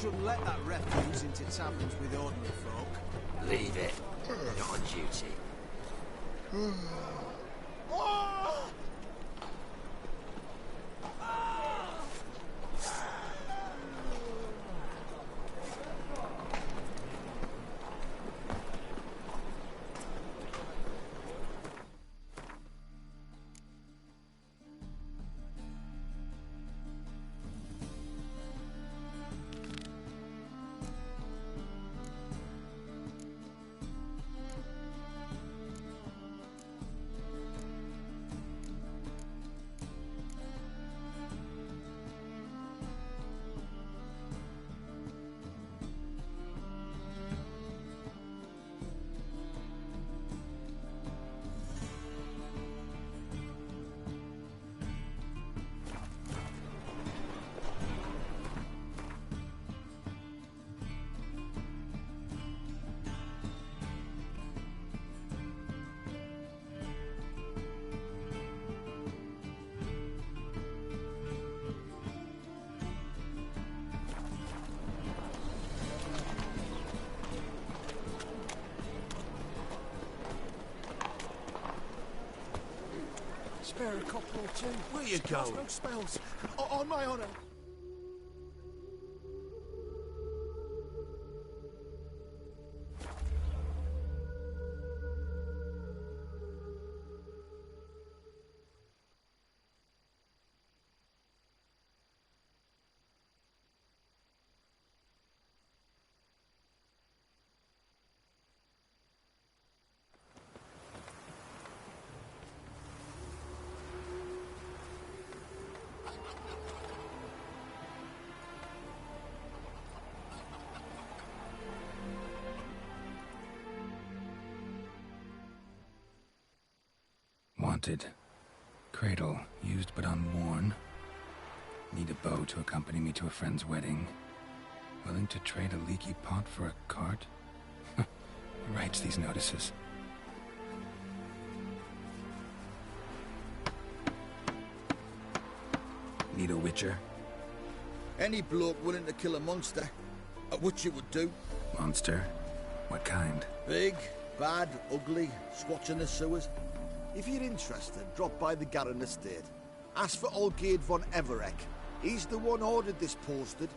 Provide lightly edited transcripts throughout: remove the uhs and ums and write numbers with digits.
shouldn't let that refuse into taverns with ordinary folk. Leave it. Not on duty. Spare a couple or two. Where you going? No spells. On my honor. Wanted. Cradle, used but unworn. Need a bow to accompany me to a friend's wedding. Willing to trade a leaky pot for a cart? Who writes these notices? Need a witcher? Any bloke willing to kill a monster, a witcher would do. Monster? What kind? Big, bad, ugly, squats in the sewers. If you're interested, drop by the Garren estate. Ask for Olgerd von Everek. He's the one ordered this posted.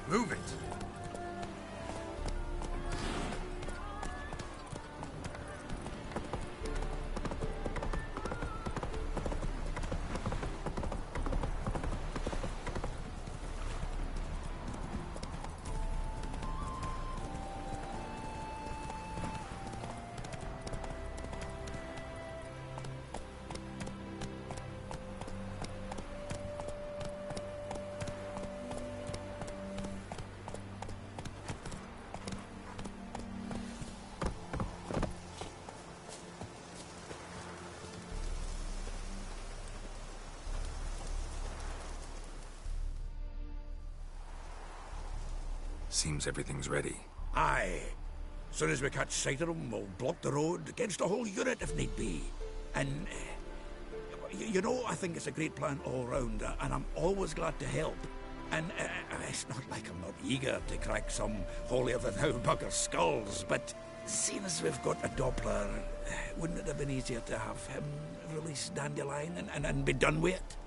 Move it! Seems everything's ready. Aye. Soon as we catch sight of them, we'll block the road against a whole unit if need be. And, you know, I think it's a great plan all round, and I'm always glad to help. And it's not like I'm not eager to crack some holier-than-thou bugger's skulls, but seeing as we've got a Doppler, wouldn't it have been easier to have him release Dandelion and be done with it?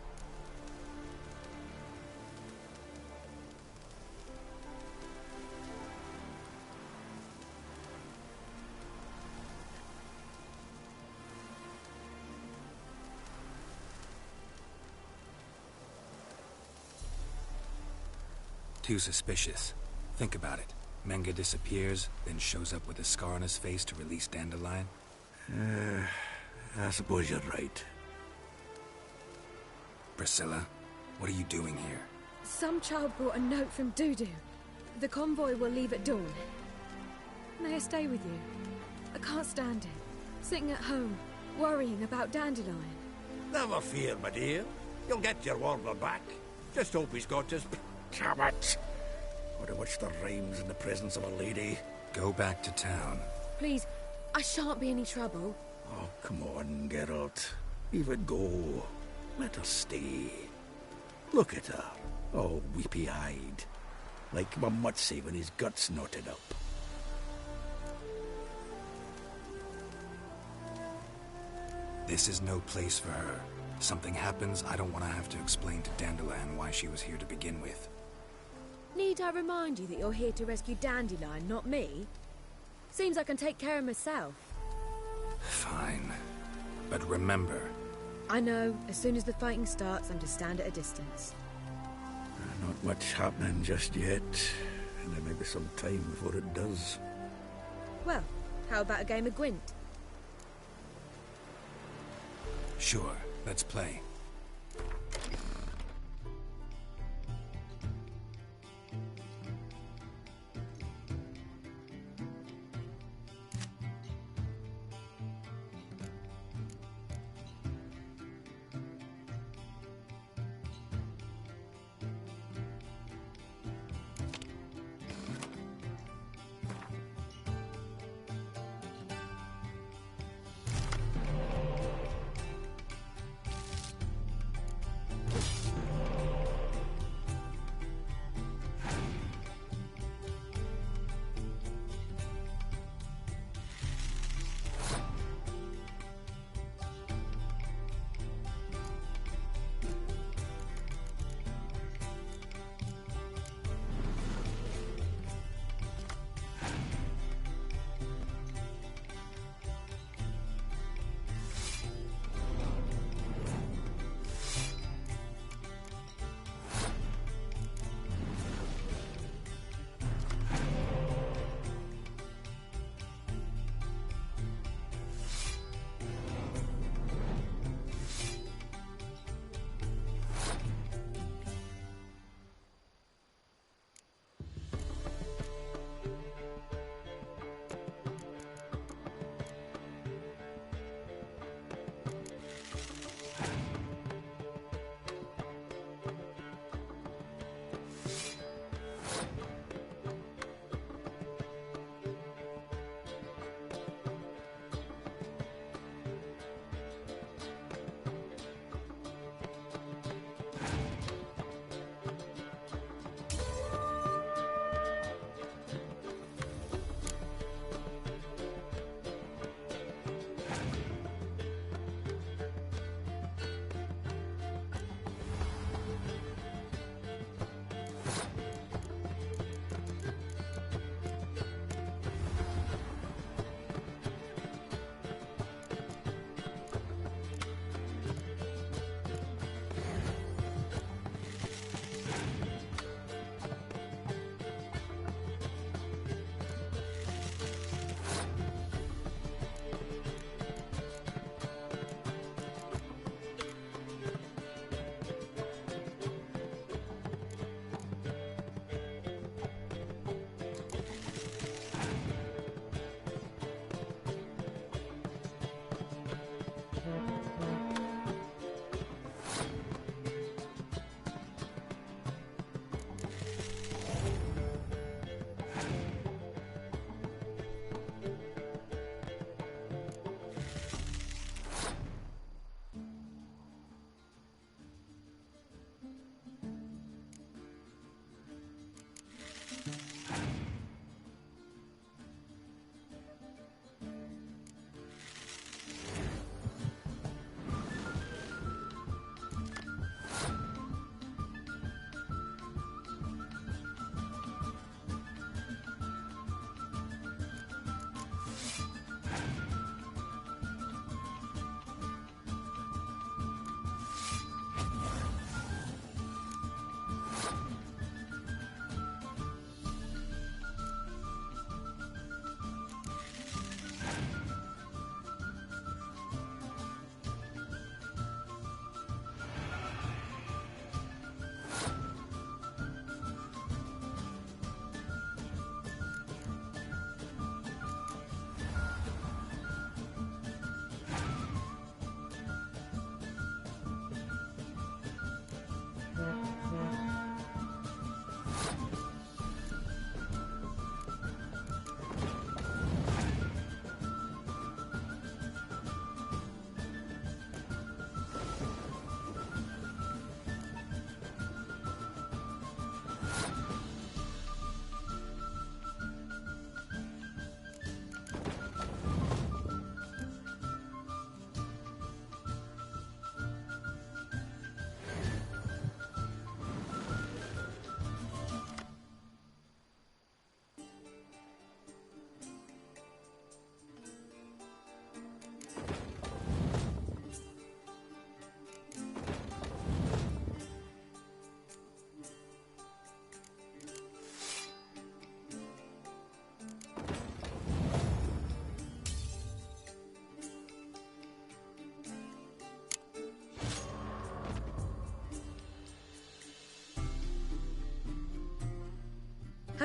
Too suspicious. Think about it. Menga disappears, then shows up with a scar on his face to release Dandelion. I suppose you're right. Priscilla, what are you doing here? Some child brought a note from Dudu. The convoy will leave at dawn. May I stay with you? I can't stand it. Sitting at home, worrying about Dandelion. Never fear, my dear. You'll get your warbler back. Just hope he's got his... Damn it! What a witch the rhymes in the presence of a lady. Go back to town. Please, I shan't be any trouble. Oh, come on, Geralt. Leave it go. Let her stay. Look at her, all weepy-eyed. Like Mamutsi when his guts knotted up. This is no place for her. Something happens, I don't want to have to explain to Dandelion why she was here to begin with. Need I remind you that you're here to rescue Dandelion, not me? Seems I can take care of myself. Fine. But remember... I know. As soon as the fighting starts, I'm to stand at a distance. Not much happening just yet. And there may be some time before it does. Well, how about a game of Gwent? Sure, let's play.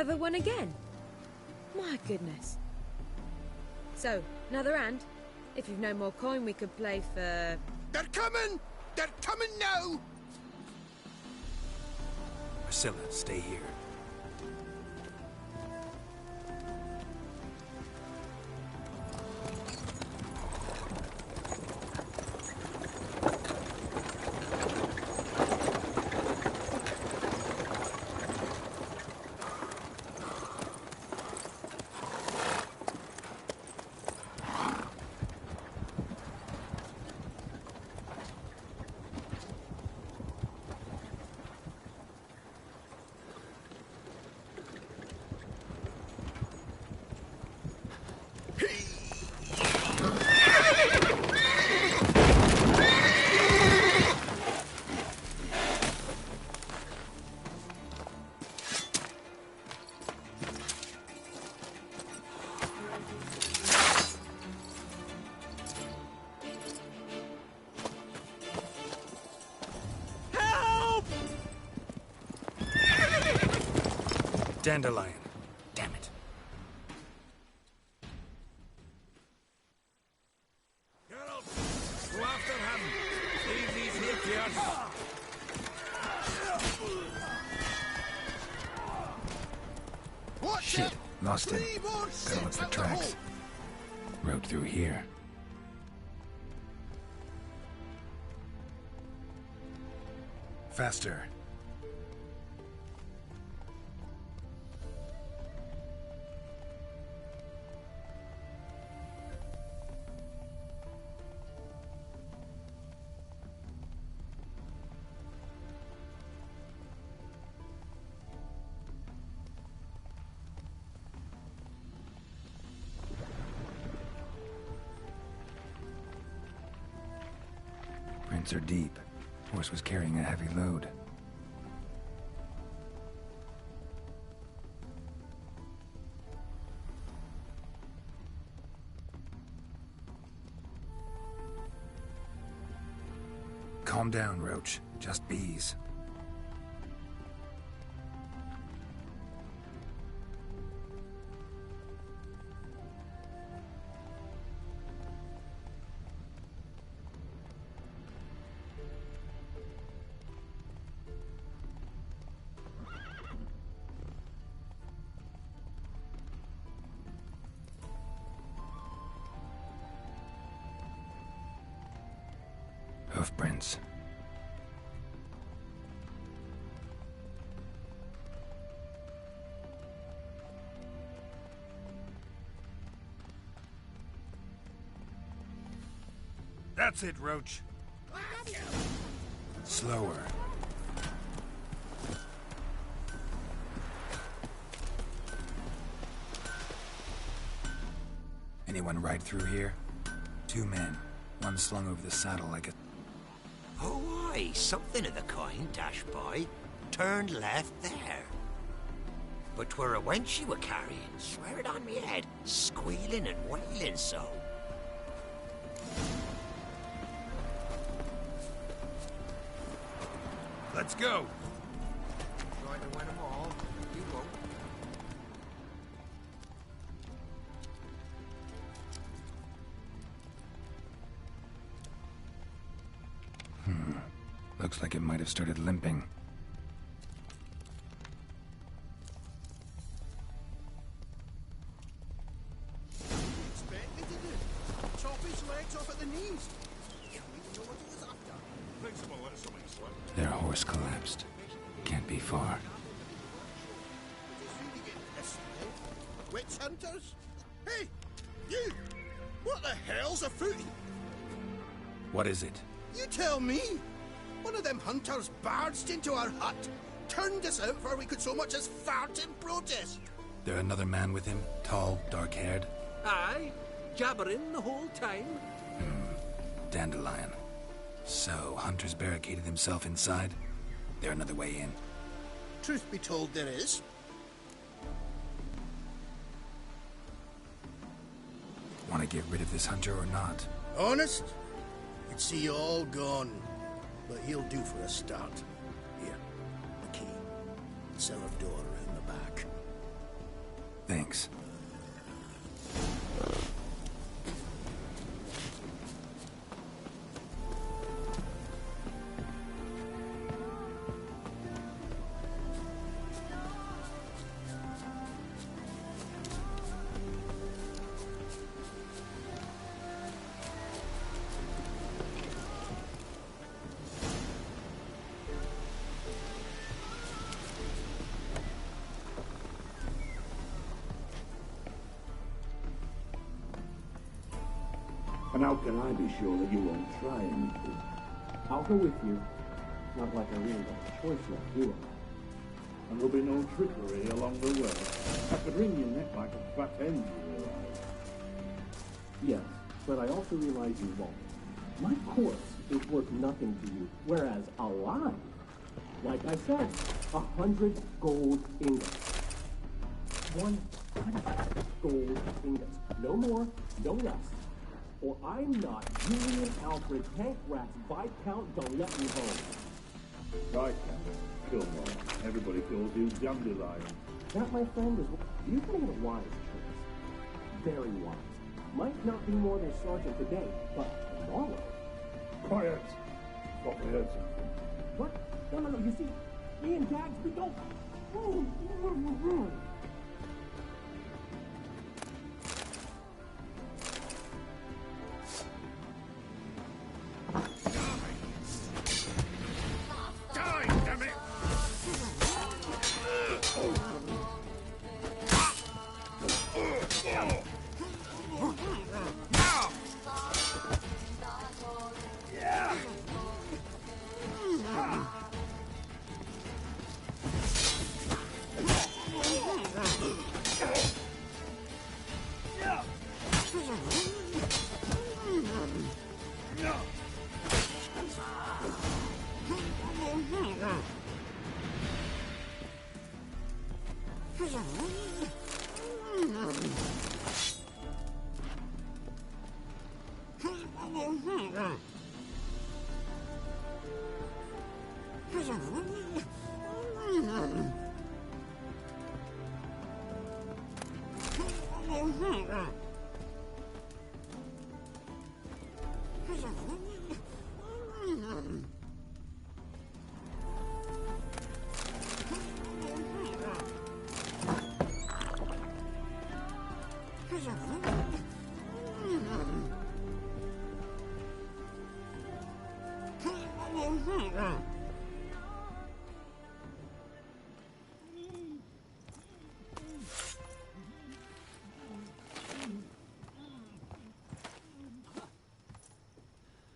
Over one again? My goodness. So, another hand? If you've no more coin, we could play for... They're coming! They're coming now! Priscilla, stay here. Dandelion. Damn it. Geralt, go after him. Leave these here to us. Watch Shit, it! lost him. 3 more Gotta look sets for at the tracks. hole. Road through here. Faster. Prints are deep. Horse was carrying a heavy load. Calm down, Roach. Just bees. Hoofprints. That's it, Roach. Slower. Anyone ride through here? 2 men. One slung over the saddle like a... Oh, aye, something of the kind dashed by. Turned left there. But 'twere a wench she were carrying, swear it on me head, squealing and wailing so. Let's go! Try to win them all. You won't. Looks like it might have started limping. Expect me to do? Chop his legs off at the knees. You don't even know what he was after. Principal let something slip. Their horse collapsed. Can't be far. Just really getting pissed, eh? Witch hunters? Hey, you! What the hell's afoot? What is it? You tell me! One of them hunters barged into our hut, turned us out before we could so much as fart in protest. There another man with him? Tall, dark-haired? Aye, jabbering the whole time. Dandelion. So, Hunter's barricaded himself inside? There another way in? Truth be told, there is. Want to get rid of this hunter or not? Honest? You'd see you all gone. But he'll do for a start. Here, the key. Cellar door around the back. Thanks. And how can I be sure that you won't try anything? I'll go with you. Not like I really have a choice left, do I? And there'll be no trickery along the way. I could wring your neck like a fat hen, you realize. Yes, but I also realize you won't. My corpse is worth nothing to you, whereas alive, like I said, 100 gold ingots. 100 gold ingots. No more, no less. Or I'm not Julian Alfred Tankrat's Viscount Don't Let Me Home. Right, come on. Everybody calls you Dandelion. That, my friend, is... You've made a wise choice. Very wise. Might not be more than sergeant today, but tomorrow... Quiet! Thought I heard something. What? No, you see, me and Dags, we don't...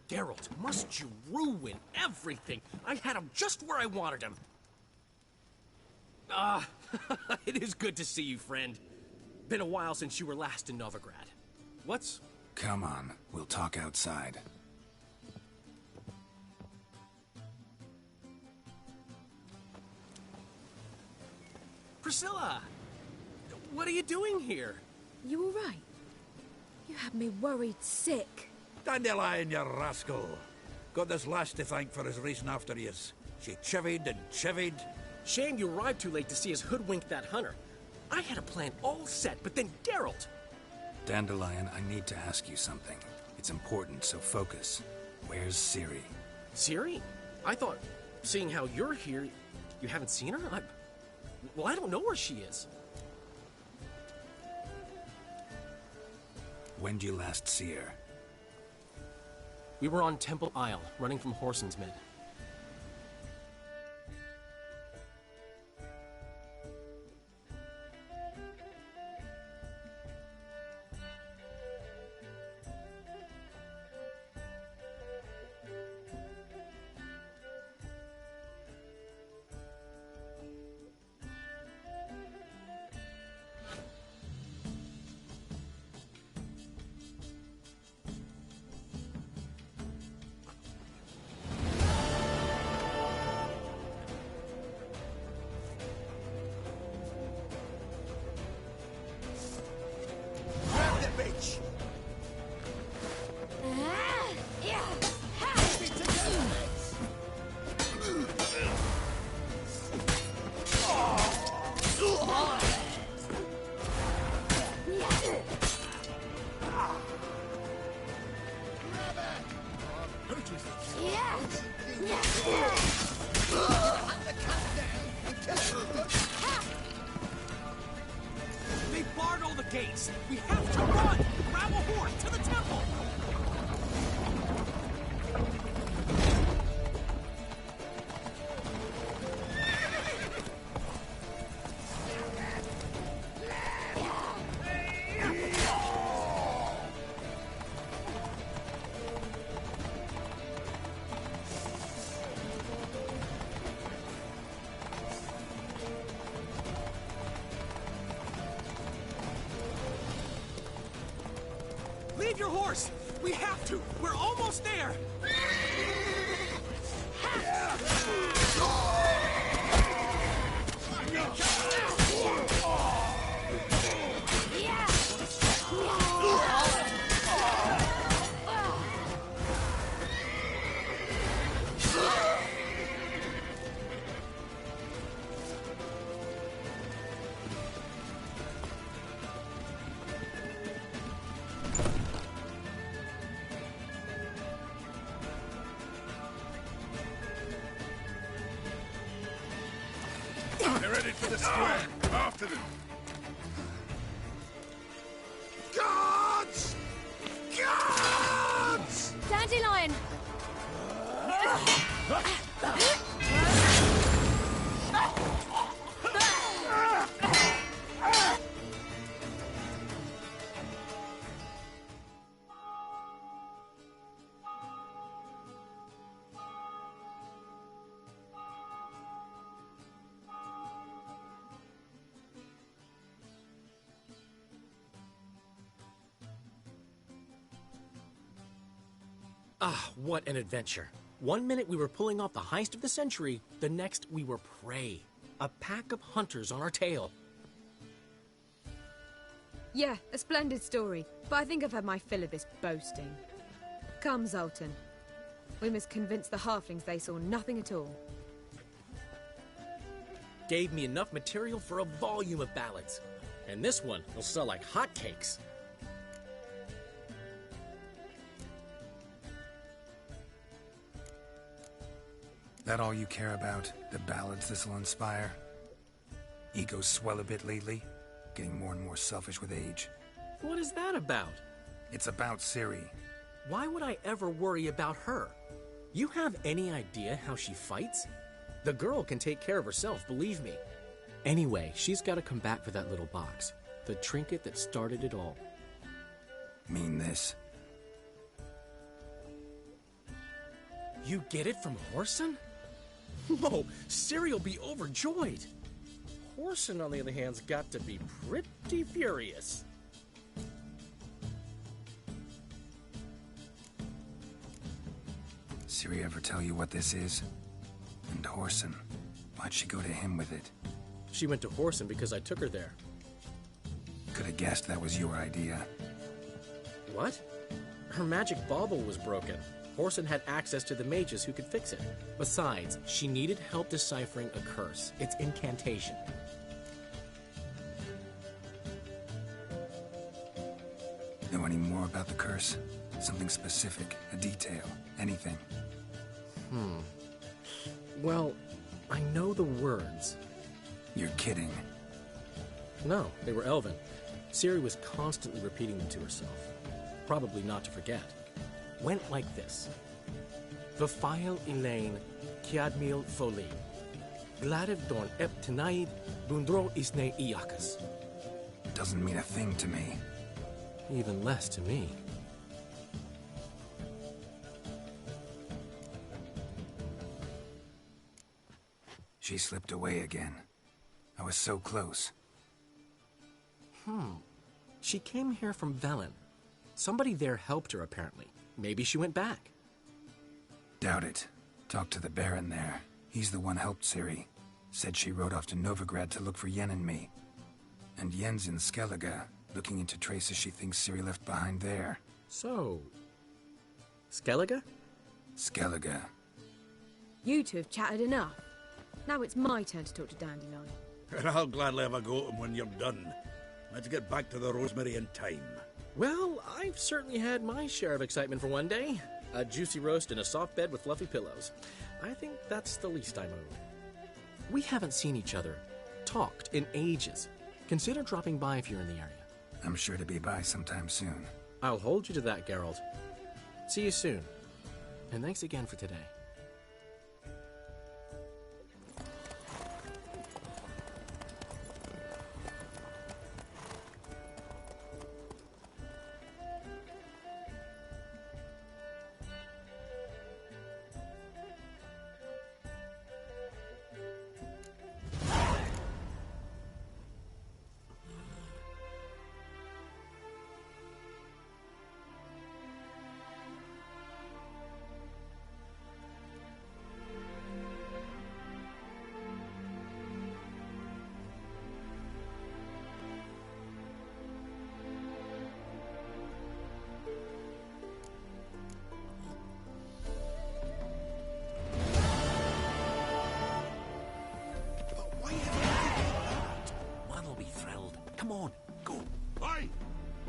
Geralt, must you ruin everything? I had him just where I wanted him. It is good to see you, friend. Been a while since you were last in Novigrad. What's... Come on, we'll talk outside. Priscilla! What are you doing here? You all right? You had me worried sick. Dandelion, you rascal. Got this lass to thank for his racing after yous. She chivied and chivied. Shame you arrived too late to see us hoodwink that hunter. I had a plan all set, but then Geralt... Dandelion, I need to ask you something. It's important, so focus. Where's Ciri? Ciri? I thought, seeing how you're here, you haven't seen her? Well, I don't know where she is. When'd you last see her? We were on Temple Isle, running from Horson's men. Save your horse! We have to! We're almost there! They're ready for the square. After them. Guards! Guards! Dandelion! Ah, what an adventure. One minute we were pulling off the heist of the century, the next we were prey. A pack of hunters on our tail. Yeah, a splendid story, but I think I've had my fill of this boasting. Come, Zoltan. We must convince the halflings they saw nothing at all. Gave me enough material for a volume of ballads. And this one will sell like hotcakes. That all you care about? The ballads this'll inspire? Egos swell a bit lately? Getting more and more selfish with age. What is that about? It's about Ciri. Why would I ever worry about her? You have any idea how she fights? The girl can take care of herself, believe me. Anyway, she's got to come back for that little box. The trinket that started it all. Mean this? You get it from Whoreson? Oh, Ciri'll be overjoyed. Whoreson, on the other hand's got to be pretty furious. Ciri ever tell you what this is? And Whoreson, why'd she go to him with it? She went to Whoreson because I took her there. Could have guessed that was your idea. What? Her magic bauble was broken. Whoreson had access to the mages who could fix it. Besides, she needed help deciphering a curse. It's incantation. Know any more about the curse? Something specific, a detail, anything? Well, I know the words. You're kidding. No, they were Elven. Ciri was constantly repeating them to herself. Probably not to forget. Went like this. Vafile Elaine, Kiadmil Foli. Gladev Dorn Ep Tenaid, Bundro Isne Iakas. Doesn't mean a thing to me. Even less to me. She slipped away again. I was so close. She came here from Velen. Somebody there helped her, apparently. Maybe she went back. Doubt it. Talked to the Baron there. He's the one helped Ciri. Said she rode off to Novigrad to look for Yen and me. And Yen's in Skellige, looking into traces she thinks Ciri left behind there. So... Skellige? Skellige. You two have chatted enough. Now it's my turn to talk to Dandelion. And I'll gladly have a go at him when you're done. Let's get back to the Rosemary in time. Well, I've certainly had my share of excitement for one day. A juicy roast and a soft bed with fluffy pillows. I think that's the least I'm owed. We haven't seen each other, talked in ages. Consider dropping by if you're in the area. I'm sure to be by sometime soon. I'll hold you to that, Geralt. See you soon. And thanks again for today.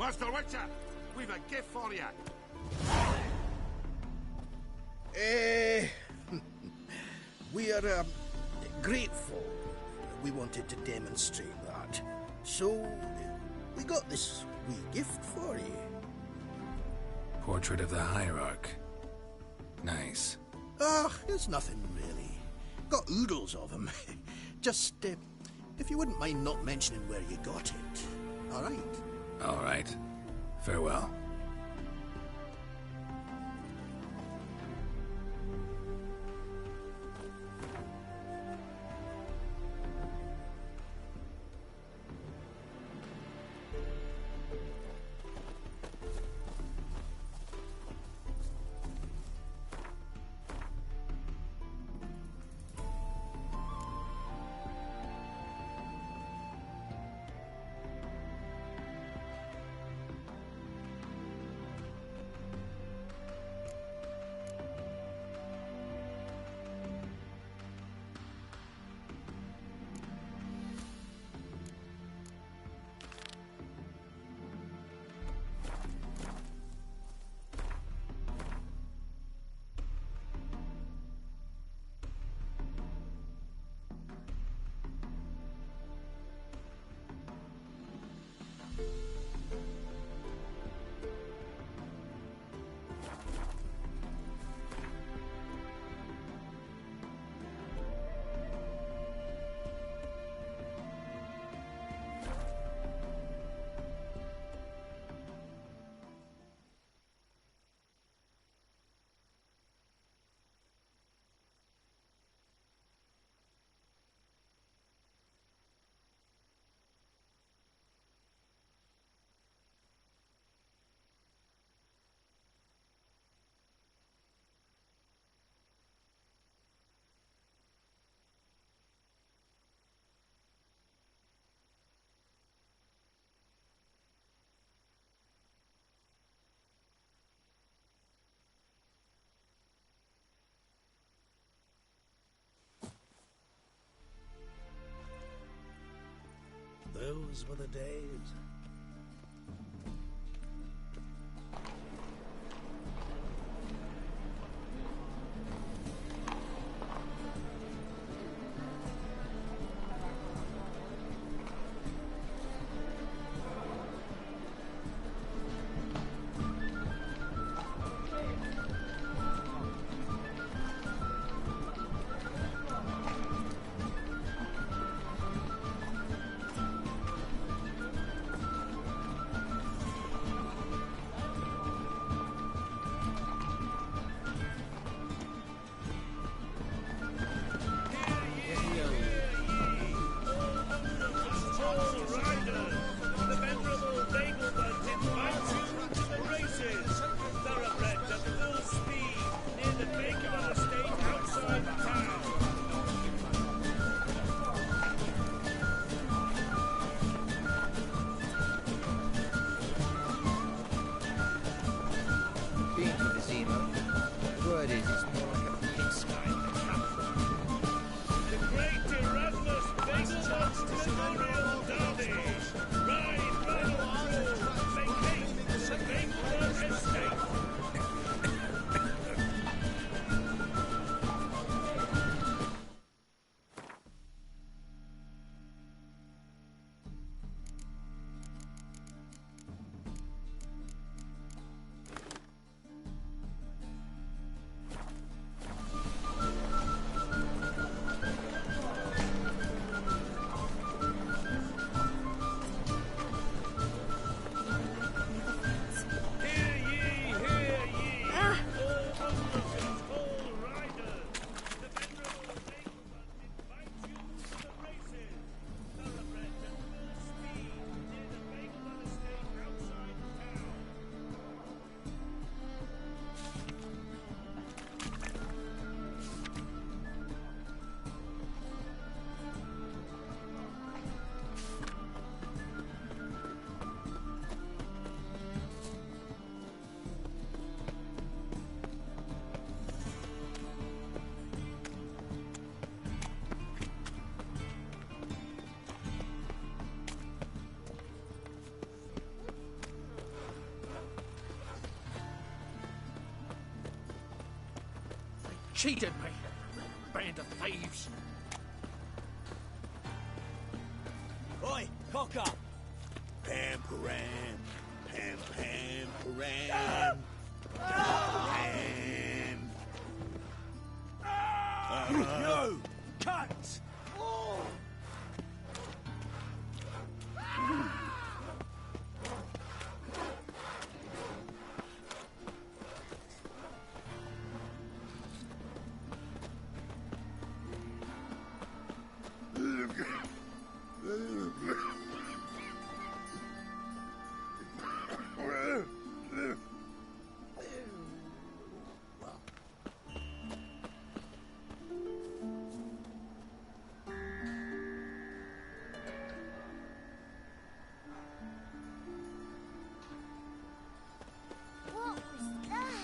Master Witcher, we've a gift for you. We are grateful. We wanted to demonstrate that. So, we got this wee gift for you. Portrait of the Hierarch. Nice. Ah, it's nothing really. Got oodles of them. Just, if you wouldn't mind not mentioning where you got it. All right? All right. Farewell. Those were the days. cheated me. Band of thieves. Oi, cock up! Pam, param, pam, pam, param, pam. You! Cunt! What was that?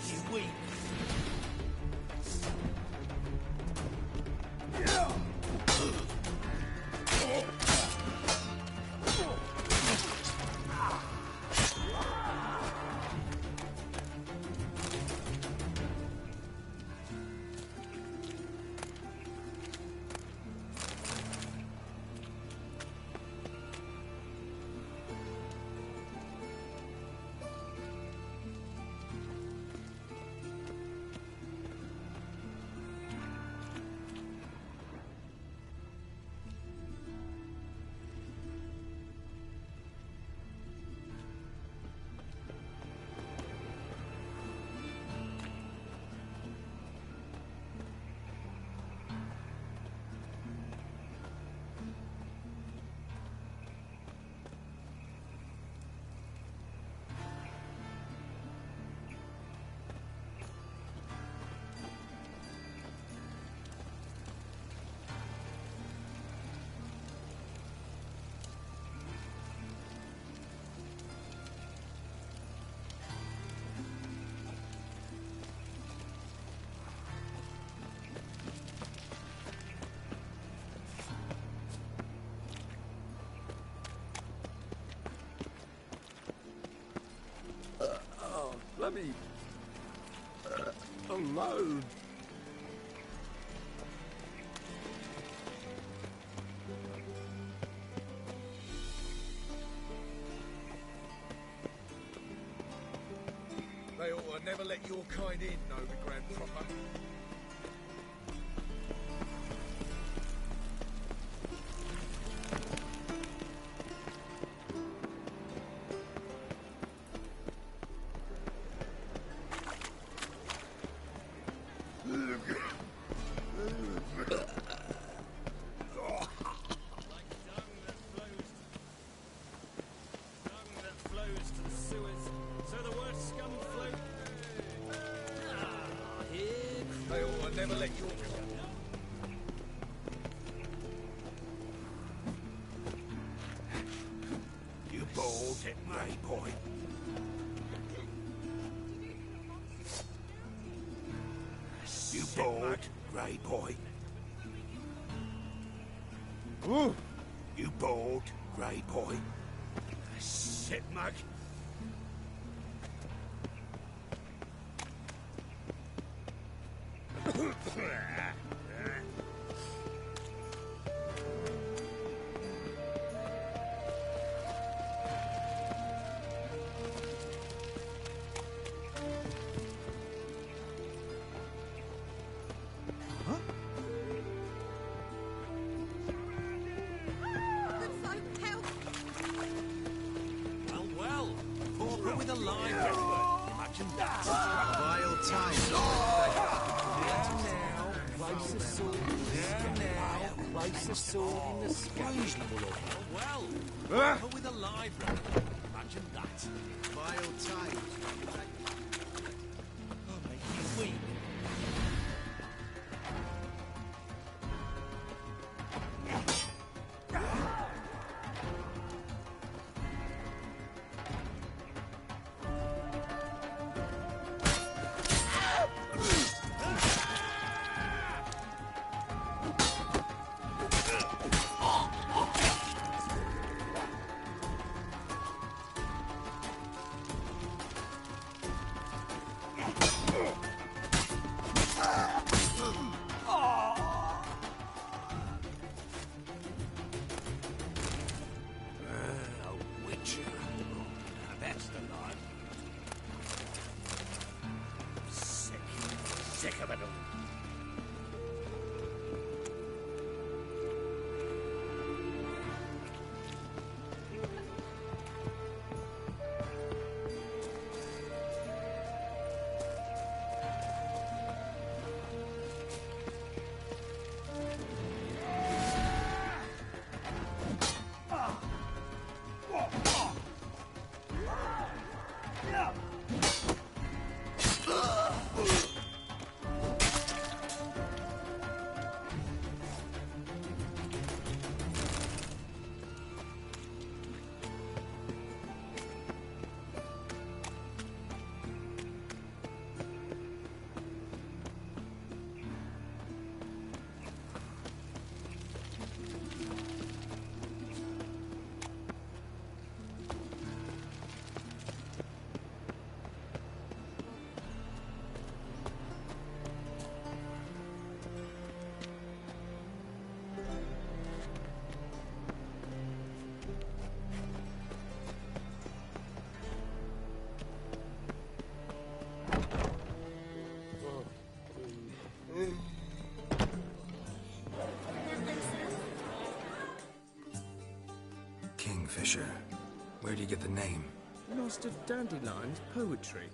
You weak. Let me... alone. They ought to never let your kind in, Novi Grand Proper. They ought to never let your... You bold, grey boy. You bold, grey boy. Ooh. You bold, grey boy. Sit, mug. With a line. Imagine that. Vile time. Place the sword in the now. Place the sword in the sky. Well, with a library. Imagine that. Vile time. Oh, make you weak. sick of it all. Kingfisher. Where'd you get the name? Lost a dandelion's poetry.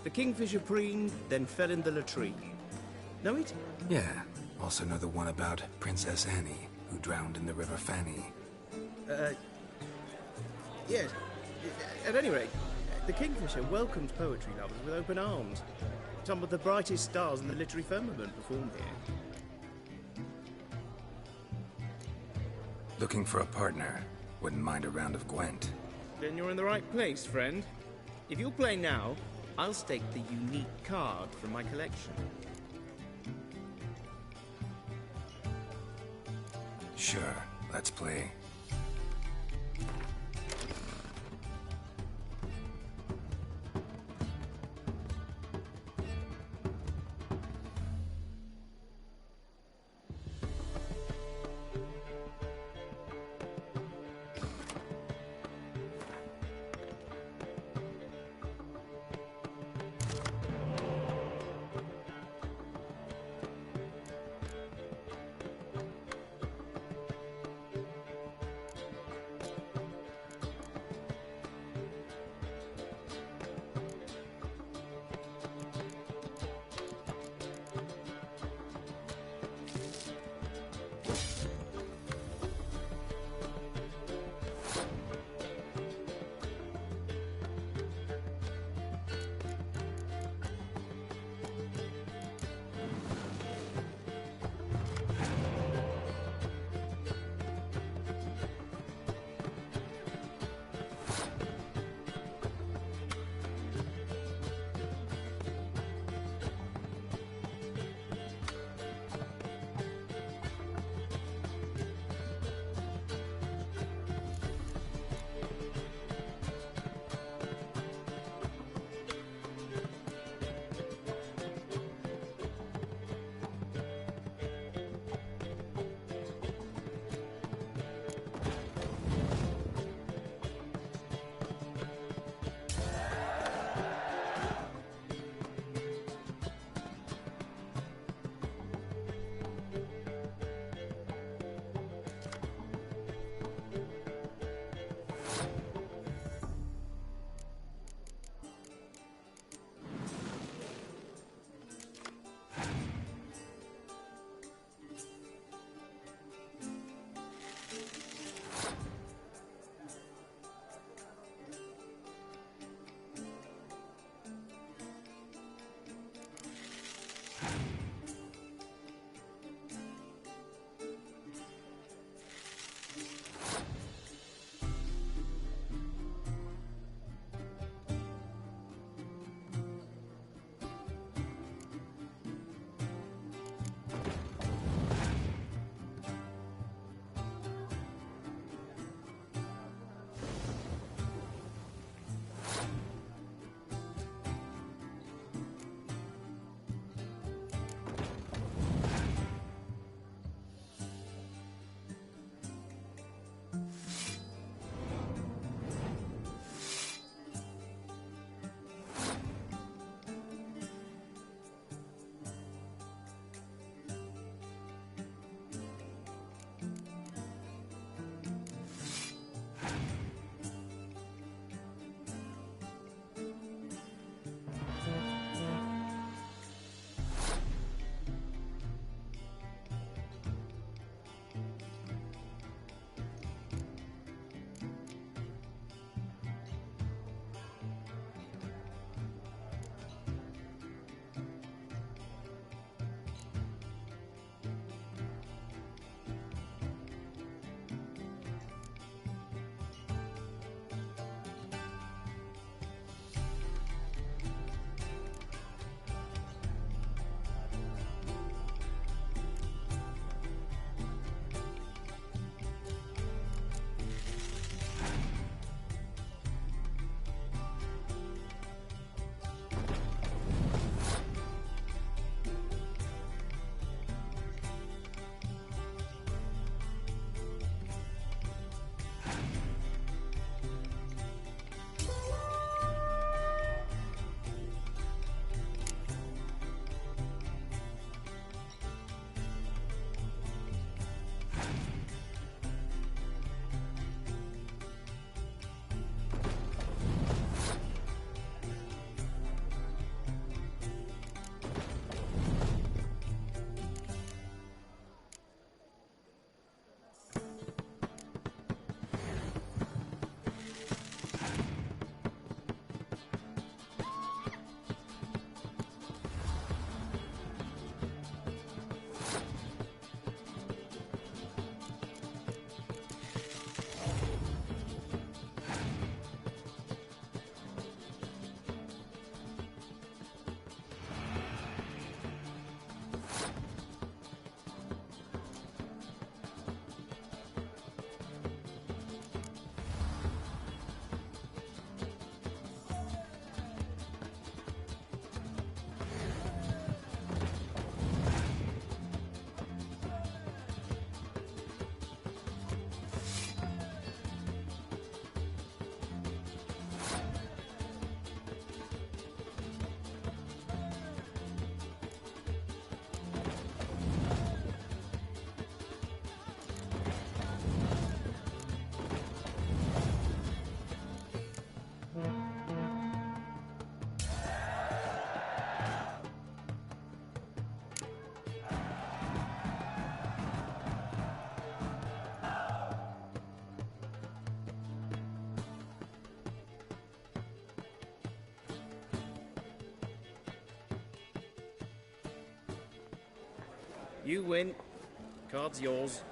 The kingfisher preened, then fell in the latrine. Know it? Yeah. Also know the one about Princess Annie, who drowned in the River Fanny. Yes. At any rate, the kingfisher welcomes poetry lovers with open arms. Some of the brightest stars in the literary firmament performed here. Looking for a partner. Wouldn't mind a round of Gwent. Then you're in the right place, friend. If you'll play now, I'll stake the unique card from my collection. Sure, let's play. You win. Card's yours.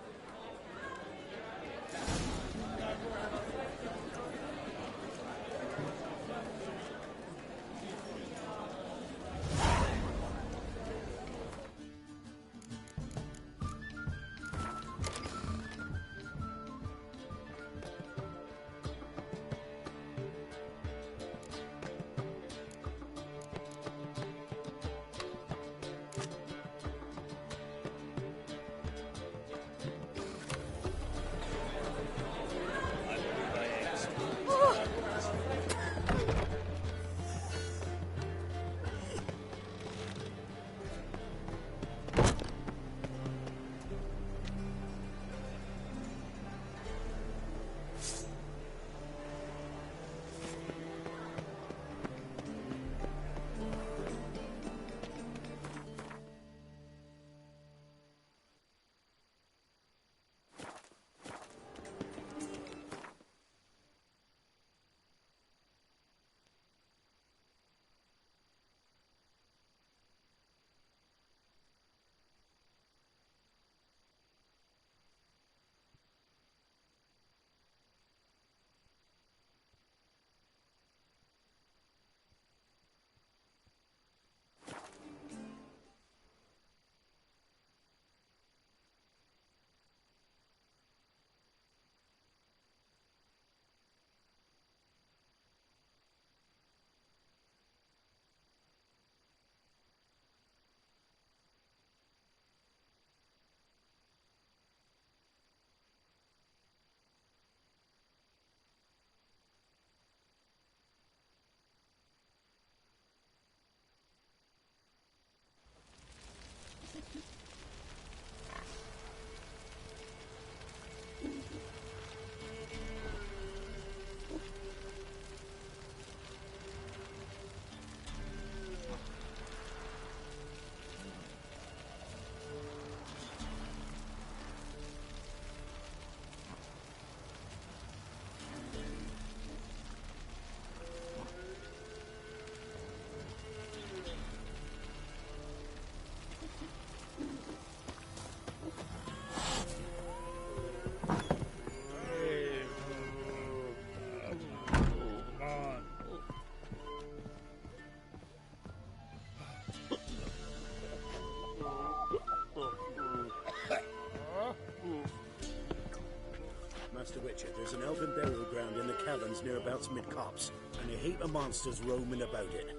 TheWitcher, there's an elven burial ground in the caverns nearabouts mid-copse, and a heap of monsters roaming about it.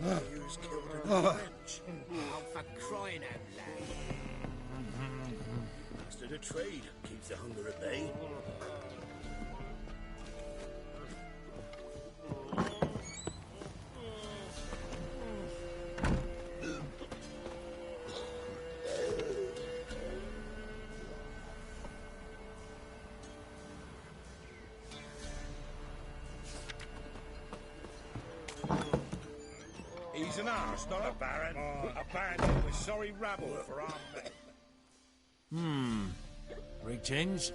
Vampires killed in the French. Oh, for crying out loud. Master the trade keeps the hunger at bay. He's an arse, not a baron. A bandit with sorry rabble for our men. Greetings.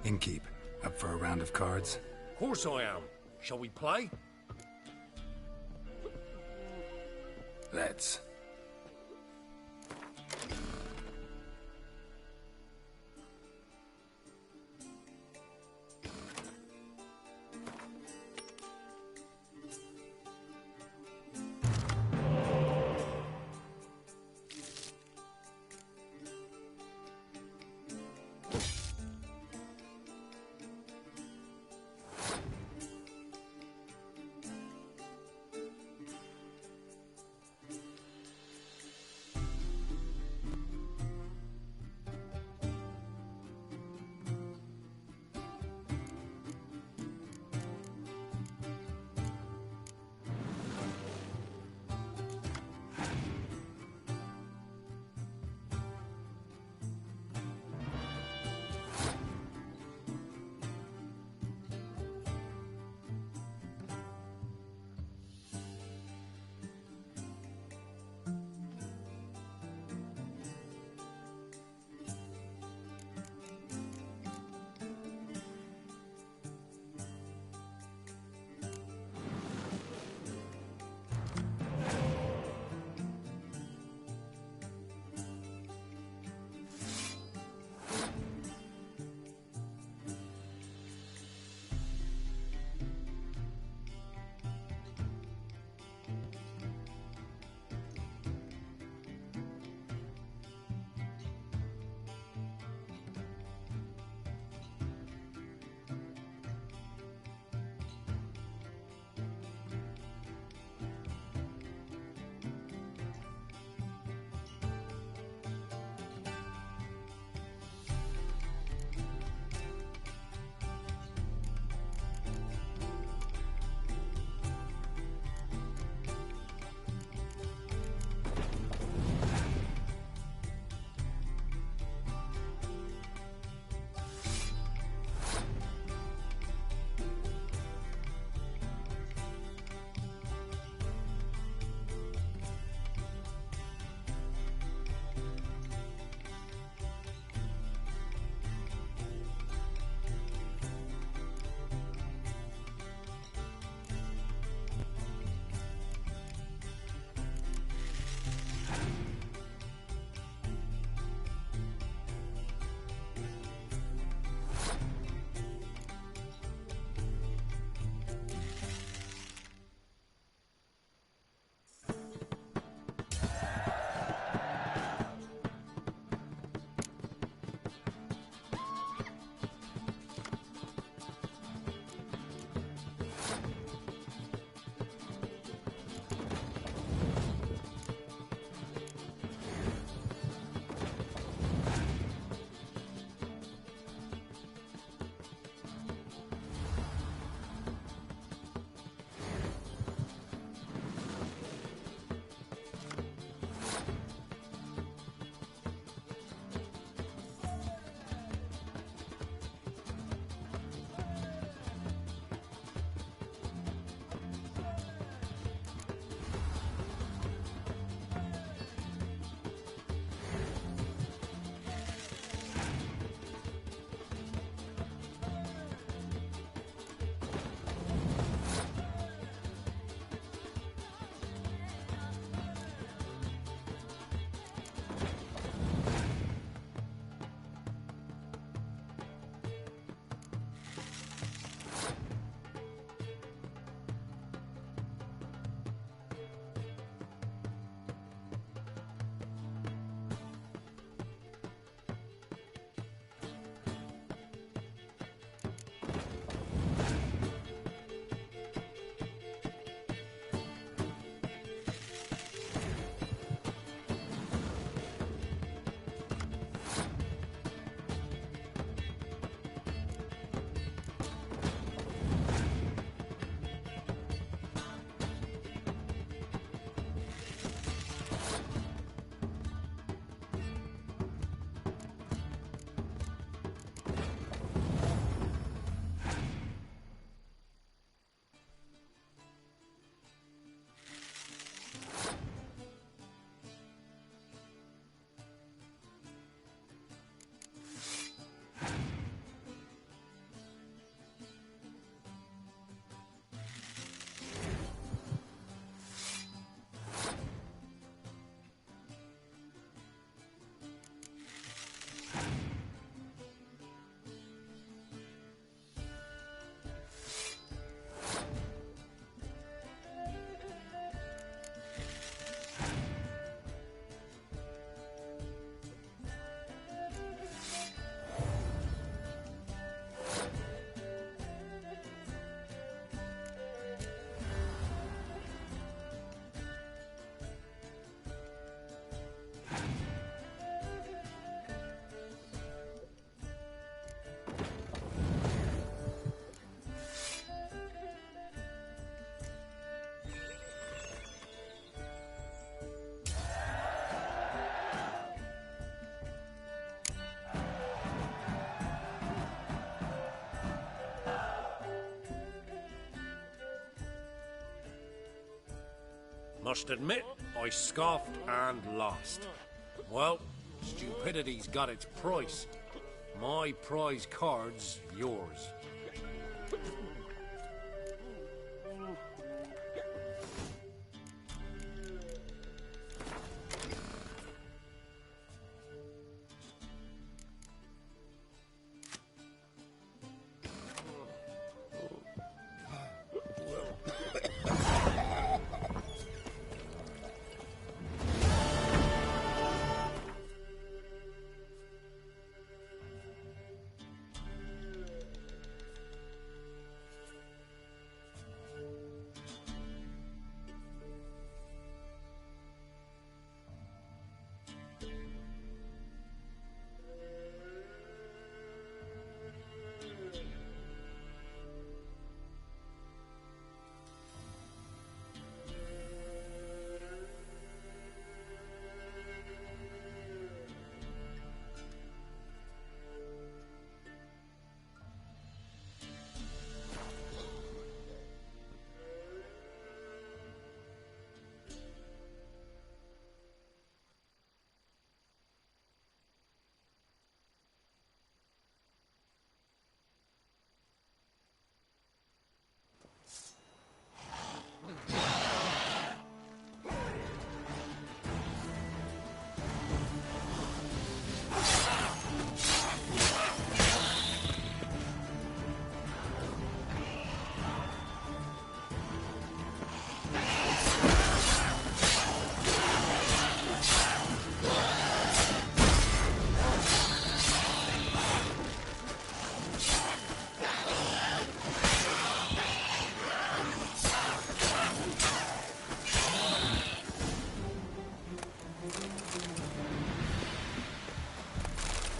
Innkeep, up for a round of cards? Of course I am. Shall we play? Let's. Must admit, I scoffed and lost. Well, stupidity's got its price. My prize card's yours.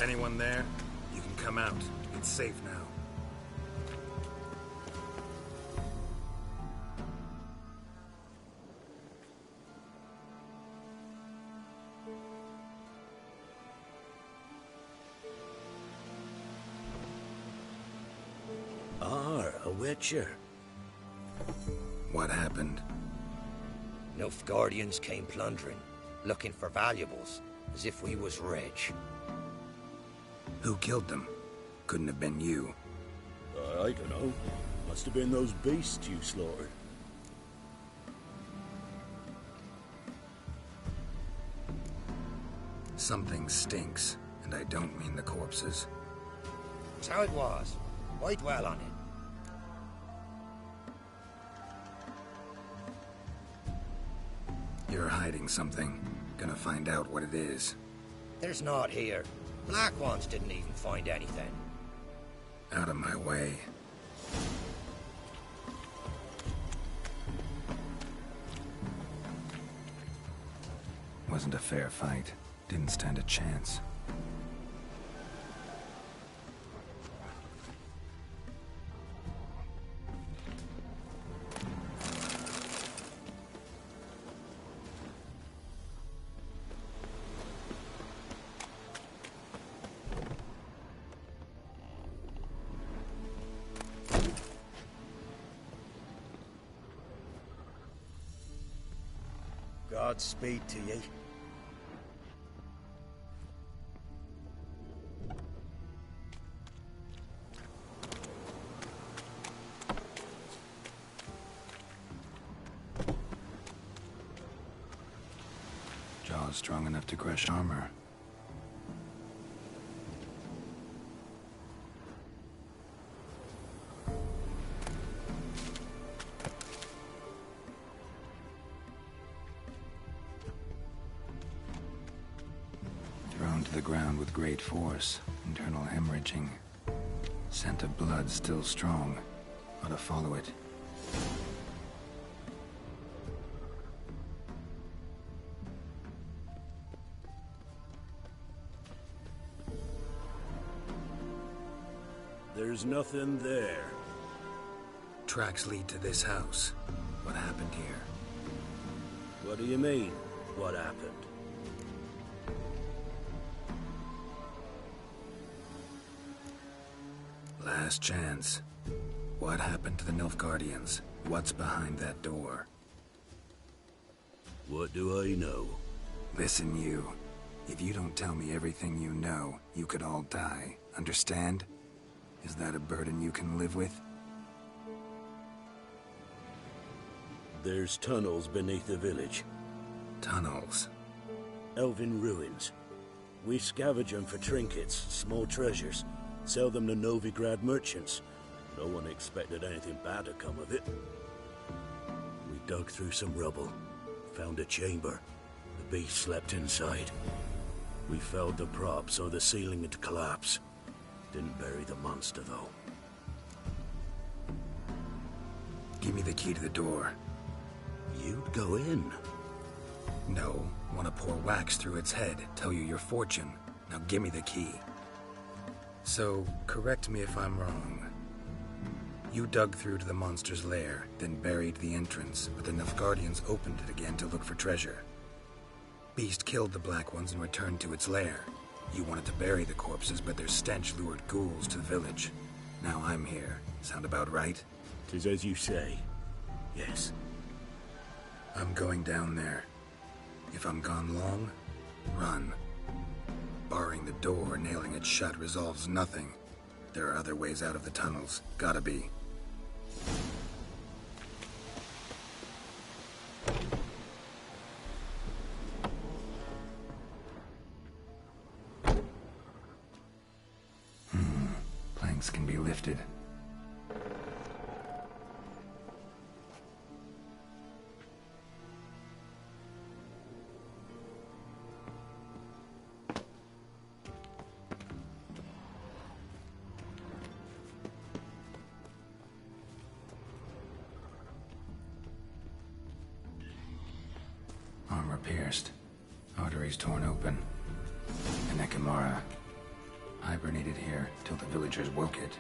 Anyone there? You can come out. It's safe now. A Witcher. What happened? Nilfgaardians came plundering, looking for valuables, as if we was rich. Who killed them? Couldn't have been you. I don't know. Must have been those beasts you slaughtered. Something stinks, and I don't mean the corpses. It's how it was. Why dwell on it? You're hiding something. Gonna find out what it is. There's naught here. Black Ones didn't even find anything. Out of my way. Wasn't a fair fight. Didn't stand a chance. Godspeed to ye. Jaws strong enough to crush armor. Thrown to the ground with great force, internal hemorrhaging. Scent of blood still strong. Ought to follow it. There's nothing there. Tracks lead to this house. What happened here? What do you mean, what happened? Last chance. What happened to the Nilfgaardians? What's behind that door? What do I know? Listen, you. If you don't tell me everything you know, you could all die. Understand? Is that a burden you can live with? There's tunnels beneath the village. Tunnels? Elven ruins. We scavenge them for trinkets, small treasures. Sell them to Novigrad merchants. No one expected anything bad to come of it. We dug through some rubble. Found a chamber. The beast slept inside. We felled the prop so the ceiling would collapse. Didn't bury the monster, though. Give me the key to the door. You'd go in? No. Want to pour wax through its head, tell you your fortune. Now give me the key. So, correct me if I'm wrong. You dug through to the monster's lair, then buried the entrance, but the Nilfgaardians opened it again to look for treasure. Beast killed the Black Ones and returned to its lair. You wanted to bury the corpses, but their stench lured ghouls to the village. Now I'm here. Sound about right? 'Tis as you say. Yes. I'm going down there. If I'm gone long, run. Barring the door, nailing it shut resolves nothing. There are other ways out of the tunnels. Gotta be. Planks can be lifted. Armor pierced. Arteries torn open. And Nekimara hibernated here till the villagers woke it.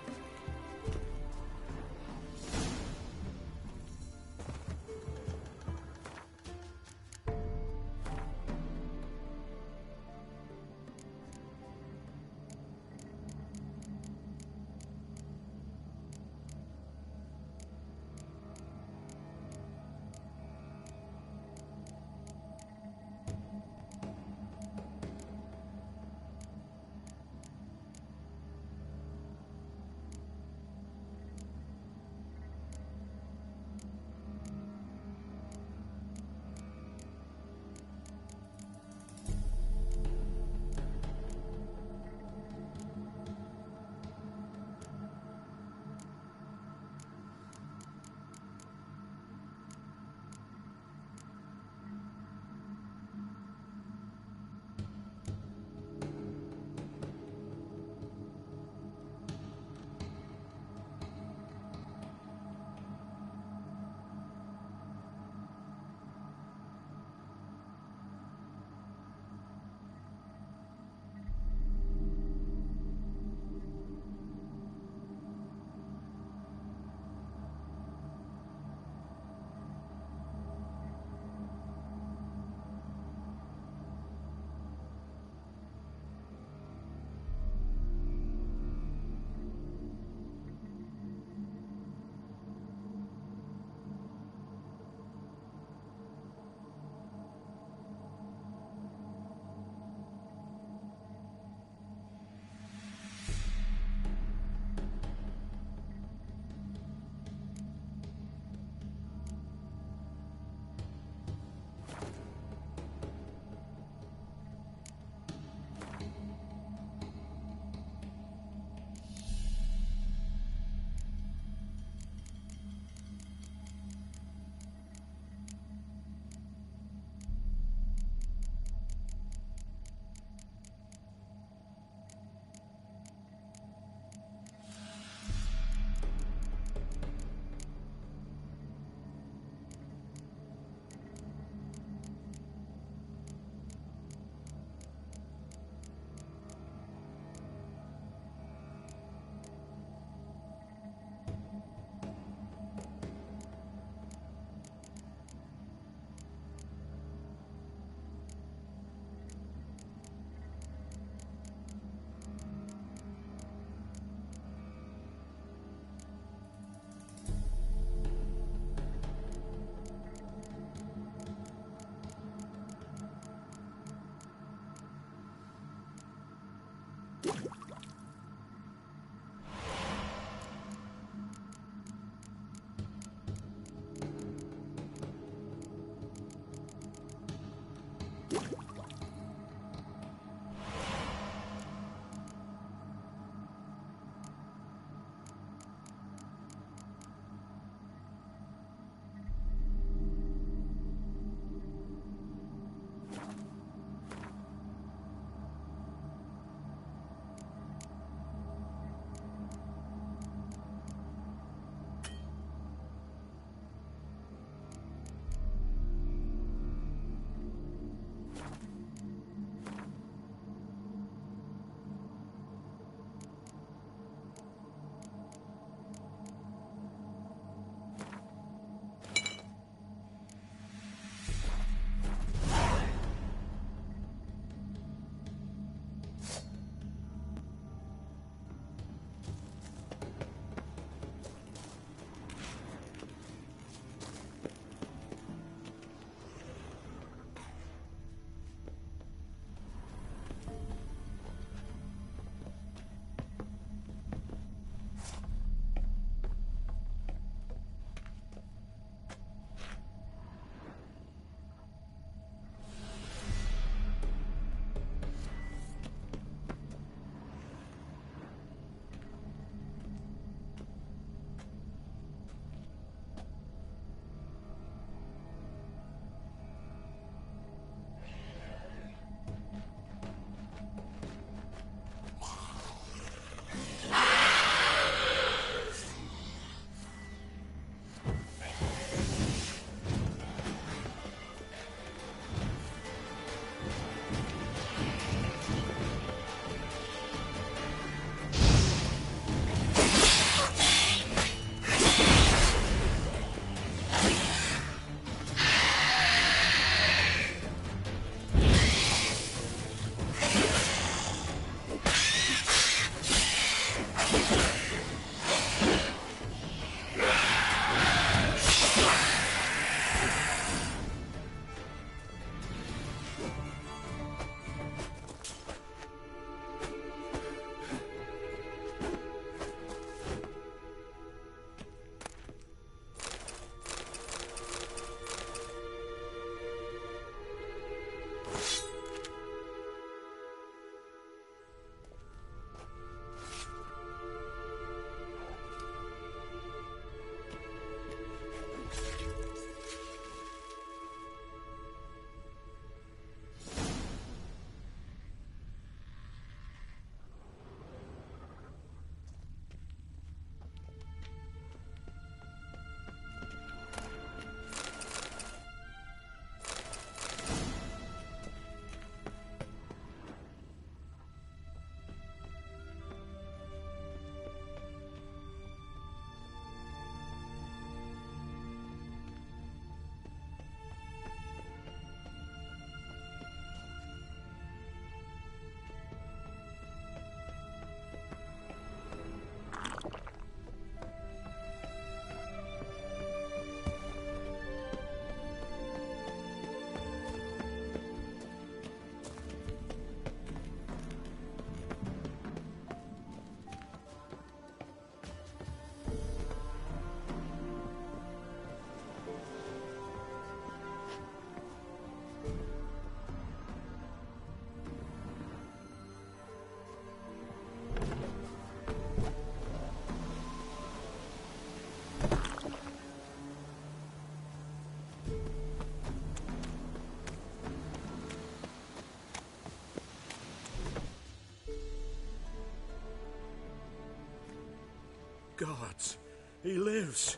gods, he lives.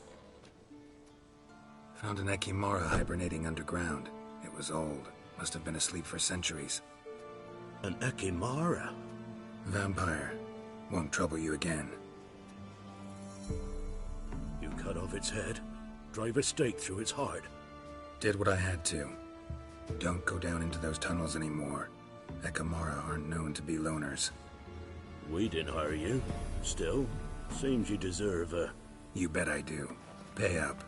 Found an Ekimara hibernating underground. It was old. Must have been asleep for centuries. An Ekimara? Vampire. Won't trouble you again. You cut off its head, drive a stake through its heart. Did what I had to. Don't go down into those tunnels anymore. Ekimara aren't known to be loners. We didn't hire you. Still, seems you deserve a... You bet I do. Pay up.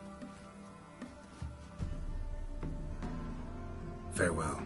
Farewell.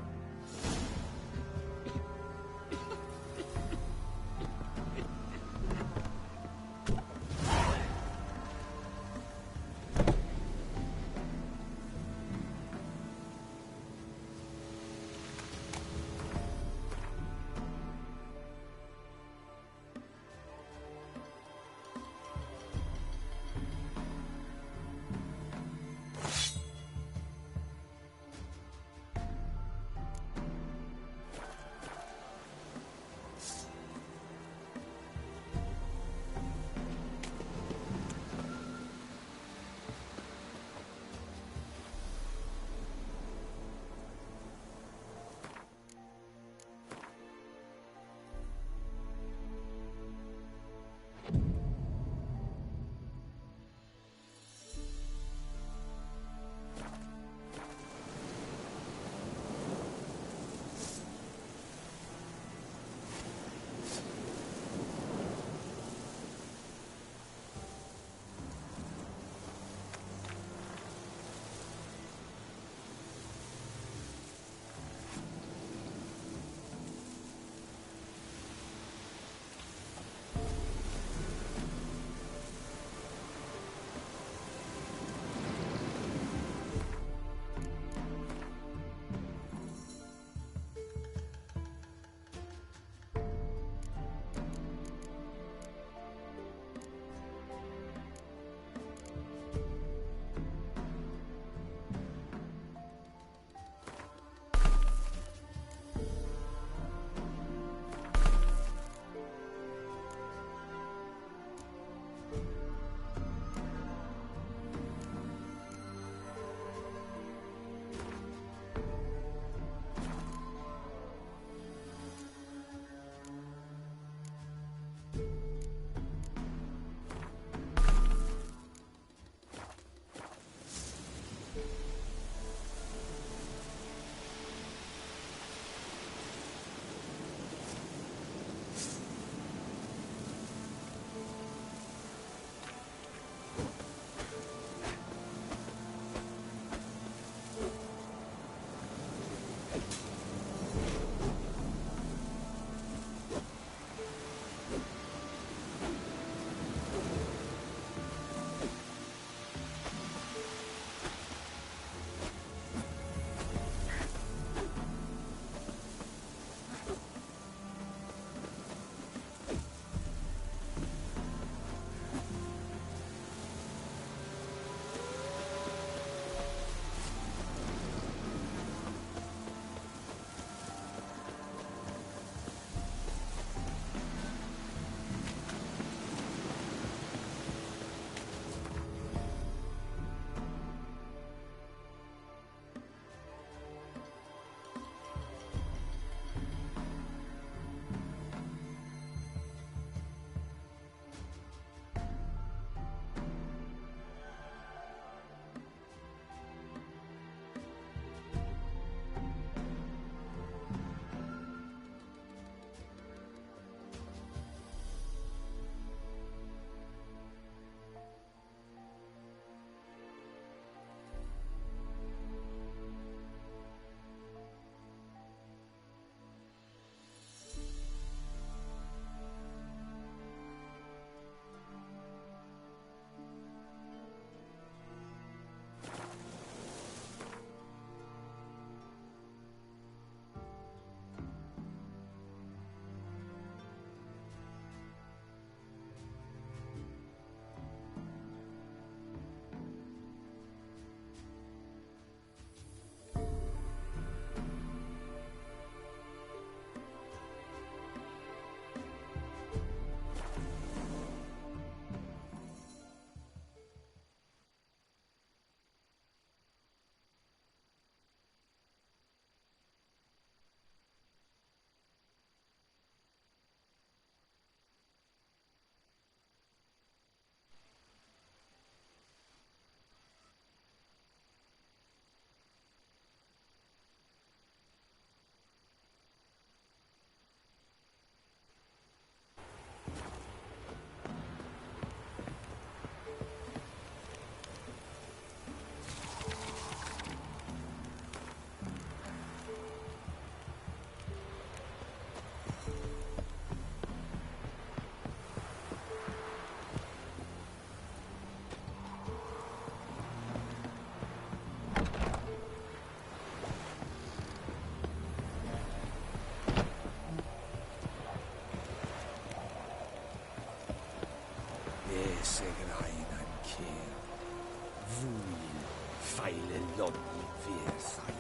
Vuin, feile lobby versai.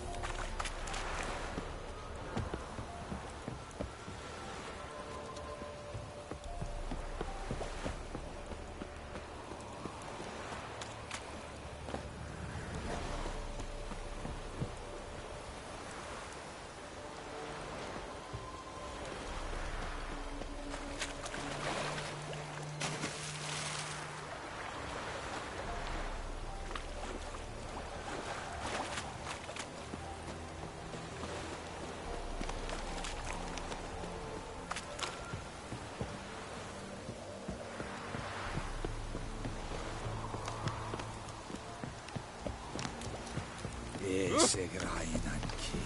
Ese grainan ki.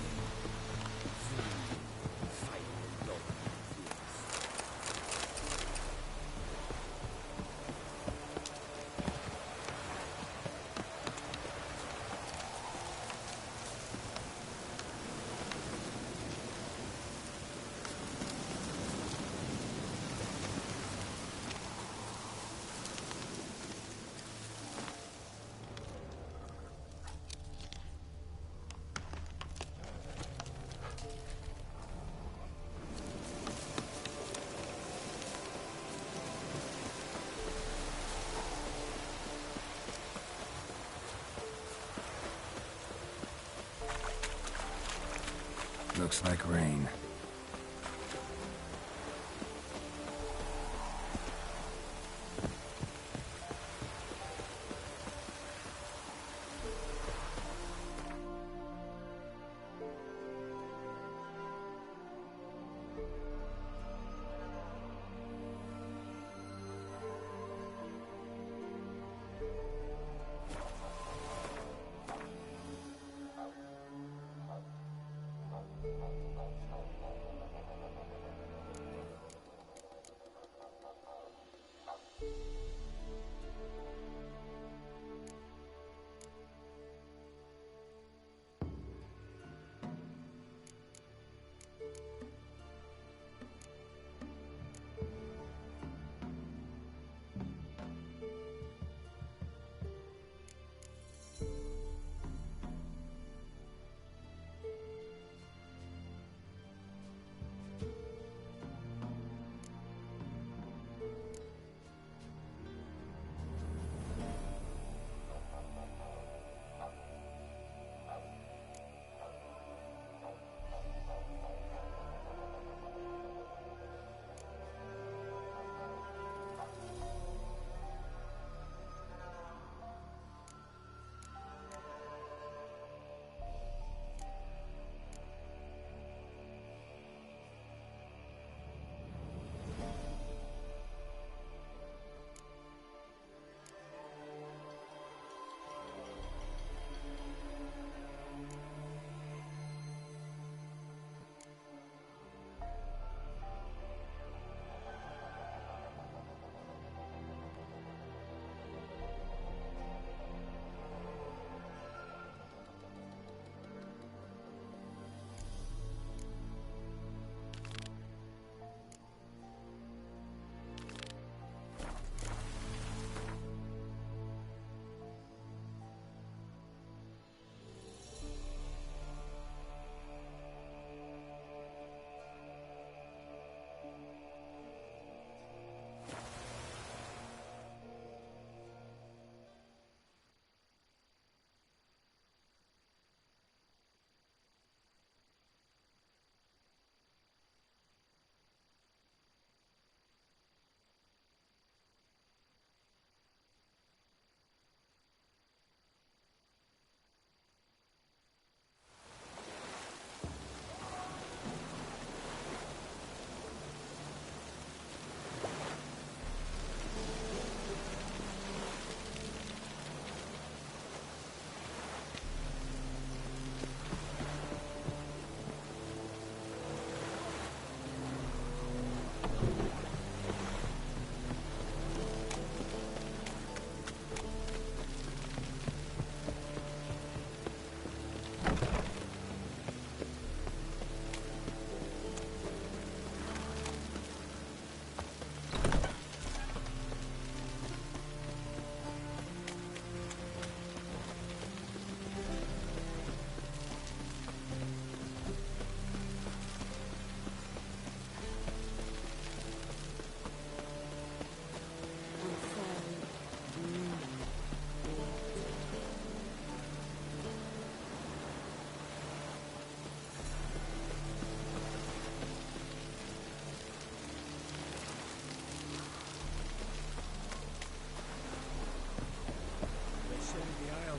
Looks like rain.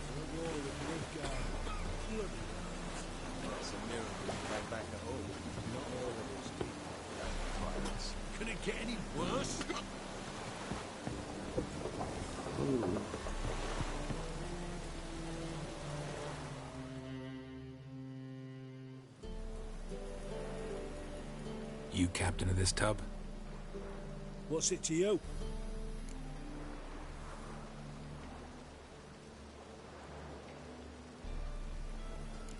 for a war with Midgard. Bloody hell. It's a miracle you came back at all. Not all of us do. Pirates. Could it get any worse? You captain of this tub? What's it to you?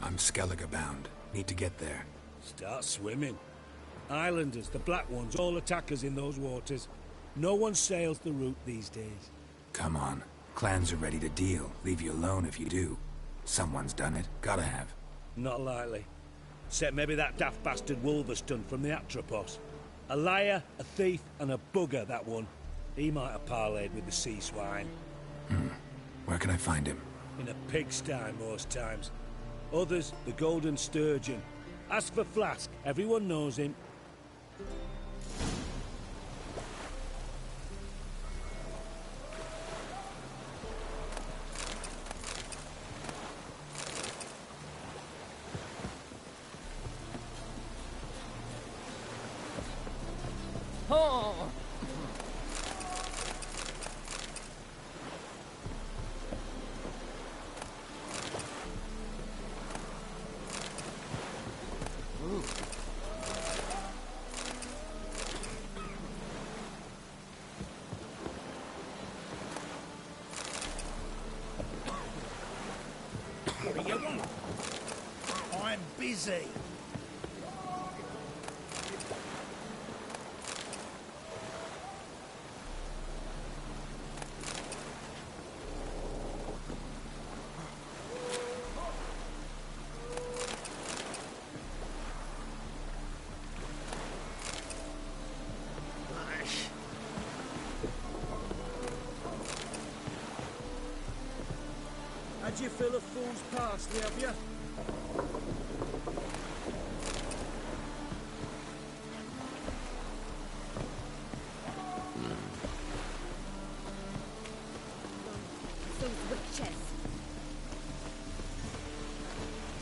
I'm Skellige bound. Need to get there. Start swimming. Islanders, the black ones, all attackers in those waters. No one sails the route these days. Come on. Clans are ready to deal. Leave you alone if you do. Someone's done it. Gotta have. Not likely. Except maybe that daft bastard Wolverston from the Atropos. A liar, a thief, and a bugger, that one. He might have parlayed with the sea swine. Where can I find him? In a pigsty most times. Others, the Golden Sturgeon. Ask for Flask. Everyone knows him. Oh! What do you want? I'm busy. Had you fill a fool's parsley, have you? Those witches.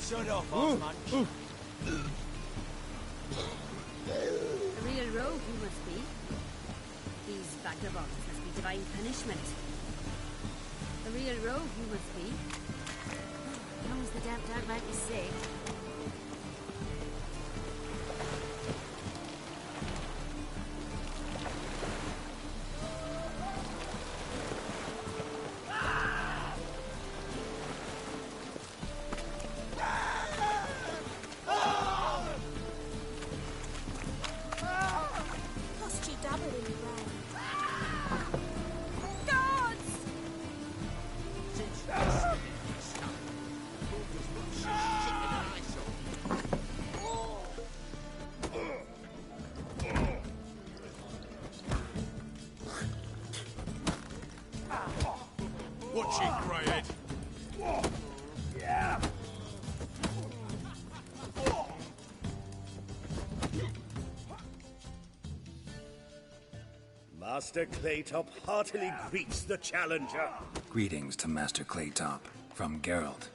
Shut off, Osman. A real rogue you must be. These vagabonds must be divine punishment. A real rogue you must be. As long as the damp dog might be sick. Lost you double in the ground. Watch it, Greyhead. Yeah. Master Claytop heartily greets the challenger. Greetings to Master Claytop. From Geralt.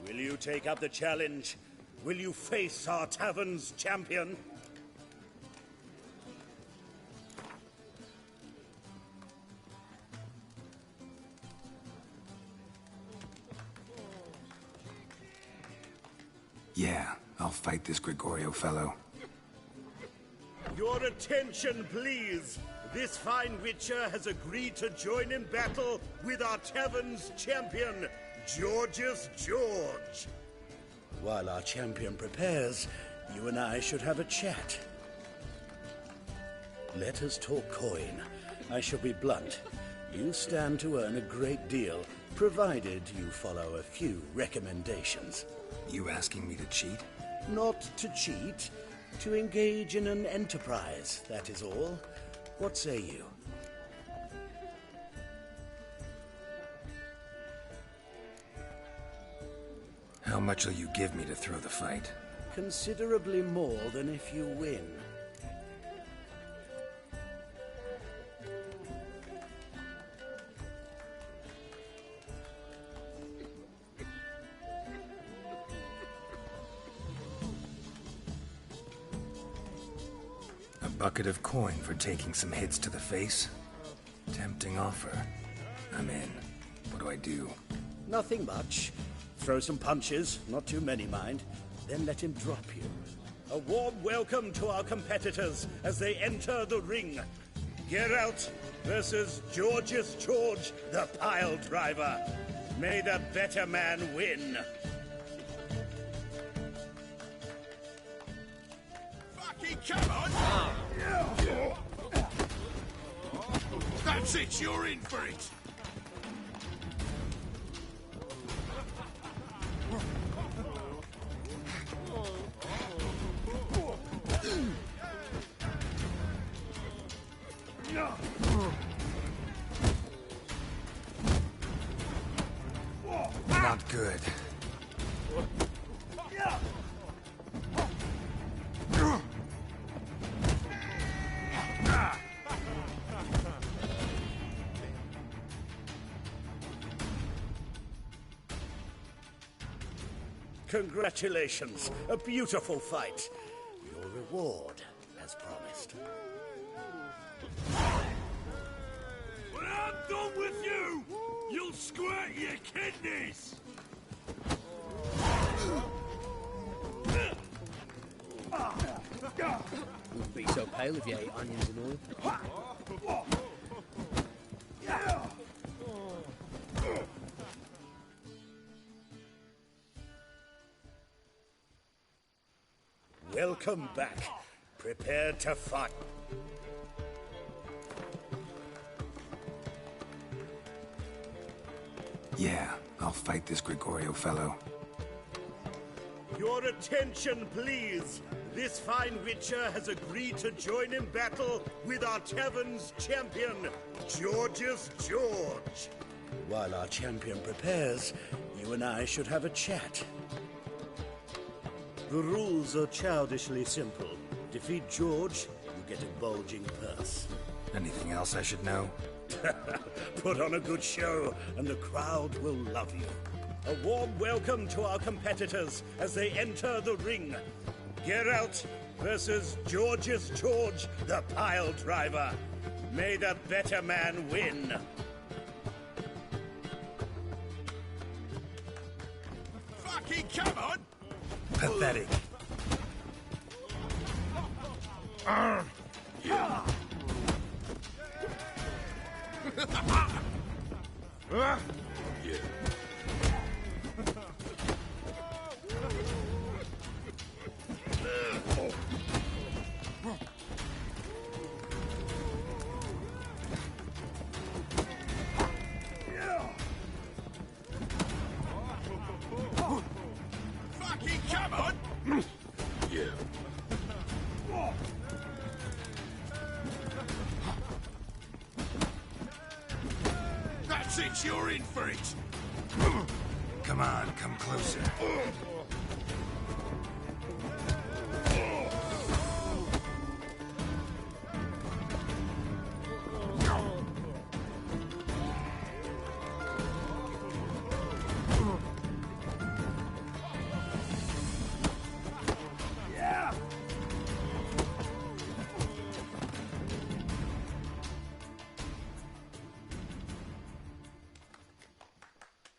Will you take up the challenge? Will you face our tavern's champion? Yeah, I'll fight this Gregorio fellow. Your attention, please. This fine witcher has agreed to join in battle with our tavern's champion, Georgius George. While our champion prepares, you and I should have a chat. Let us talk coin. I shall be blunt. You stand to earn a great deal, provided you follow a few recommendations. You asking me to cheat? Not to cheat, to engage in an enterprise, that is all. What say you? How much will you give me to throw the fight? Considerably more than if you win. bucket of coin for taking some hits to the face? Tempting offer. I'm in. What do I do? Nothing much. Throw some punches, not too many, mind. Then let him drop you. A warm welcome to our competitors as they enter the ring. Geralt versus Georgius George, the pile driver. May the better man win. Fucking come on! That's it, you're in for it! Not good. Congratulations. A beautiful fight. Your reward, as promised. When I'm done with you, you'll squirt your kidneys! Wouldn't be so pale if you ate onions and oil. Welcome back. Prepare to fight. Yeah, I'll fight this Gregorio fellow. Your attention, please. This fine Witcher has agreed to join in battle with our tavern's champion, Georgius George. While our champion prepares, you and I should have a chat. The rules are childishly simple. Defeat George, you get a bulging purse. Anything else I should know? Put on a good show, and the crowd will love you. A warm welcome to our competitors as they enter the ring. Geralt versus Georgius George, the pile driver. May the better man win. Fucking come on! Pathetic. Yeah. Fucking come on! Yeah. That's it, you're in for it! Come on, come closer.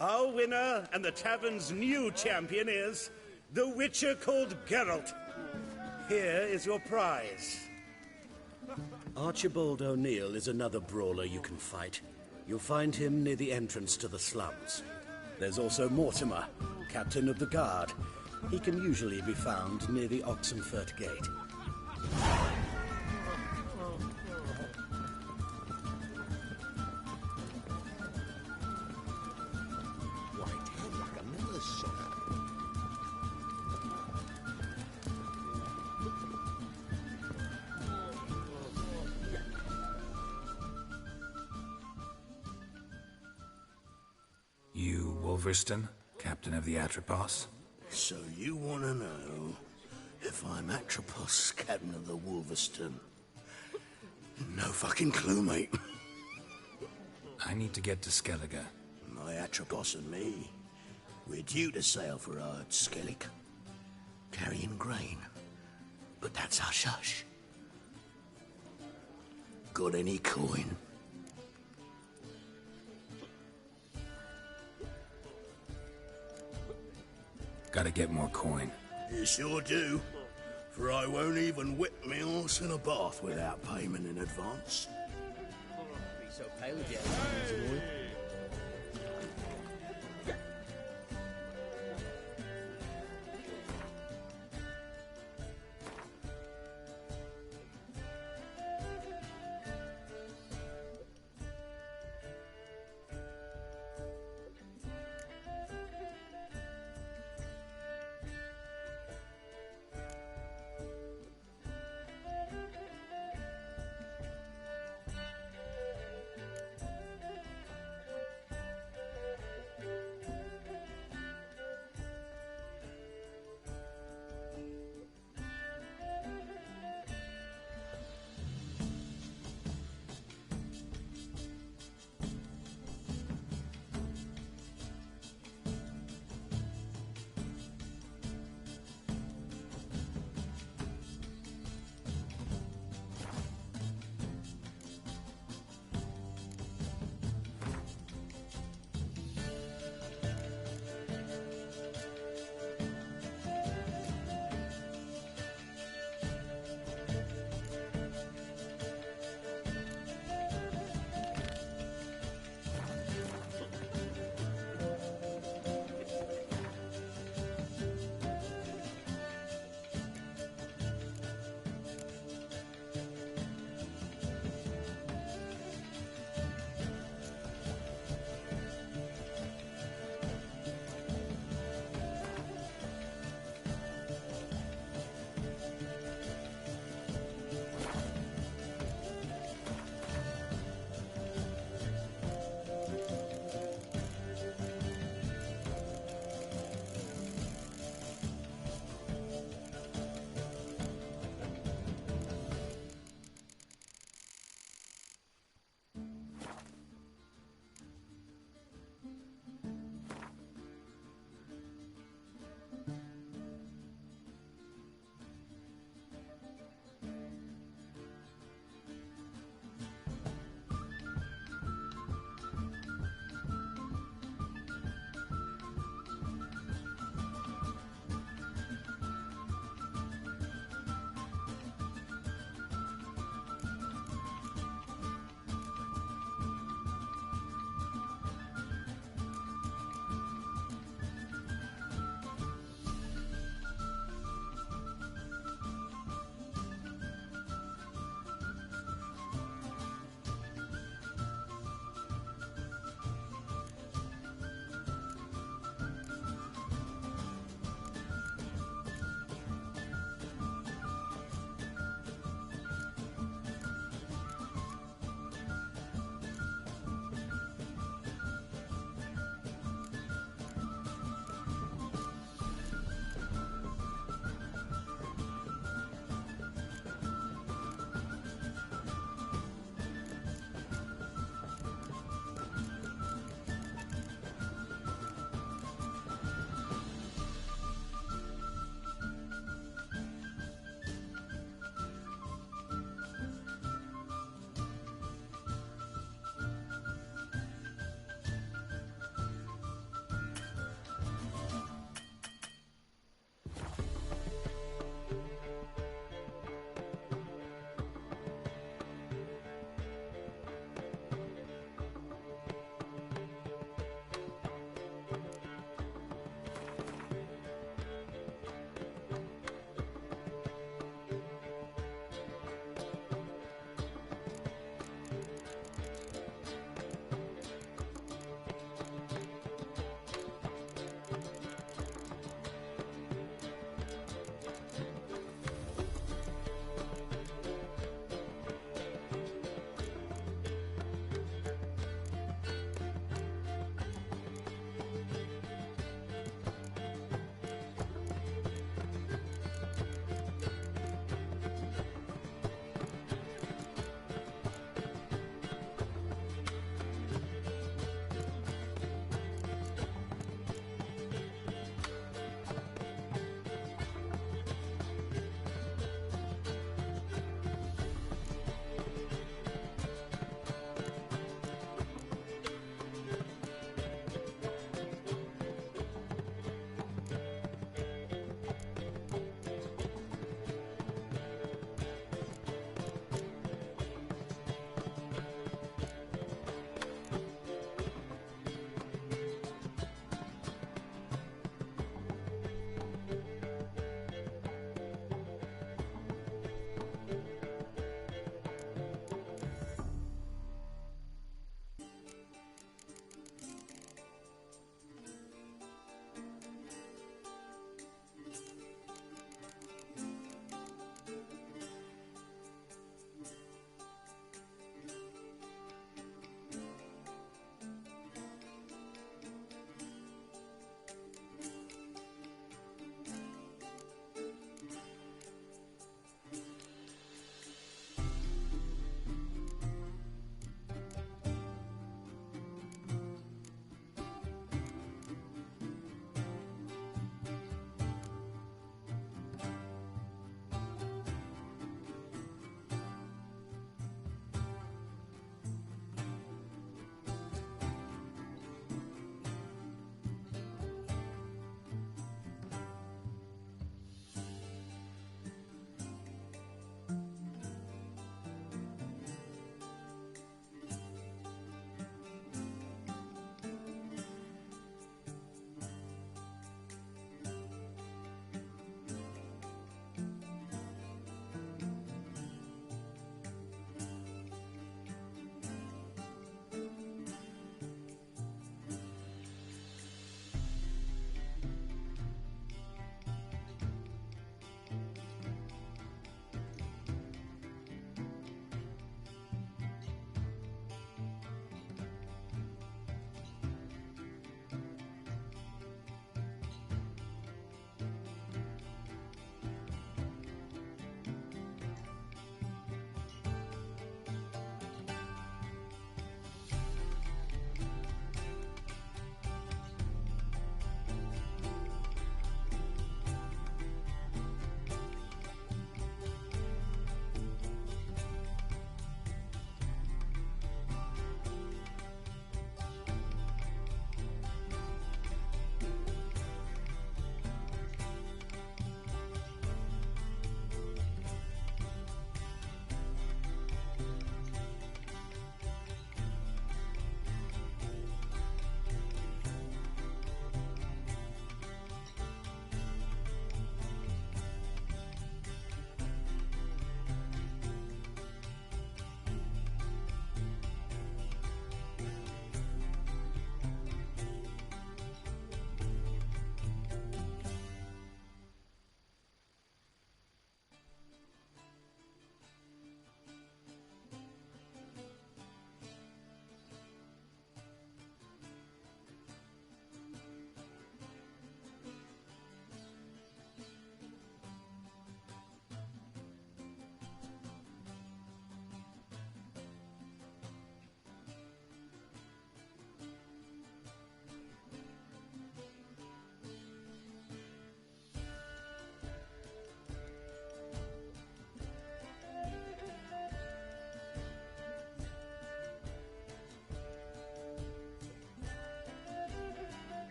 Our winner and the tavern's new champion is the Witcher called Geralt. Here is your prize. Archibald O'Neill is another brawler you can fight. You'll find him near the entrance to the slums. There's also Mortimer, captain of the guard. He can usually be found near the Oxenfurt Gate. You, Wolverston, captain of the Atropos? So you want to know if I'm Atropos, captain of the Wolverston? No fucking clue, mate. I need to get to Skellige. My Atropos and me, we're due to sail for Ard Skellig, carrying grain. But that's hush-hush. Got any coin? Gotta get more coin. You sure do. For I won't even whip me horse in a bath without payment in advance. Be so pale with you.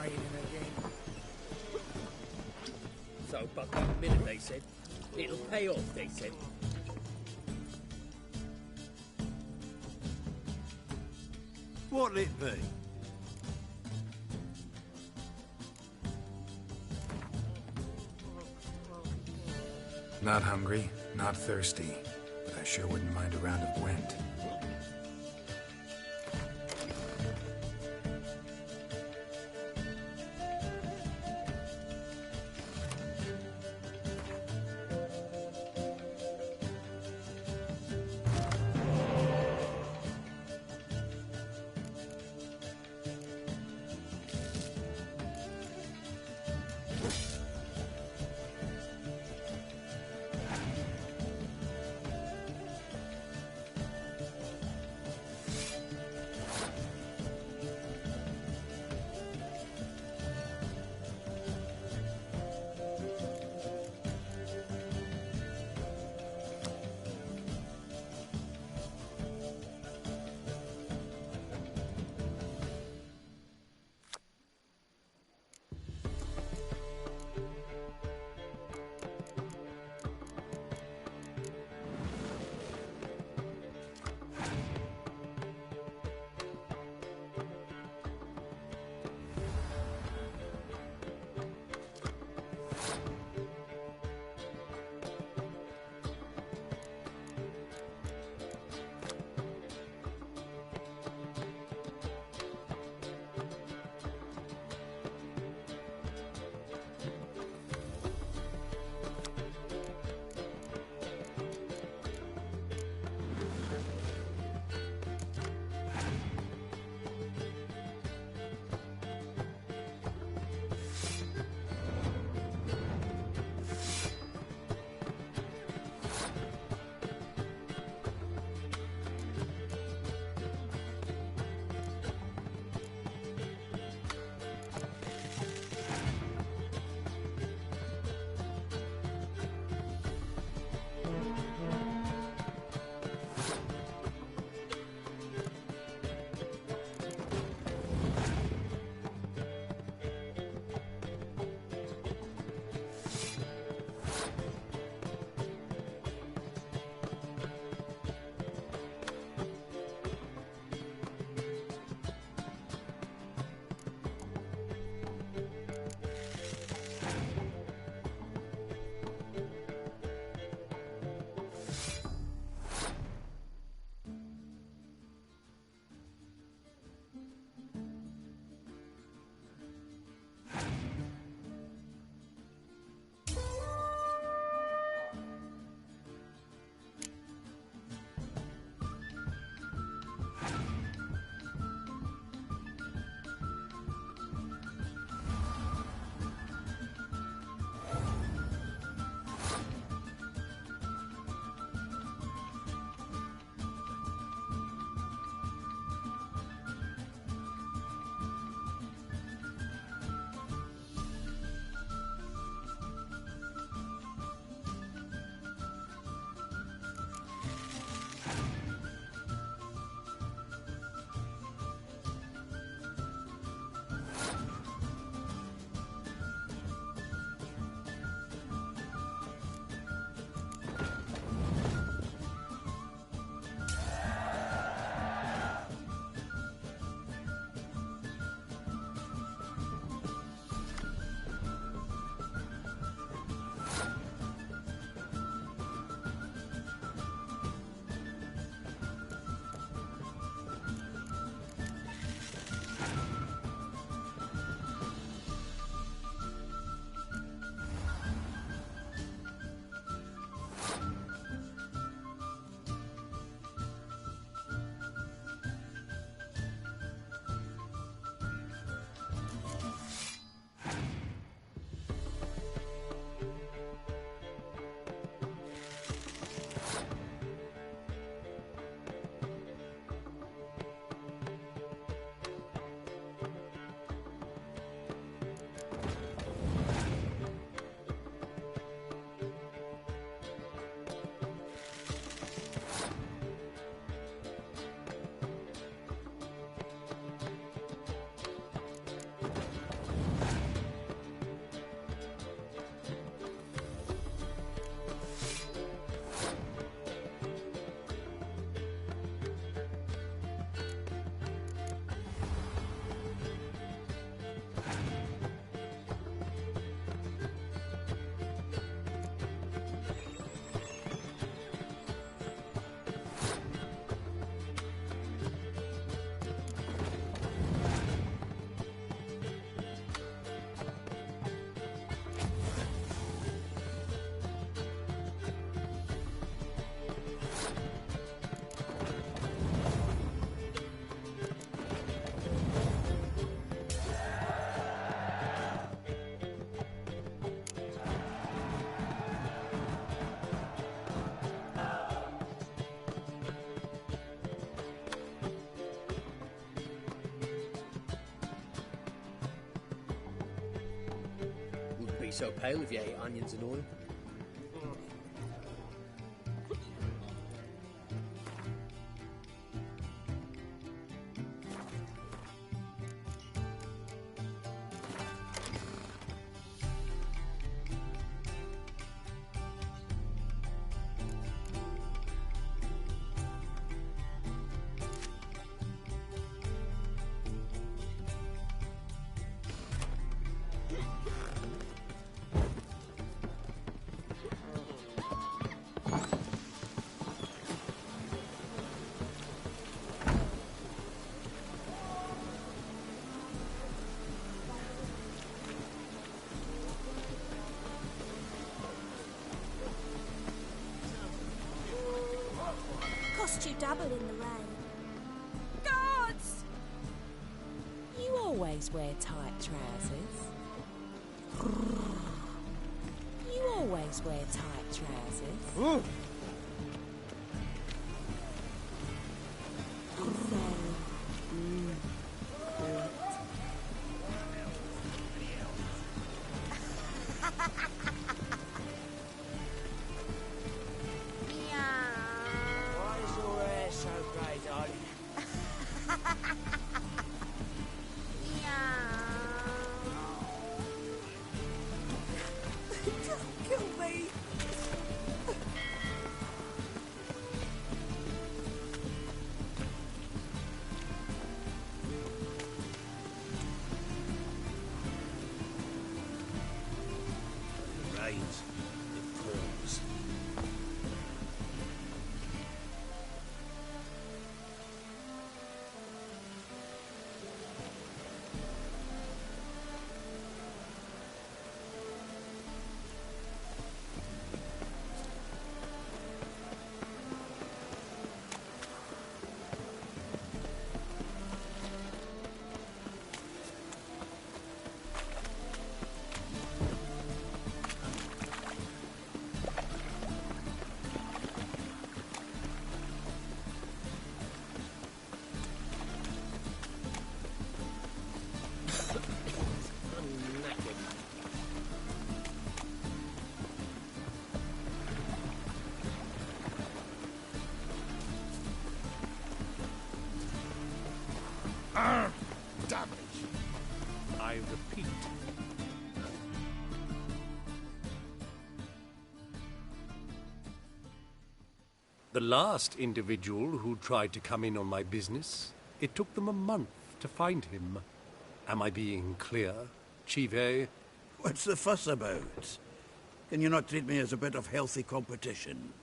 raining again. So, buck up a minute, they said. It'll pay off, they said. What'll it be? Not hungry, not thirsty, but I sure wouldn't mind a round of Gwent. be so pale if you ate onions and oil. Cost you double in the rain. Guards! You always wear tight trousers. You always wear tight trousers. Ooh. Why is your hair so grey, darling? Don't kill me. It rains. It pours. Damage. I repeat. The last individual who tried to come in on my business, it took them a month to find him. Am I being clear, Chive? What's the fuss about? Can you not treat me as a bit of healthy competition?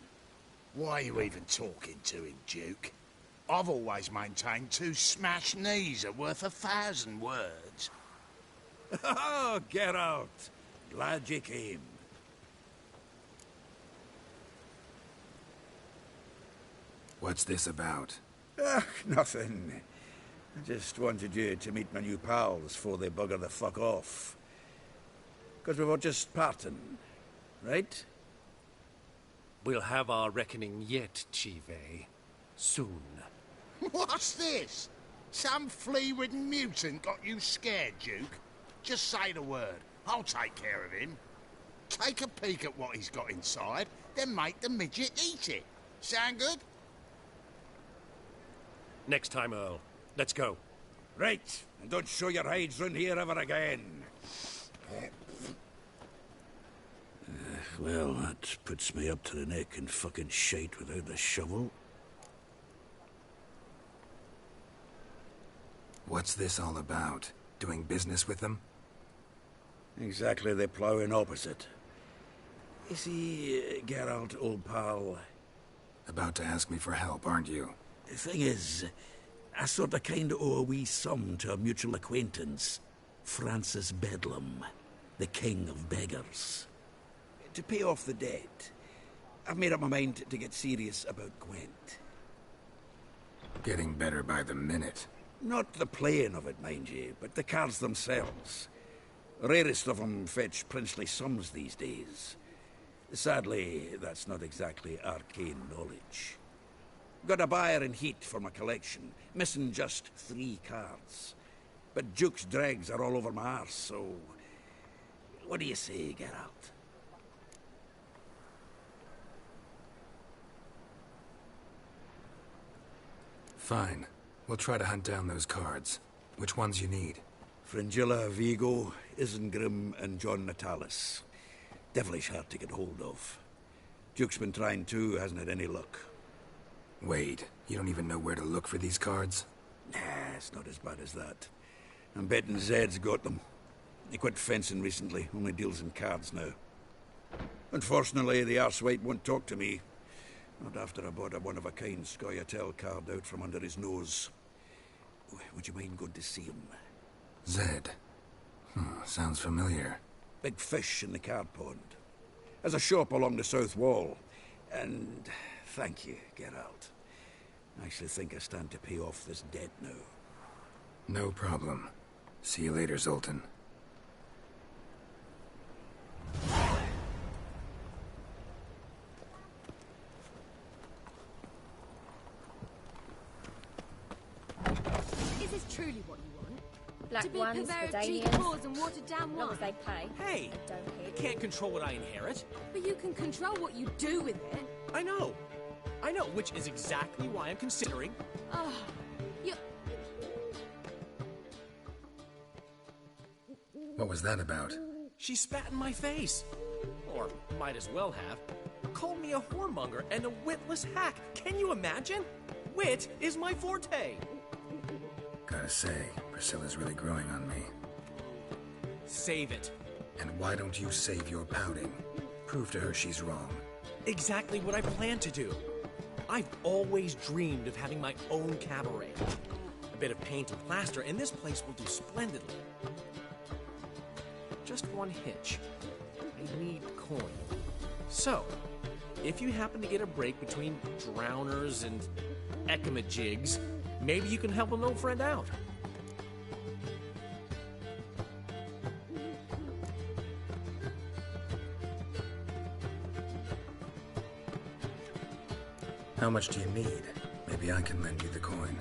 Why are you even talking to him, Duke? I've always maintained 2 smashed knees are worth 1,000 words. Oh, get out! Glad you came. What's this about? Nothing. I just wanted you to meet my new pals before they bugger the fuck off. Because we were just parting, right? We'll have our reckoning yet, Chive. Soon. What's this? Some flea-ridden mutant got you scared, Duke? Just say the word. I'll take care of him. Take a peek at what he's got inside, then make the midget eat it. Sound good? Next time, Earl. Let's go. Right, and don't show your hides round here ever again. Well, that puts me up to the neck in fucking shite without the shovel. What's this all about? Doing business with them? Exactly the ploughing opposite. You see, Geralt, old pal... About to ask me for help, aren't you? The thing is, I sort of kind of owe a wee sum to a mutual acquaintance, Francis Bedlam, the king of beggars. To pay off the debt, I've made up my mind to get serious about Gwent. Getting better by the minute. Not the playing of it, mind you, but the cards themselves. Rarest of them fetch princely sums these days. Sadly, that's not exactly arcane knowledge. Got a buyer in heat for my collection, missing just 3 cards. But Duke's dregs are all over my arse, so... What do you say, Geralt? Fine. We'll try to hunt down those cards. Which ones you need? Fringilla, Vigo, Isengrim, and John Natalis. Devilish hard to get hold of. Duke's been trying too, hasn't had any luck. Wait, you don't even know where to look for these cards? Nah, it's not as bad as that. I'm betting Zed's got them. He quit fencing recently, only deals in cards now. Unfortunately, the arsewite won't talk to me. Not after I bought a one-of-a-kind Scoia'tael card out from under his nose. Would you mind going to see him? Zed. Sounds familiar. Big fish in the card pond. There's a shop along the south wall. And thank you, Geralt. I actually think I stand to pay off this debt now. No problem. See you later, Zoltan. Is this truly what you want? Black to be ones, purveyor of cheap Bedanians. whores and watered down Long wine? as they pay. Hey! And don't I hit. can't control what I inherit. But you can control what you do with it. I know, which is exactly why I'm considering... Oh, you... What was that about? She spat in my face. Or might as well have. Called me a whoremonger and a witless hack. Can you imagine? Wit is my forte. Gotta say, Priscilla's really growing on me. Save it. And why don't you save your pouting? Prove to her she's wrong. Exactly what I plan to do. I've always dreamed of having my own cabaret. A bit of paint and plaster, and this place will do splendidly. Just one hitch. I need coin. So, if you happen to get a break between drowners and ecamajigs, maybe you can help an old friend out. How much do you need? Maybe I can lend you the coin.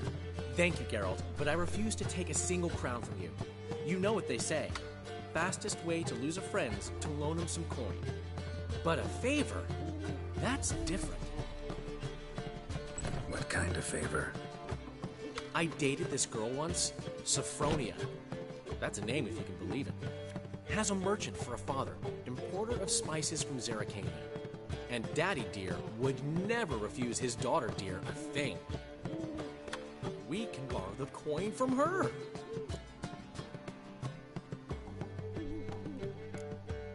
Thank you, Geralt, but I refuse to take a single crown from you. You know what they say. Fastest way to lose a friend's to loan him some coin. But a favor? That's different. What kind of favor? I dated this girl once, Sophronia. That's a name if you can believe it. Has a merchant for a father, importer of spices from Zerrikania. And Daddy Dear would never refuse his daughter Dear a thing. We can borrow the coin from her.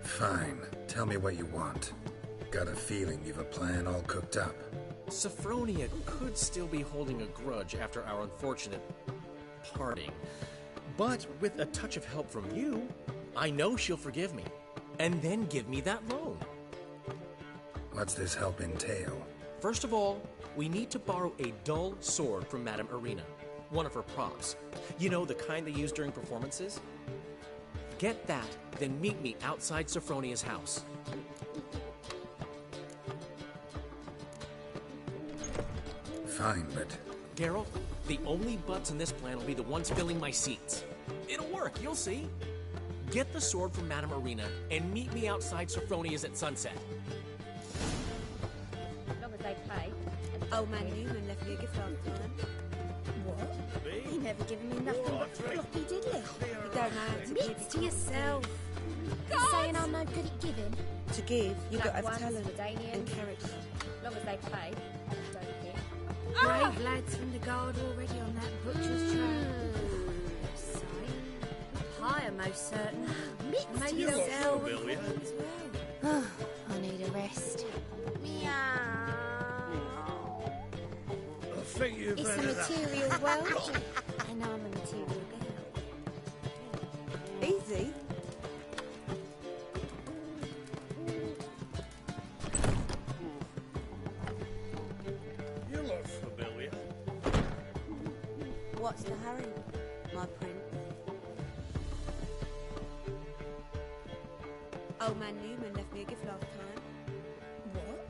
Fine. Tell me what you want. Got a feeling you've a plan all cooked up. Sophronia could still be holding a grudge after our unfortunate parting. But with a touch of help from you, I know she'll forgive me. And then give me that loan. What's this help entail? First of all, we need to borrow a dull sword from Madame Irina, one of her props. You know, the kind they use during performances? Get that, then meet me outside Sophronia's house. Fine, but... Geralt, the only butts in this plan will be the ones filling my seats. It'll work, you'll see. Get the sword from Madame Irina and meet me outside Sophronia's at sunset. As long as they pay. Old man Newman left me a gift last time. What? He never given me nothing but floppy diddly. You don't know how to give it to yourself. You're saying I'm no good at giving? To give, you've got to have Black ones, talent Bedanians. and character. As long as they pay. Don't hit. Brave lads from the guard already on that butcher's trail. Higher, most certain. Maybe yourself. they'll I need a rest. I think you've It's a heard of that. material world. I know I'm a material girl. Easy. You look familiar. What's the hurry, my prince? Old man Newman left me a gift last time. What?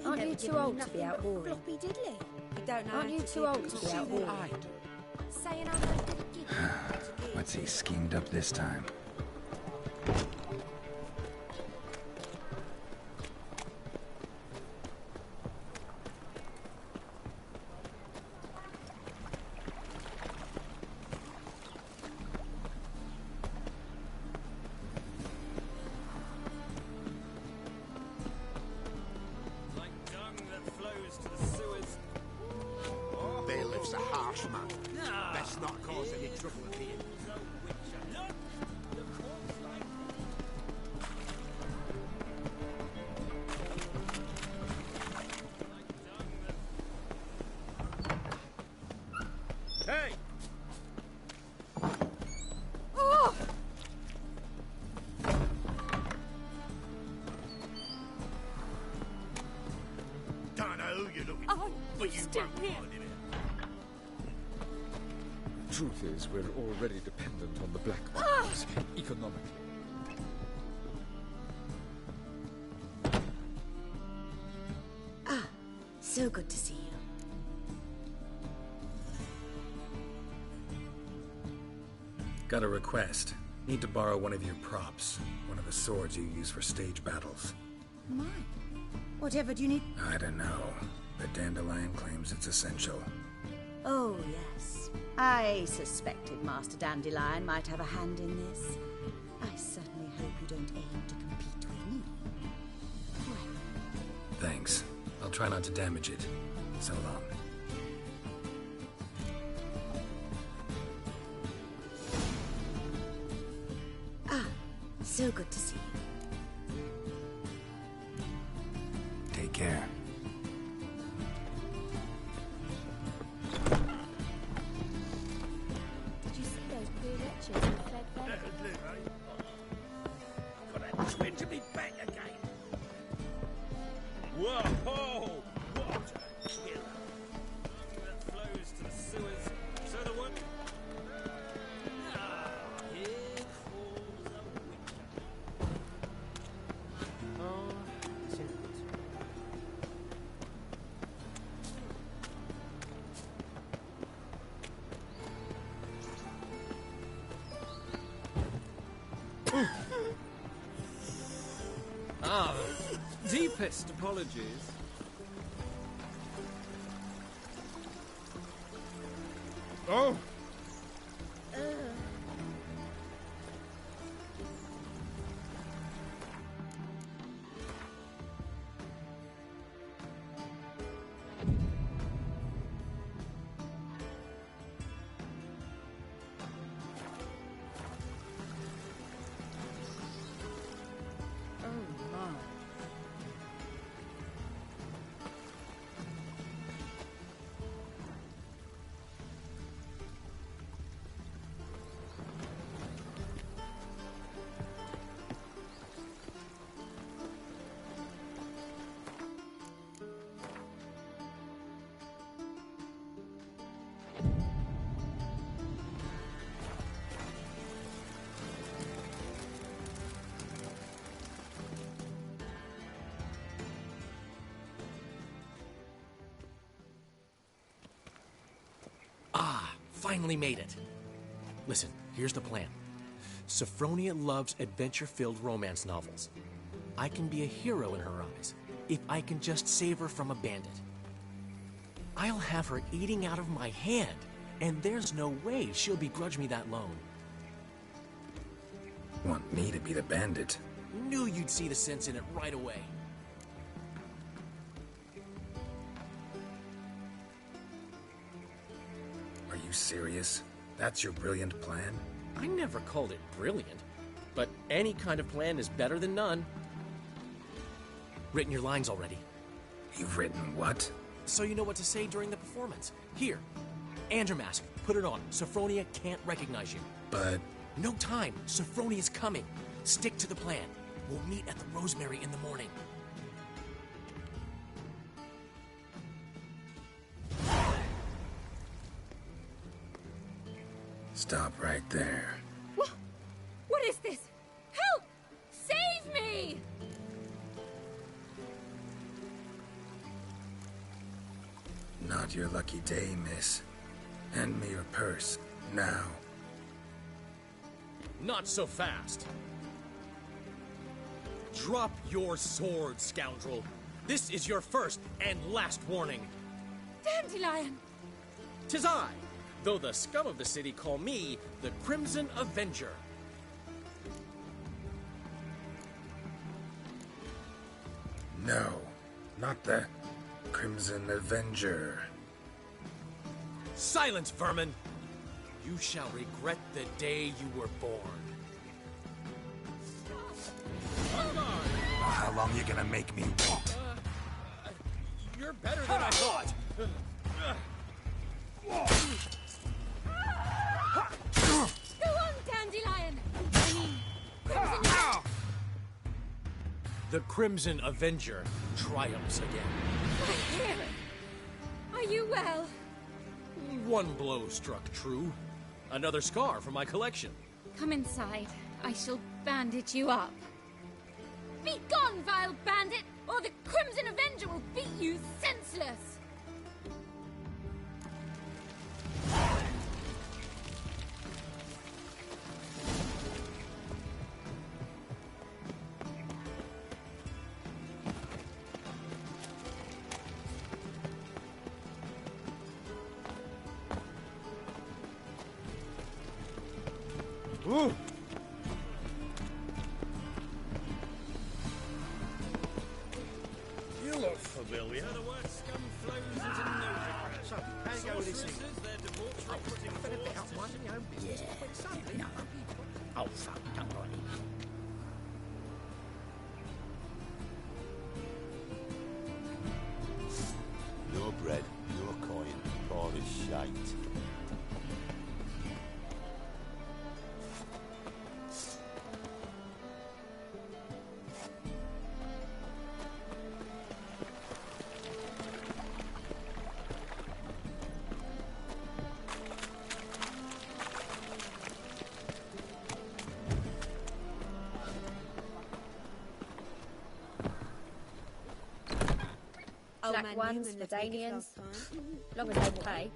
Aren't never you too given me old to nothing be out but whoring? floppy diddly. You don't know Aren't how you to too give. old to be out See what whoring? I do. Saying I'm no good at giving. What's he schemed up this time? in trouble again. Hey! Oh! Don't know who you're looking Oh, but you still won't here. find him. Truth is, we're already dependent on the black markets, economically. Ah, so good to see you. Got a request. Need to borrow one of your props. One of the swords you use for stage battles. My. Whatever do you need? I don't know, but Dandelion claims it's essential. Oh, yes. I suspected Master Dandelion might have a hand in this. I certainly hope you don't aim to compete with me. Thanks. I'll try not to damage it. So long. Ah, so good to see you. Take care. Did you see those blue wretches who fled there? Got that twinge of me back again. Whoa! What a killer! That flows to the sewers. So the one. Ah, here falls a witcher. Oh, it's in deepest apologies. Oh! Finally made it. Listen, here's the plan. Sophronia loves adventure-filled romance novels. I can be a hero in her eyes if I can just save her from a bandit. I'll have her eating out of my hand, and there's no way she'll begrudge me that loan. Want me to be the bandit? Knew you'd see the sense in it right away. Are you serious? That's your brilliant plan? I never called it brilliant, but any kind of plan is better than none. Written your lines already. You've written what? So you know what to say during the performance. Here, and your mask. Put it on. Sophronia can't recognize you. But... No time. Sophronia's coming. Stick to the plan. We'll meet at the Rosemary in the morning. Stop right there. What is this? Help! Save me! Not your lucky day, miss. Hand me your purse, now. Not so fast. Drop your sword, scoundrel. This is your first and last warning. Dandelion! 'Tis I, though the scum of the city call me the Crimson Avenger. No, not the Crimson Avenger. Silence, vermin! You shall regret the day you were born. How long you gonna make me walk? You're better than I thought. Go on, Dandelion! I mean, Crimson... The Crimson Avenger triumphs again. My hero! Are you well? One blow struck true. Another scar from my collection. Come inside. I shall bandage you up. Be gone, vile bandit, or the Crimson Avenger will beat you senseless! Ooh. You look familiar. The word scum flows into Novigrad. So, how you go with this thing? Their debauchery putting Better bit up one in your own business. Quick, suddenly. Oh, fuck, don't worry. Your bread, your coin, Polish shite. Black ones, Medanians, long as they pay.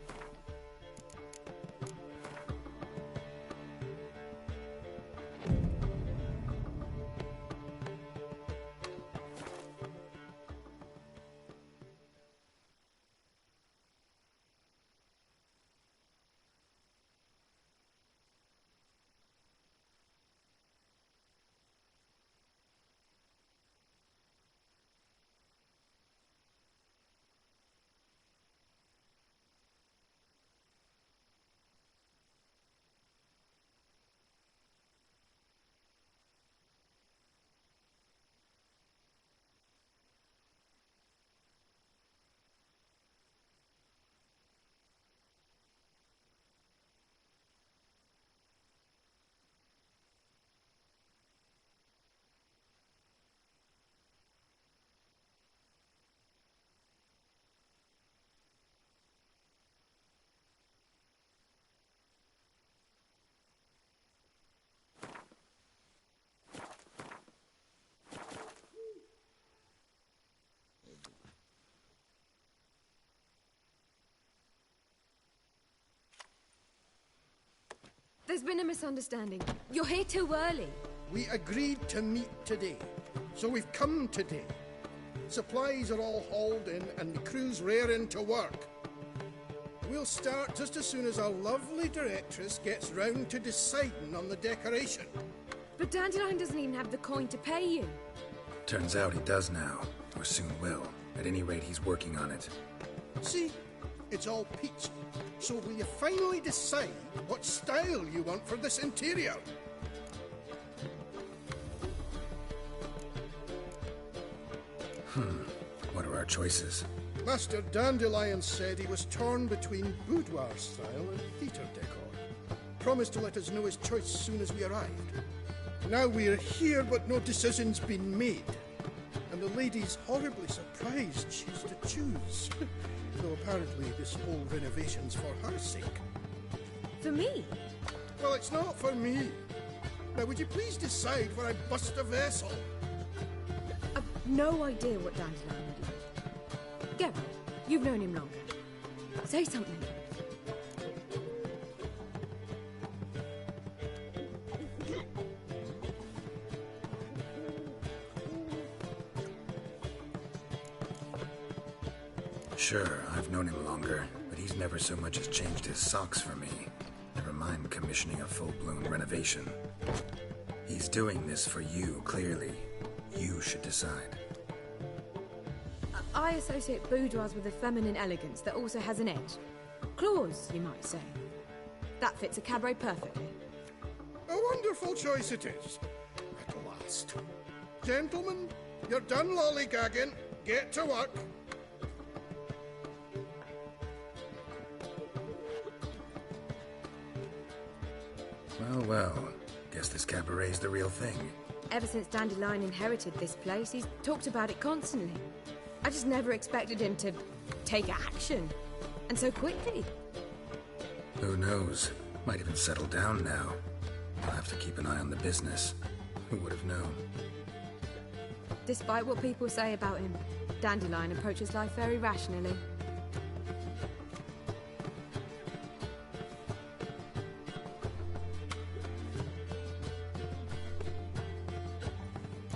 There's been a misunderstanding. You're here too early. We agreed to meet today, so we've come today. Supplies are all hauled in and the crew's raring to work. We'll start just as soon as our lovely directress gets round to deciding on the decoration. But Dandelion doesn't even have the coin to pay you. Turns out he does now, or soon will. At any rate, he's working on it. See? It's all peachy. So will you finally decide what style you want for this interior? What are our choices? Master Dandelion said he was torn between boudoir style and theatre decor. Promised to let us know his choice as soon as we arrived. Now we're here, but no decision's been made. And the lady's horribly surprised she's to choose. Though apparently this whole renovation's for her sake. For me? Well, it's not for me. Now, would you please decide where I bust a vessel? I've no idea what Dandelion would like. Geralt, you've known him longer. Say something. Sure, I've known him longer, but he's never so much as changed his socks for me. Never mind commissioning a full-blown renovation. He's doing this for you, clearly. You should decide. I associate boudoirs with a feminine elegance that also has an edge. Claws, you might say. That fits a cabaret perfectly. A wonderful choice it is. At last. Gentlemen, you're done lollygagging. Get to work. Well, well. Guess this cabaret's the real thing. Ever since Dandelion inherited this place, he's talked about it constantly. I just never expected him to take action. And so quickly. Who knows? Might even settle down now. I'll have to keep an eye on the business. Who would have known? Despite what people say about him, Dandelion approaches life very rationally.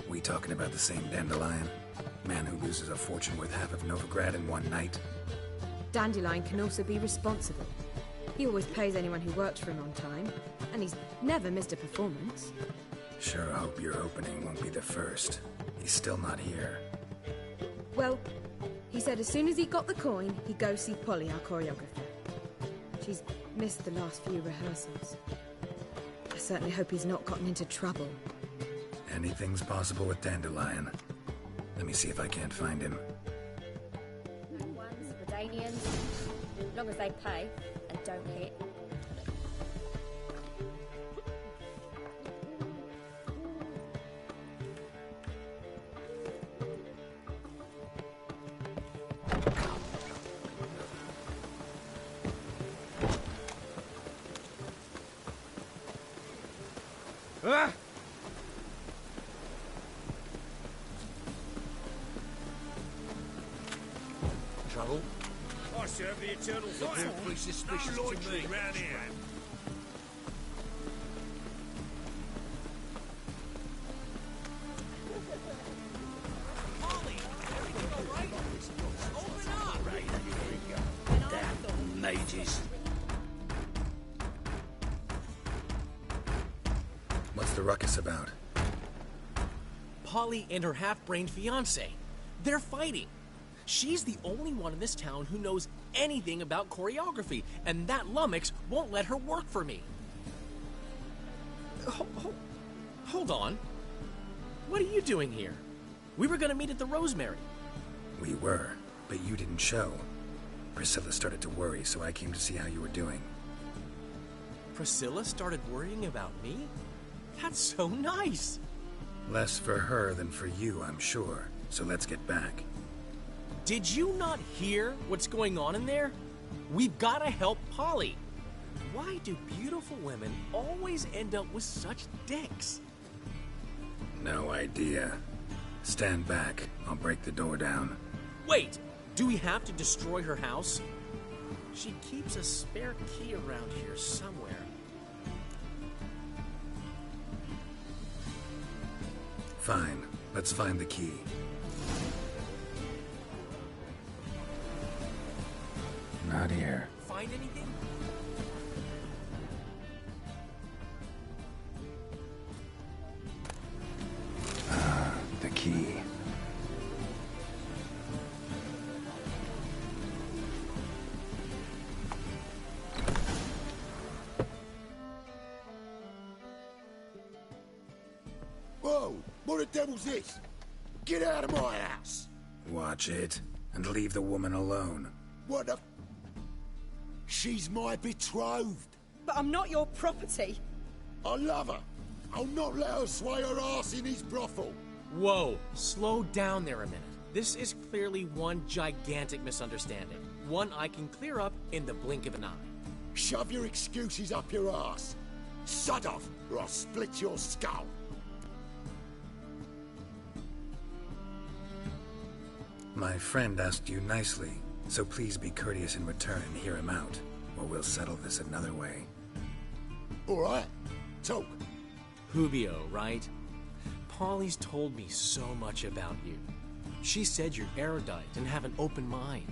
We talking about the same Dandelion? Man who loses a fortune worth half of Novigrad in one night? Dandelion can also be responsible. He always pays anyone who works for him on time, and he's never missed a performance. Sure hope your opening won't be the first. He's still not here. Well, he said as soon as he got the coin, he'd go see Polly, our choreographer. She's missed the last few rehearsals. I certainly hope he's not gotten into trouble. Anything's possible with Dandelion. Let me see if I can't find him. Ones, Redanians, as long as they pay and don't hit. Ah! Trouble? I serve the eternal fire. You're pretty suspicious to me. Round here. Damn mages. What's the ruckus about? Polly and her half-brained fiancé. They're fighting. She's the only one in this town who knows anything about choreography, and that lummox won't let her work for me. Hold on. What are you doing here? We were gonna meet at the Rosemary. We were, but you didn't show. Priscilla started to worry, so I came to see how you were doing. Priscilla started worrying about me? That's so nice. Less for her than for you, I'm sure. So let's get back. Did you not hear what's going on in there? We've got to help Polly. Why do beautiful women always end up with such dicks? No idea. Stand back. I'll break the door down. Wait, do we have to destroy her house? She keeps a spare key around here somewhere. Fine. Let's find the key. Not here. Find anything? The key. Whoa! What the devil's this? Get out of my house! Watch it, and leave the woman alone. What the... She's my betrothed. But I'm not your property. I love her. I'll not let her sway her ass in his brothel. Whoa, slow down there a minute. This is clearly one gigantic misunderstanding. One I can clear up in the blink of an eye. Shove your excuses up your ass. Sod off, or I'll split your skull. My friend asked you nicely, so please be courteous in return and hear him out, or we'll settle this another way. All right, talk. Hubio, right? Polly's told me so much about you. She said you're erudite and have an open mind.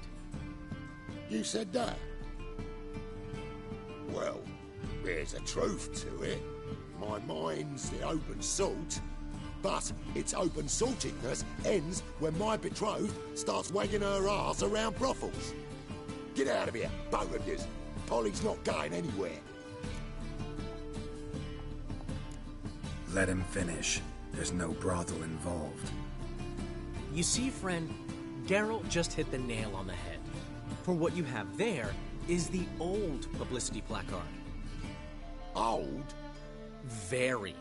You said that? Well, there's a truth to it. My mind's the open salt. But its open saltiness ends when my betrothed starts wagging her arse around brothels. Get out of here, both of yous. Polly's not going anywhere. Let him finish. There's no brothel involved. You see, friend, Geralt just hit the nail on the head. For what you have there is the old publicity placard. Old? Very.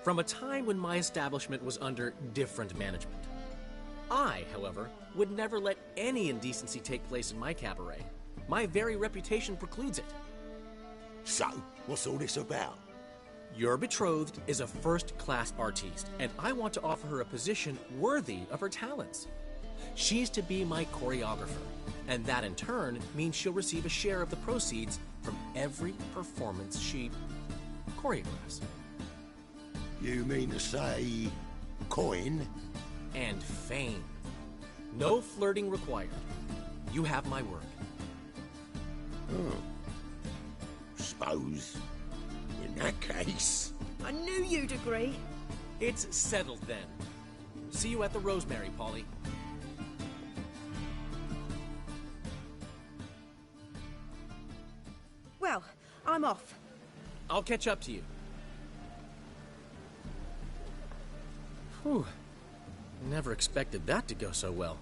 From a time when my establishment was under different management. I, however, would never let any indecency take place in my cabaret. My very reputation precludes it. So, what's all this about? Your betrothed is a first-class artiste, and I want to offer her a position worthy of her talents. She's to be my choreographer, and that in turn means she'll receive a share of the proceeds from every performance she choreographs. You mean to say... coin? And fame. No flirting required. You have my word. Suppose... in that case... I knew you'd agree. It's settled then. See you at the Rosemary, Polly. Well, I'm off. I'll catch up to you. Whew. Never expected that to go so well.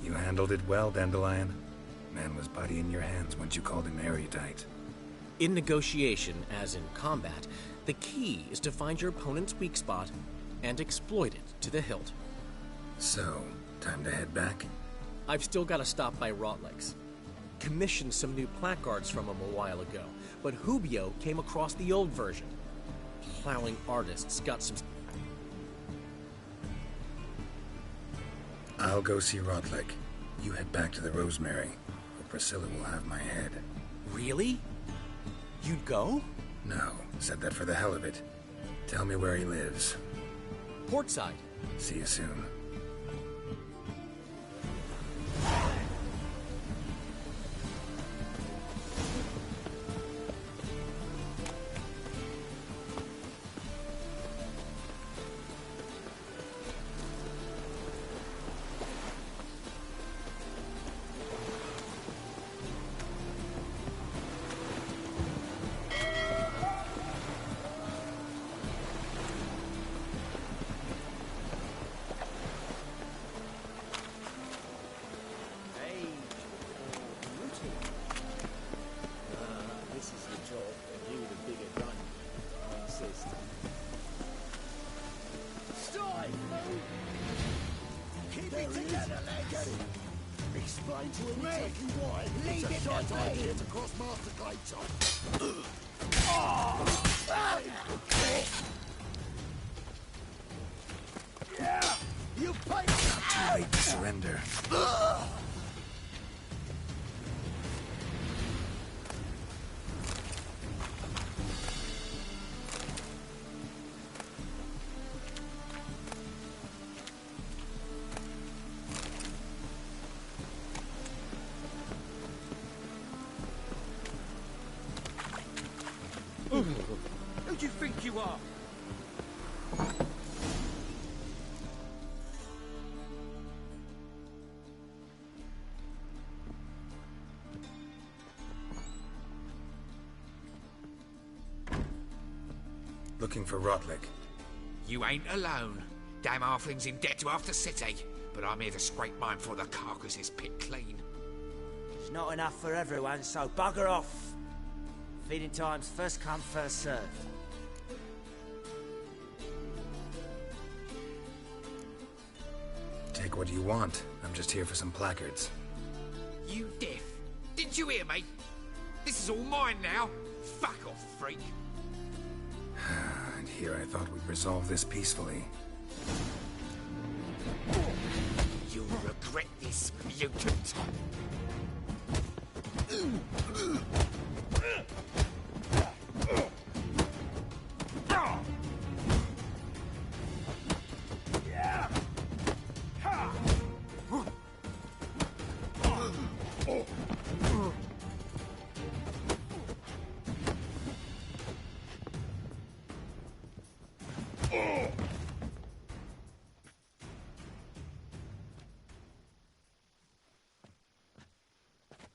You handled it well, Dandelion. Man was body in your hands once you called him erudite. In negotiation, as in combat, the key is to find your opponent's weak spot and exploit it to the hilt. So, time to head back? I've still got to stop by Rotlegs. Commissioned some new placards from him a while ago, but Hubio came across the old version. Plowing artists got some... I'll go see Rotleg. You head back to the Rosemary, or Priscilla will have my head. Really? You'd go? No, said that for the hell of it. Tell me where he lives. Portside. See you soon. Explain to him exactly why. Leave it shite idea to cross Master Clayton. Yeah, you pay. Too late to surrender. Who do you think you are? Looking for Rotleg. You ain't alone. Damn halfling's in debt to half the city, but I'm here to scrape mine before the carcass is picked clean. It's not enough for everyone, so bugger off. Feeding time's first come, first served. Take what you want. I'm just here for some placards. You deaf? Didn't you hear me? This is all mine now. Fuck off, freak. And here I thought we'd resolve this peacefully. You'll regret this, mutant.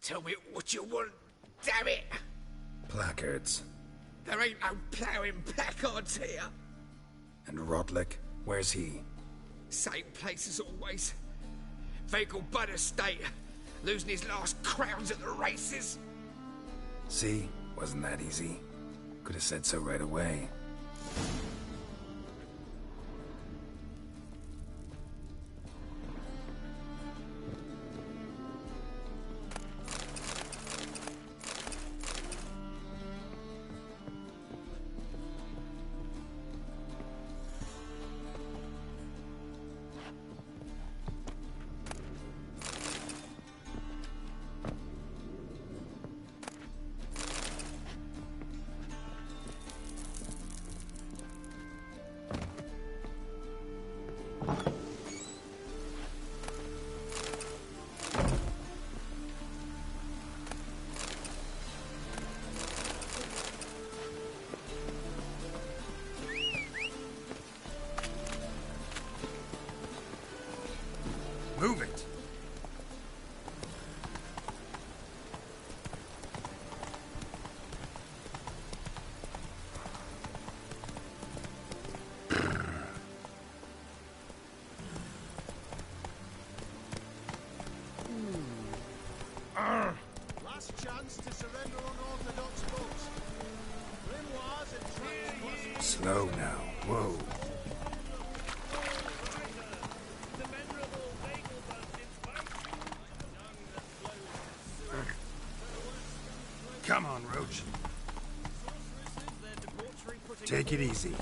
Tell me what you want, damn it! Placards. There ain't no ploughing placards here. And Rotlick, where's he? Same place as always. Vehicle Bud Estate. Losing his last crowns at the races. See? Wasn't that easy? Could have said so right away. Move it! Last chance to surrender unorthodox books. Grimoires and transposits. Slow now. Whoa. Come on, Roach. Take it easy.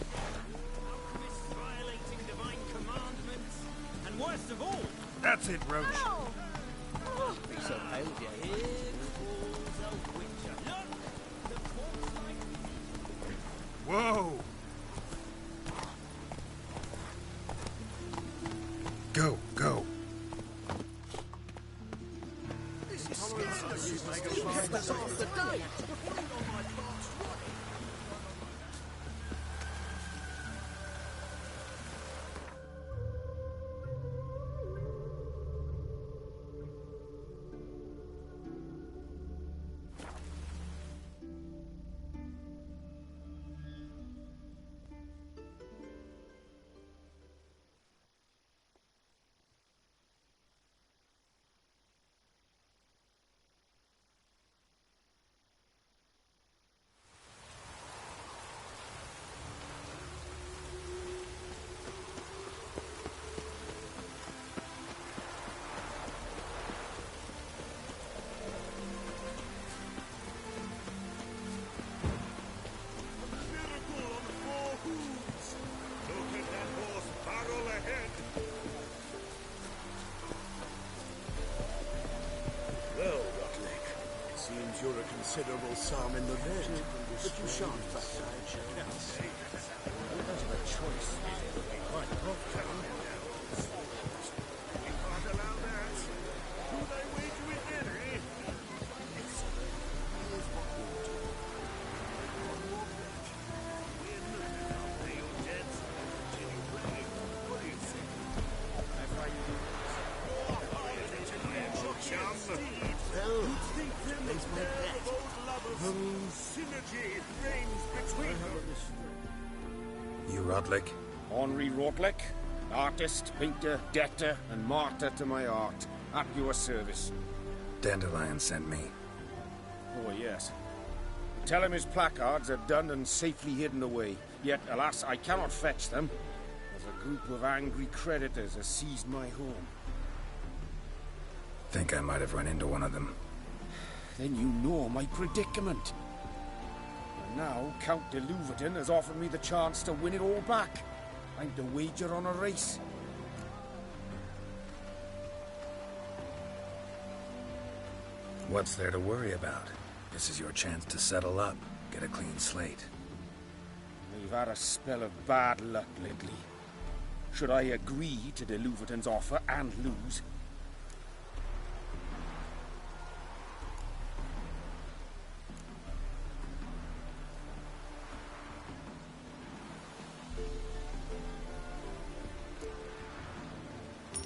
Violating divine commandments, and worst of all, That's it, Roach. be so pale, yeah. Whoa! Go, go. You're a considerable sum in the red, but you shan't backside your house. A choice. Quite profitable. We can't allow that. Do they wager with then, eh? Here's what we'll do. One more bet. Win, I'll pay your debts. Continue playing. What do you think? I find you. Well, place my bet. Synergy reigns between them. You Rotlick? Henri Rotlick, artist, painter, debtor, and martyr to my art. At your service. Dandelion sent me. Oh, yes. Tell him his placards are done and safely hidden away. Yet, alas, I cannot fetch them, as a group of angry creditors has seized my home. Think I might have run into one of them. Then you know my predicament. And now, Count de Louverton has offered me the chance to win it all back. I'm to wager on a race. What's there to worry about? This is your chance to settle up, get a clean slate. We've had a spell of bad luck lately. Should I agree to de Louverton's offer and lose?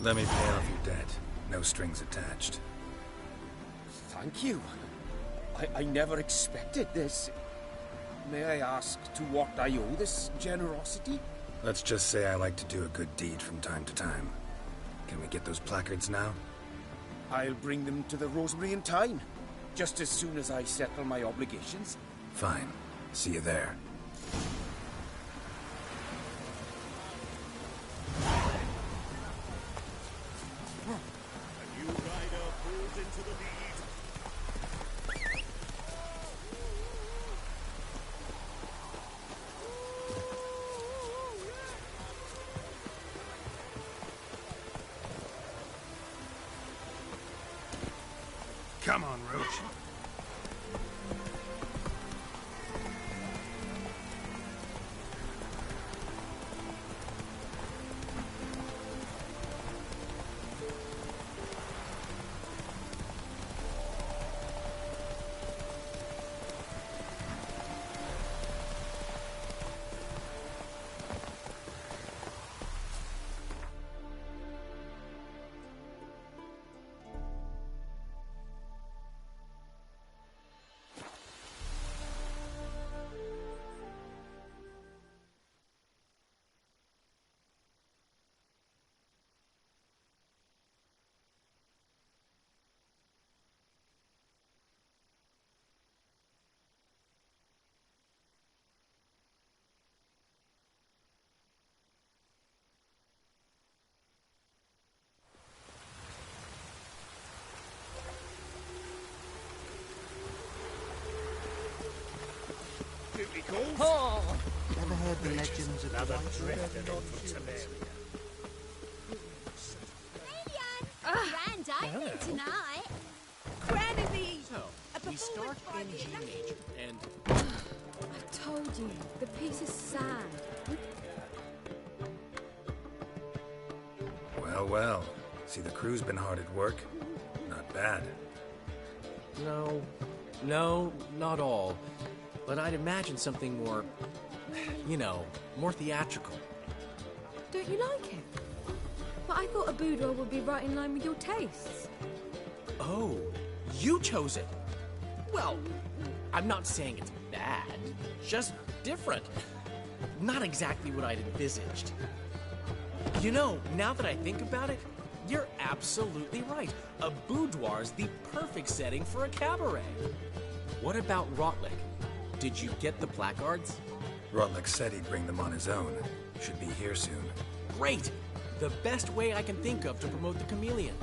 Let me pay off your debt. No strings attached. Thank you. I never expected this. May I ask to what I owe this generosity? Let's just say I like to do a good deed from time to time. Can we get those placards now? I'll bring them to the Rosemary in time, just as soon as I settle my obligations. Fine. See you there. A new rider pulls into the lead. Come on, Roach. Oh! Ever heard the legends of Another the drifter not from Samaria. Grand dining tonight. Grand as the... So, we start in G major, and... I told you, the piece is sad. Well, well. See, the crew's been hard at work. Not bad. No, not all. But I'd imagine something more, you know, more theatrical. Don't you like it? But I thought a boudoir would be right in line with your tastes. Oh, you chose it. Well, I'm not saying it's bad, just different. Not exactly what I'd envisaged. You know, now that I think about it, you're absolutely right. A boudoir's the perfect setting for a cabaret. What about Rotlick? Did you get the placards? Rotlick said he'd bring them on his own. Should be here soon. Great! The best way I can think of to promote the chameleon.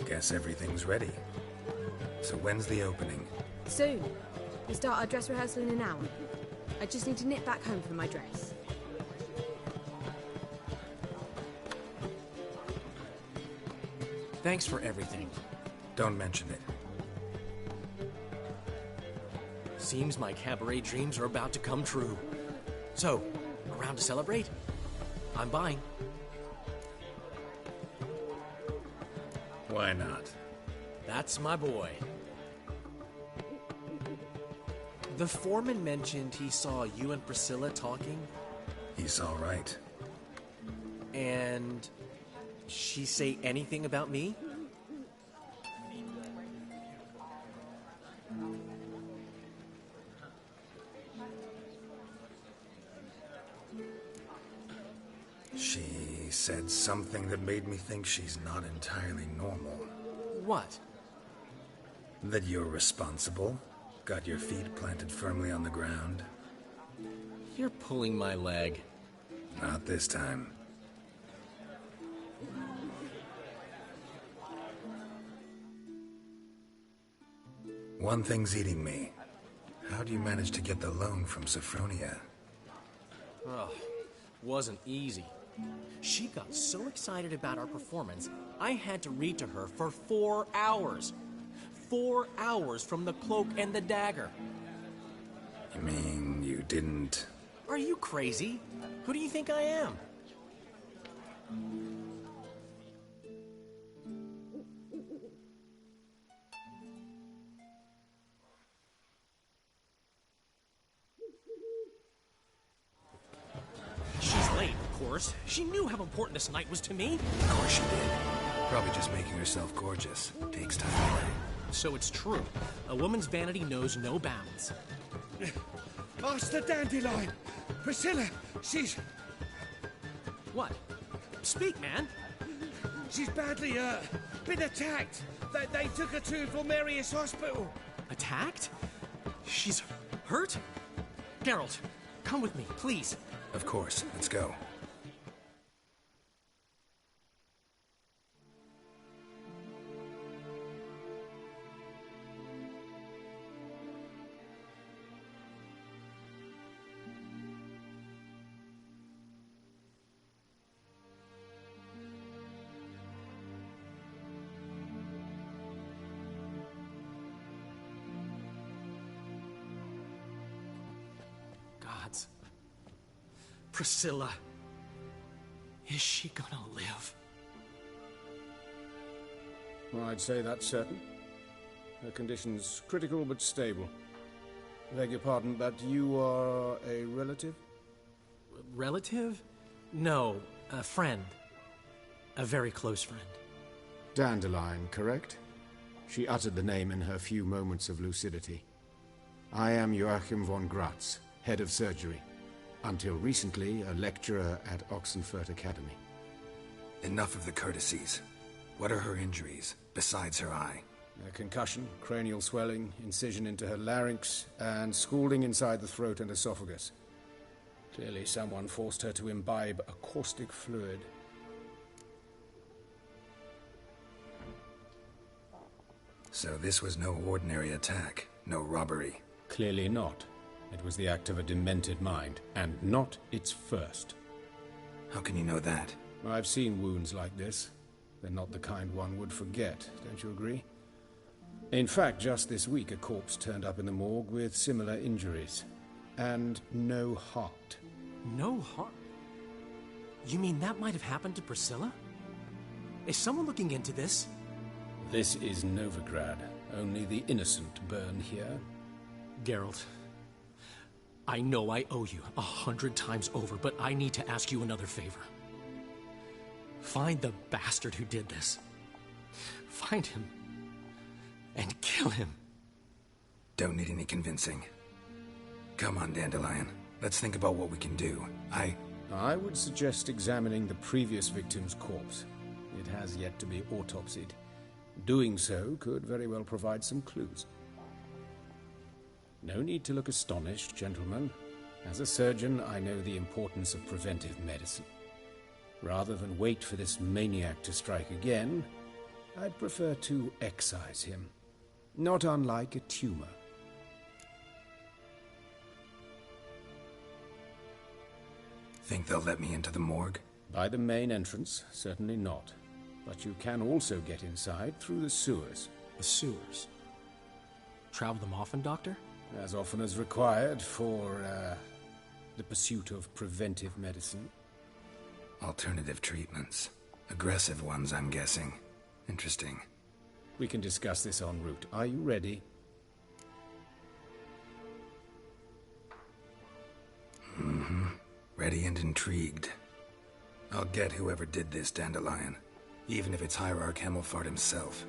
Guess everything's ready. So when's the opening? Soon. We start our dress rehearsal in an hour. I just need to nip back home for my dress. Thanks for everything. Don't mention it. Seems my cabaret dreams are about to come true. So, around to celebrate? I'm buying. Why not? That's my boy. The foreman mentioned he saw you and Priscilla talking. He's all right. And she say anything about me? She said something that made me think she's not entirely normal. What? That you're responsible, got your feet planted firmly on the ground. You're pulling my leg. Not this time. One thing's eating me. How do you manage to get the loan from Sophronia? Ugh, wasn't easy. She got so excited about our performance, I had to read to her for 4 hours. 4 hours from the Cloak and the Dagger. You mean you didn't... Are you crazy? Who do you think I am? She's late, of course. course. She knew how important this night was to me. Of course she did. Probably just making herself gorgeous. Takes time. So it's true. A woman's vanity knows no bounds. Master Dandelion! Priscilla, she's... What? Speak, man. She's badly, been attacked. They took her to Vulmerius Hospital. Attacked? She's hurt? Geralt, come with me, please. Of course. Let's go. Gods. Priscilla. Is she gonna live? Well, I'd say that's certain. Her condition's critical but stable. Beg your pardon, but you are a relative? Relative? No, a friend. A very close friend. Dandelion, correct? She uttered the name in her few moments of lucidity. I am Joachim von Gratz, head of surgery. Until recently, a lecturer at Oxenfurt Academy. Enough of the courtesies. What are her injuries, besides her eye? A concussion, cranial swelling, incision into her larynx, and scalding inside the throat and esophagus. Clearly someone forced her to imbibe a caustic fluid. So this was no ordinary attack, no robbery. Clearly not. It was the act of a demented mind, and not its first. How can you know that? I've seen wounds like this. They're not the kind one would forget, don't you agree? In fact, just this week a corpse turned up in the morgue with similar injuries. And no heart. No heart? You mean that might have happened to Priscilla? Is someone looking into this? This is Novigrad. Only the innocent burn here. Geralt, I know I owe you 100 times over, but I need to ask you another favor. Find the bastard who did this. Find him. And kill him. Don't need any convincing. Come on, Dandelion. Let's think about what we can do. I would suggest examining the previous victim's corpse. It has yet to be autopsied. Doing so could very well provide some clues. No need to look astonished, gentlemen. As a surgeon, I know the importance of preventive medicine. Rather than wait for this maniac to strike again, I'd prefer to excise him. Not unlike a tumor. Think they'll let me into the morgue? By the main entrance, certainly not. But you can also get inside through the sewers. The sewers? Travel them often, Doctor? As often as required for, the pursuit of preventive medicine. Alternative treatments. Aggressive ones, I'm guessing. Interesting. We can discuss this en route. Are you ready? Mm-hmm. Ready and intrigued. I'll get whoever did this, Dandelion. Even if it's Hierarch Hemelfart himself.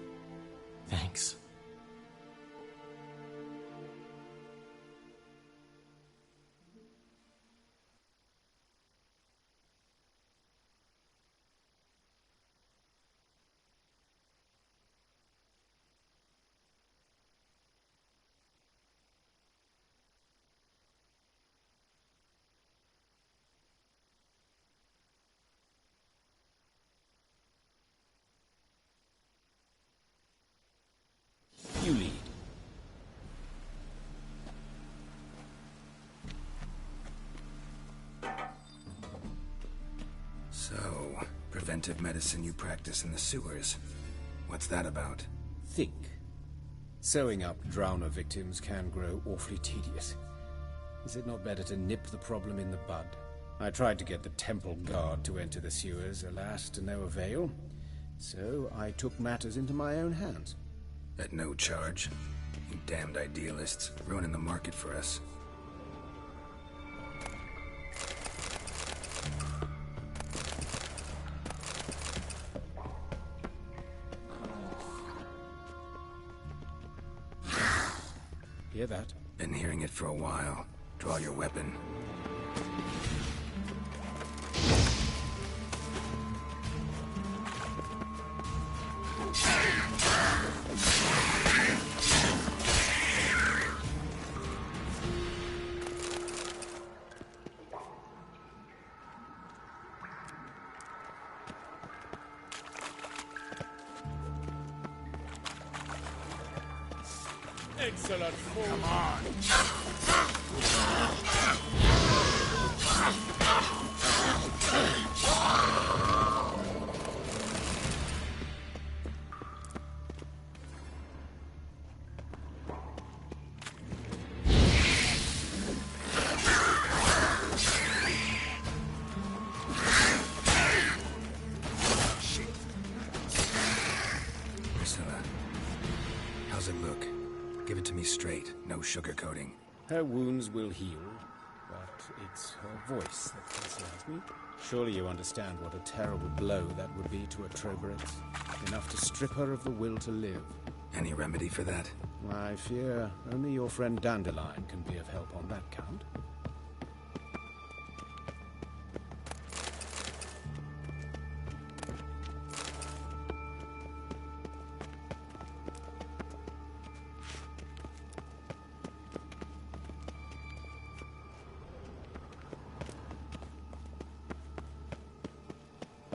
Thanks. You lead. So, preventive medicine you practice in the sewers. What's that about? Think. Sewing up drowner victims can grow awfully tedious. Is it not better to nip the problem in the bud? I tried to get the temple guard to enter the sewers, alas, to no avail. So I took matters into my own hands. At no charge. You damned idealists, ruining the market for us. Hear that? Been hearing it for a while. Draw your weapon. Excellent. Come on. Priscilla, how's it look? Give it to me straight, no sugarcoating. Her wounds will heal, but it's her voice that concerns me. Surely you understand what a terrible blow that would be to a Trogorets. Enough to strip her of the will to live. Any remedy for that? I fear only your friend Dandelion can be of help on that count.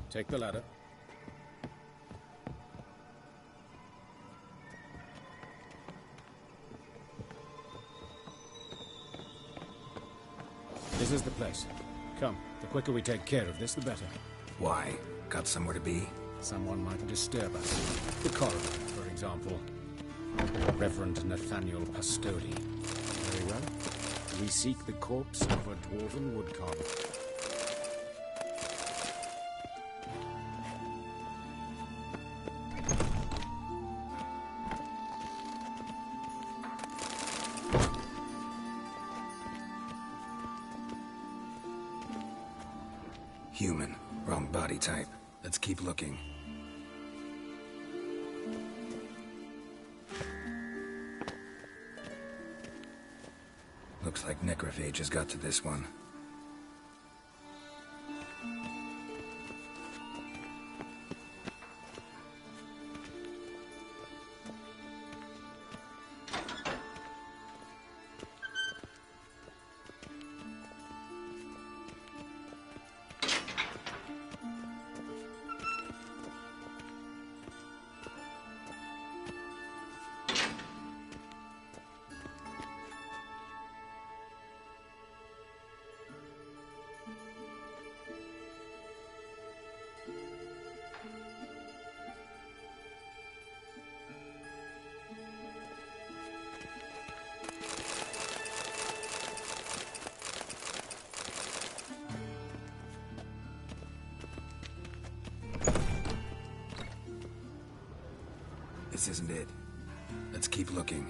Take the ladder. This is the place. Come, the quicker we take care of this, the better. Why? Got somewhere to be? Someone might disturb us. The corridor, for example. Reverend Nathaniel Pastodi. Very well. We seek the corpse of a dwarven woodcarver. Human. Wrong body type. Let's keep looking. Looks like necrophages got to this one. This isn't it. Let's keep looking.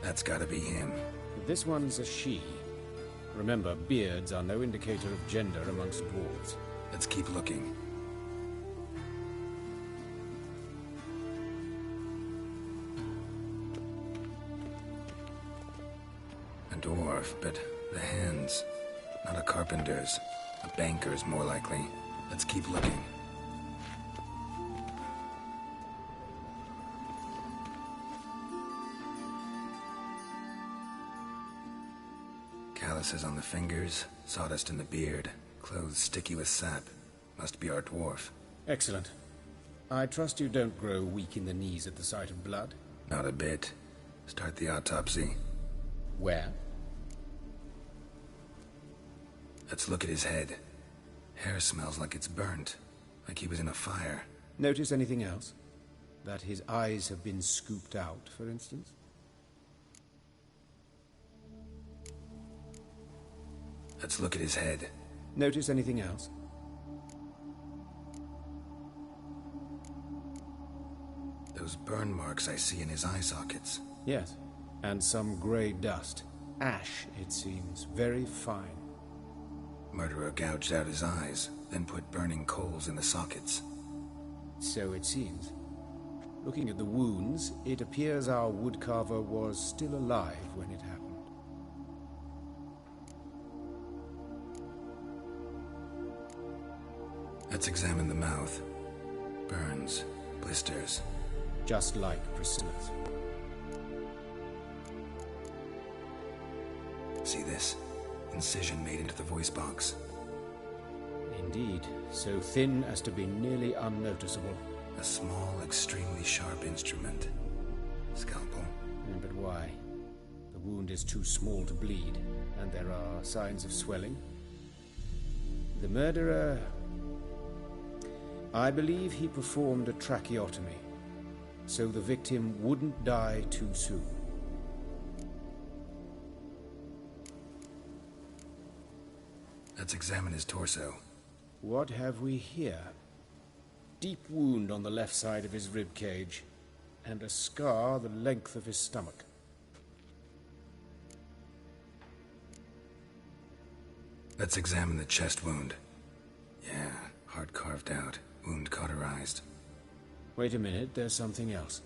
That's gotta be him. This one's a she. Remember, beards are no indicator of gender amongst dwarves. Let's keep looking. A dwarf, but the hands. Not a carpenter's. A banker's, more likely. Let's keep looking. Calluses on the fingers, sawdust in the beard, clothes sticky with sap. Must be our dwarf. Excellent. I trust you don't grow weak in the knees at the sight of blood? Not a bit. Start the autopsy. Where? Let's look at his head. Hair smells like it's burnt, like he was in a fire. Notice anything else? That his eyes have been scooped out, for instance? Let's look at his head. Notice anything else? Those burn marks I see in his eye sockets. Yes, and some grey dust. Ash, it seems. Very fine. Murderer gouged out his eyes, then put burning coals in the sockets. So it seems. Looking at the wounds, it appears our woodcarver was still alive when it happened. Let's examine the mouth. Burns, blisters. Just like Priscilla's. See this? Incision made into the voice box. Indeed, so thin as to be nearly unnoticeable. A small, extremely sharp instrument. Scalpel. But why? The wound is too small to bleed, and there are signs of swelling. The murderer... I believe he performed a tracheotomy, so the victim wouldn't die too soon. Let's examine his torso. What have we here? Deep wound on the left side of his rib cage, and a scar the length of his stomach. Let's examine the chest wound. Yeah, heart carved out, wound cauterized. Wait a minute, there's something else.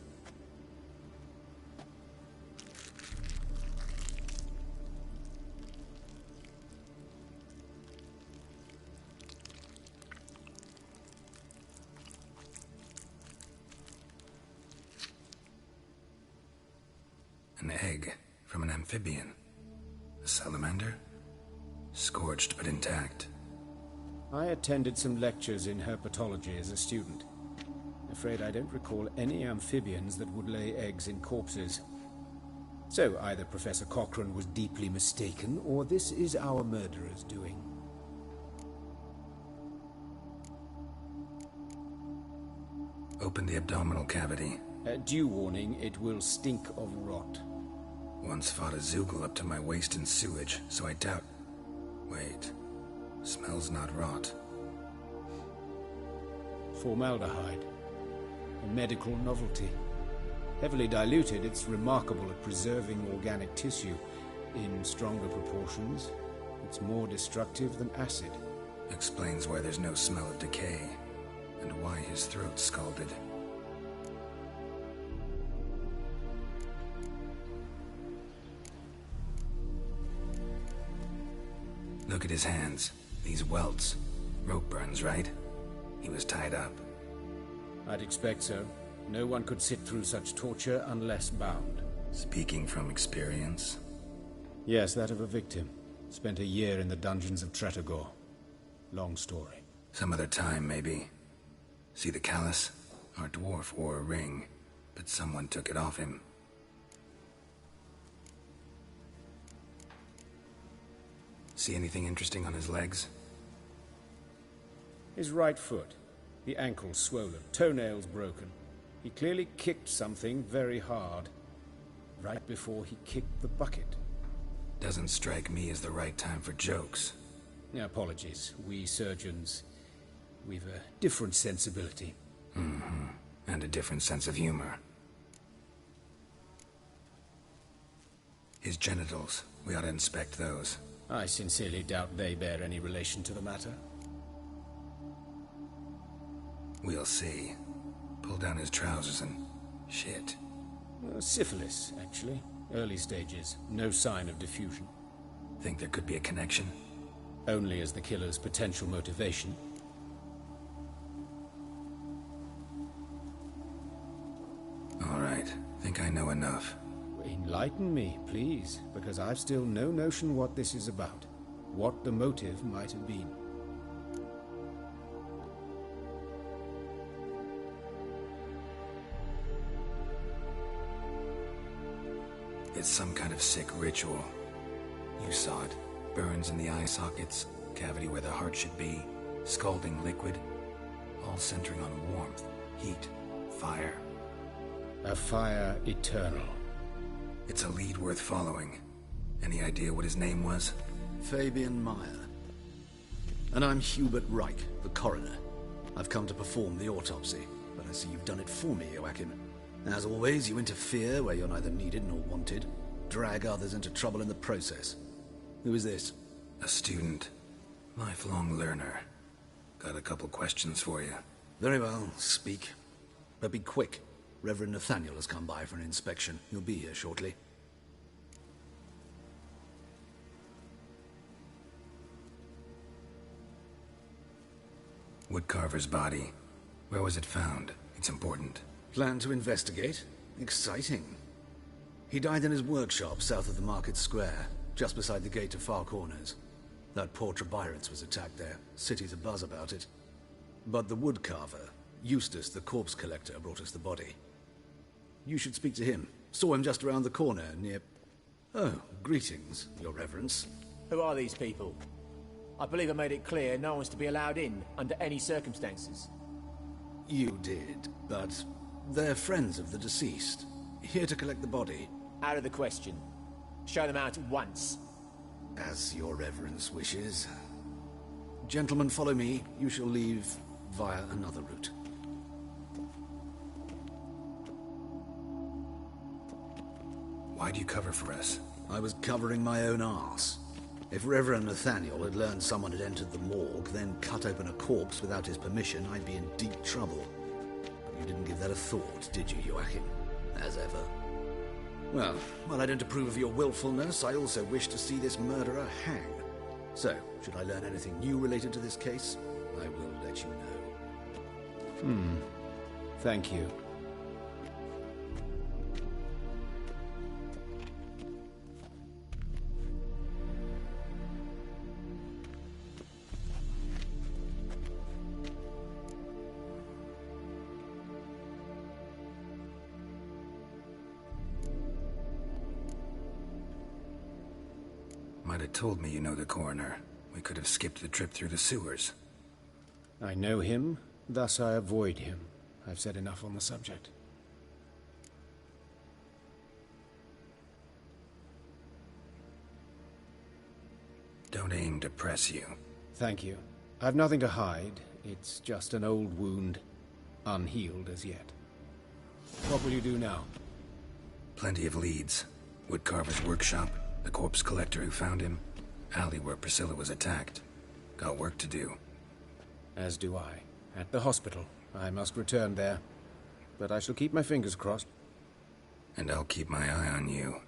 An egg from an amphibian. A salamander? Scorched but intact. I attended some lectures in herpetology as a student. Afraid I don't recall any amphibians that would lay eggs in corpses. So either Professor Cochrane was deeply mistaken, or this is our murderer's doing. Open the abdominal cavity. Due warning, it will stink of rot. Once fought a Zoogle up to my waist in sewage, so I doubt... Wait. Smells not rot. Formaldehyde. A medical novelty. Heavily diluted, it's remarkable at preserving organic tissue. In stronger proportions, it's more destructive than acid. Explains why there's no smell of decay, and why his throat's scalded. Look at his hands. These welts. Rope burns, right? He was tied up. I'd expect so. No one could sit through such torture unless bound. Speaking from experience? Yes, that of a victim. Spent a year in the dungeons of Tretogor. Long story. Some other time, maybe. See the callus? Our dwarf wore a ring, but someone took it off him. See anything interesting on his legs? His right foot. The ankle swollen, toenails broken. He clearly kicked something very hard. Right before he kicked the bucket. Doesn't strike me as the right time for jokes. Apologies. We surgeons, we've a different sensibility. Mm-hmm. And a different sense of humor. His genitals. We ought to inspect those. I sincerely doubt they bear any relation to the matter. We'll see. Pull down his trousers and... shit. Syphilis, actually. Early stages. No sign of diffusion. Think there could be a connection? Only as the killer's potential motivation. All right. Think I know enough. Enlighten me, please, because I've still no notion what this is about. What the motive might have been. It's some kind of sick ritual. You saw it. Burns in the eye sockets, cavity where the heart should be, scalding liquid, all centering on warmth, heat, fire. A fire eternal. It's a lead worth following. Any idea what his name was? Fabian Meyer. And I'm Hubert Reich, the coroner. I've come to perform the autopsy, but I see you've done it for me, Joachim. As always, you interfere where you're neither needed nor wanted, drag others into trouble in the process. Who is this? A student. Lifelong learner. Got a couple questions for you. Very well, speak. But be quick. Reverend Nathaniel has come by for an inspection. He'll be here shortly. Woodcarver's body. Where was it found? It's important. Plan to investigate? Exciting. He died in his workshop south of the market square, just beside the gate to Far Corners. That poor Trebirance was attacked there. City's abuzz about it. But the woodcarver, Eustace the corpse collector, brought us the body. You should speak to him. Saw him just around the corner near... Oh, greetings, your reverence. Who are these people? I believe I made it clear no one's to be allowed in, under any circumstances. You did, but they're friends of the deceased. Here to collect the body. Out of the question. Show them out at once. As your reverence wishes. Gentlemen, follow me. You shall leave via another route. Why'd you cover for us? I was covering my own arse. If Reverend Nathaniel had learned someone had entered the morgue, then cut open a corpse without his permission, I'd be in deep trouble. But you didn't give that a thought, did you, Joachim? As ever. Well, while I don't approve of your willfulness, I also wish to see this murderer hang. So, should I learn anything new related to this case, I will let you know. Thank you. Might have told me you know the coroner. We could have skipped the trip through the sewers. I know him, thus I avoid him. I've said enough on the subject. Don't aim to press you. Thank you. I've nothing to hide. It's just an old wound, unhealed as yet. What will you do now? Plenty of leads. Woodcarver's workshop, the corpse collector who found him, alley where Priscilla was attacked. Got work to do. As do I. At the hospital. I must return there. But I shall keep my fingers crossed. And I'll keep my eye on you.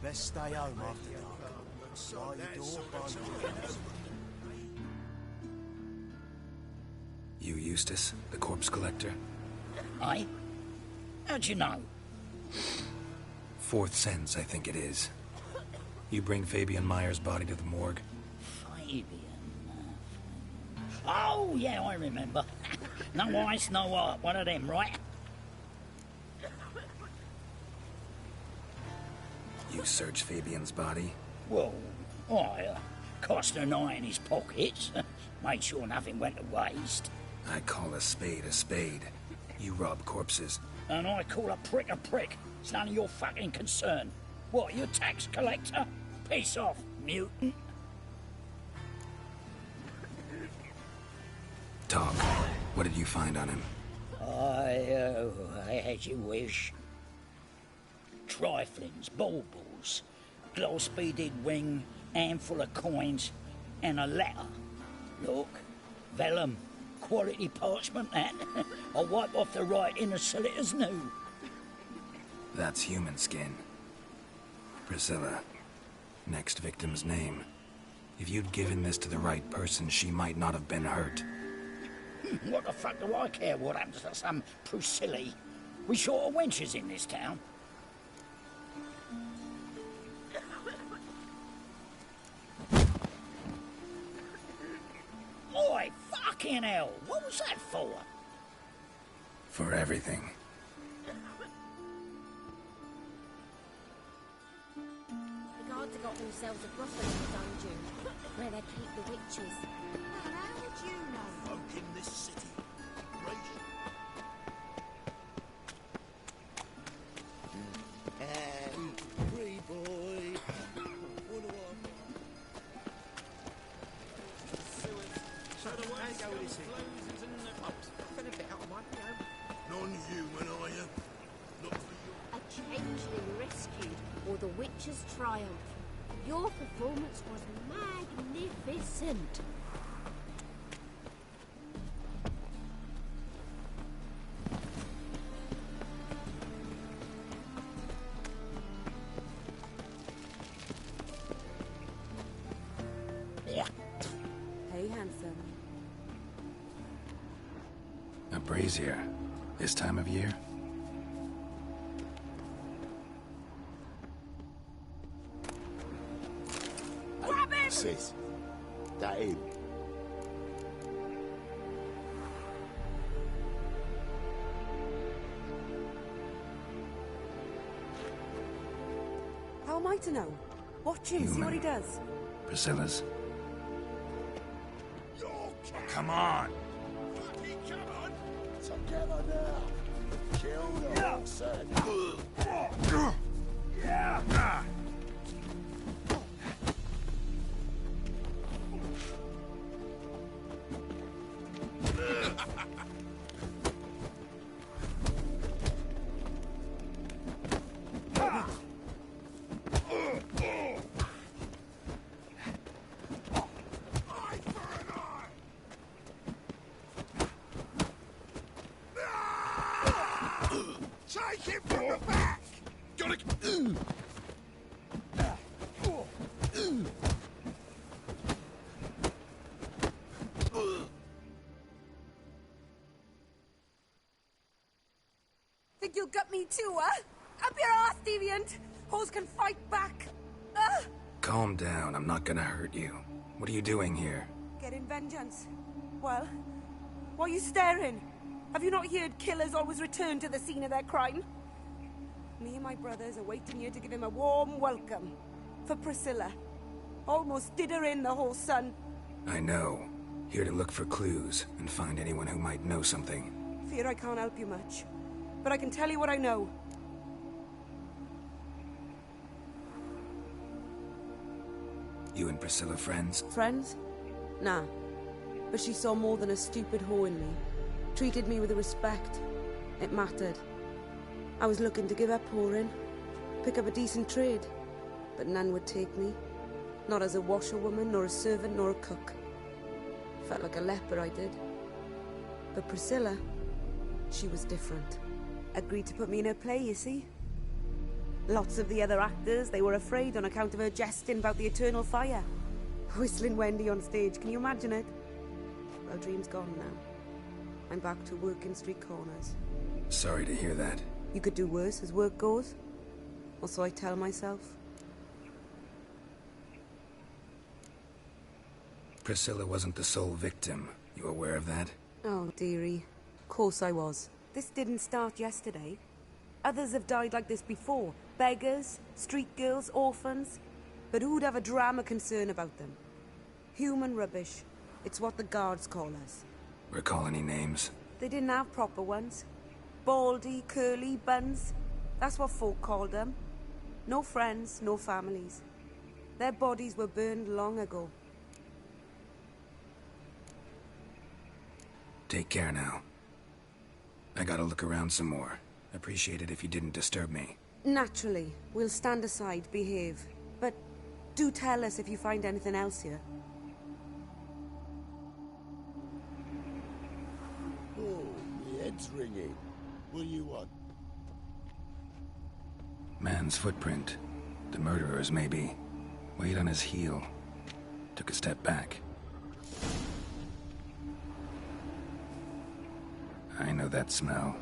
Best stay home after dark. Lie your door by You Eustace, the corpse collector? Aye? How'd you know? Fourth sense, I think it is. You bring Fabian Meyer's body to the morgue? Fabian... Oh, yeah, I remember. No eyes, no heart. One of them, right? You search Fabian's body? Well, I cast an eye in his pockets. Made sure nothing went to waste. I call a spade a spade. You rob corpses. And I call a prick. It's none of your fucking concern. What, you tax collector? Piss off, mutant. Talk. What did you find on him? As you wish. Triflings, baubles, gloss-beaded ring, handful of coins, and a letter. Look, vellum, quality parchment, that. I'll wipe off the writing and sell it as new. That's human skin. Priscilla. Next victim's name. If you'd given this to the right person, she might not have been hurt. What the fuck do I care what happens to some Priscilla? We short of wenches in this town. Oi, fucking hell! What was that for? For everything. The guards have got themselves a brothel in the dungeon, where they keep the witches. Well, how would you know? Folk in this city. Free boy. What do Non-human, are you? Not for you. A changeling rescued, or the witch's triumph. Your performance was magnificent. Hey, handsome. A brazier. This time of year? Grab him! Sis, that him. How am I to know? Watch him, see what he does. Priscilla's. Come on! Fucking come on! Together now! Kill the horses! Yeah! Take him from the back! Gotta... Think you'll gut me too, huh? Up your ass, deviant! Hoes can fight back! Calm down, I'm not gonna hurt you. What are you doing here? Getting vengeance. Well, why are you staring? Have you not heard killers always return to the scene of their crime? Me and my brothers are waiting here to give him a warm welcome. For Priscilla. Almost did her in, the whole son. I know. Here to look for clues and find anyone who might know something. Fear I can't help you much. But I can tell you what I know. You and Priscilla friends? Friends? Nah. But she saw more than a stupid whore in me. Treated me with respect. It mattered. I was looking to give up whoring. Pick up a decent trade. But none would take me. Not as a washerwoman, nor a servant, nor a cook. Felt like a leper, I did. But Priscilla, she was different. Agreed to put me in her play, you see. Lots of the other actors, they were afraid on account of her jesting about the eternal fire. Whistling Wendy on stage, can you imagine it? Well, dream's gone now. I'm back to working street corners. Sorry to hear that. You could do worse as work goes. Or so I tell myself. Priscilla wasn't the sole victim. You aware of that? Oh, dearie. Of course I was. This didn't start yesterday. Others have died like this before. Beggars, street girls, orphans. But who'd have a drama concern about them? Human rubbish. It's what the guards call us. Recall any names? They didn't have proper ones. Baldy, curly, buns. That's what folk called them. No friends, no families. Their bodies were burned long ago. Take care now. I gotta look around some more. Appreciate it if you didn't disturb me. Naturally. We'll stand aside, behave. But do tell us if you find anything else here. head's ringing. What do you want? Man's footprint. The murderer's, maybe. Weight on his heel. Took a step back. I know that smell.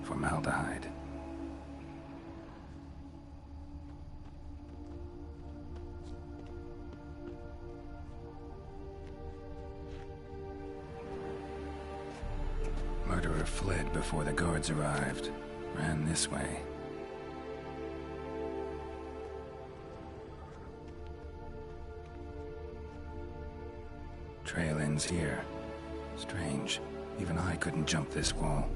Formaldehyde. Murderer fled before the guards arrived. Ran this way. Trail ends here. Strange. Even I couldn't jump this wall.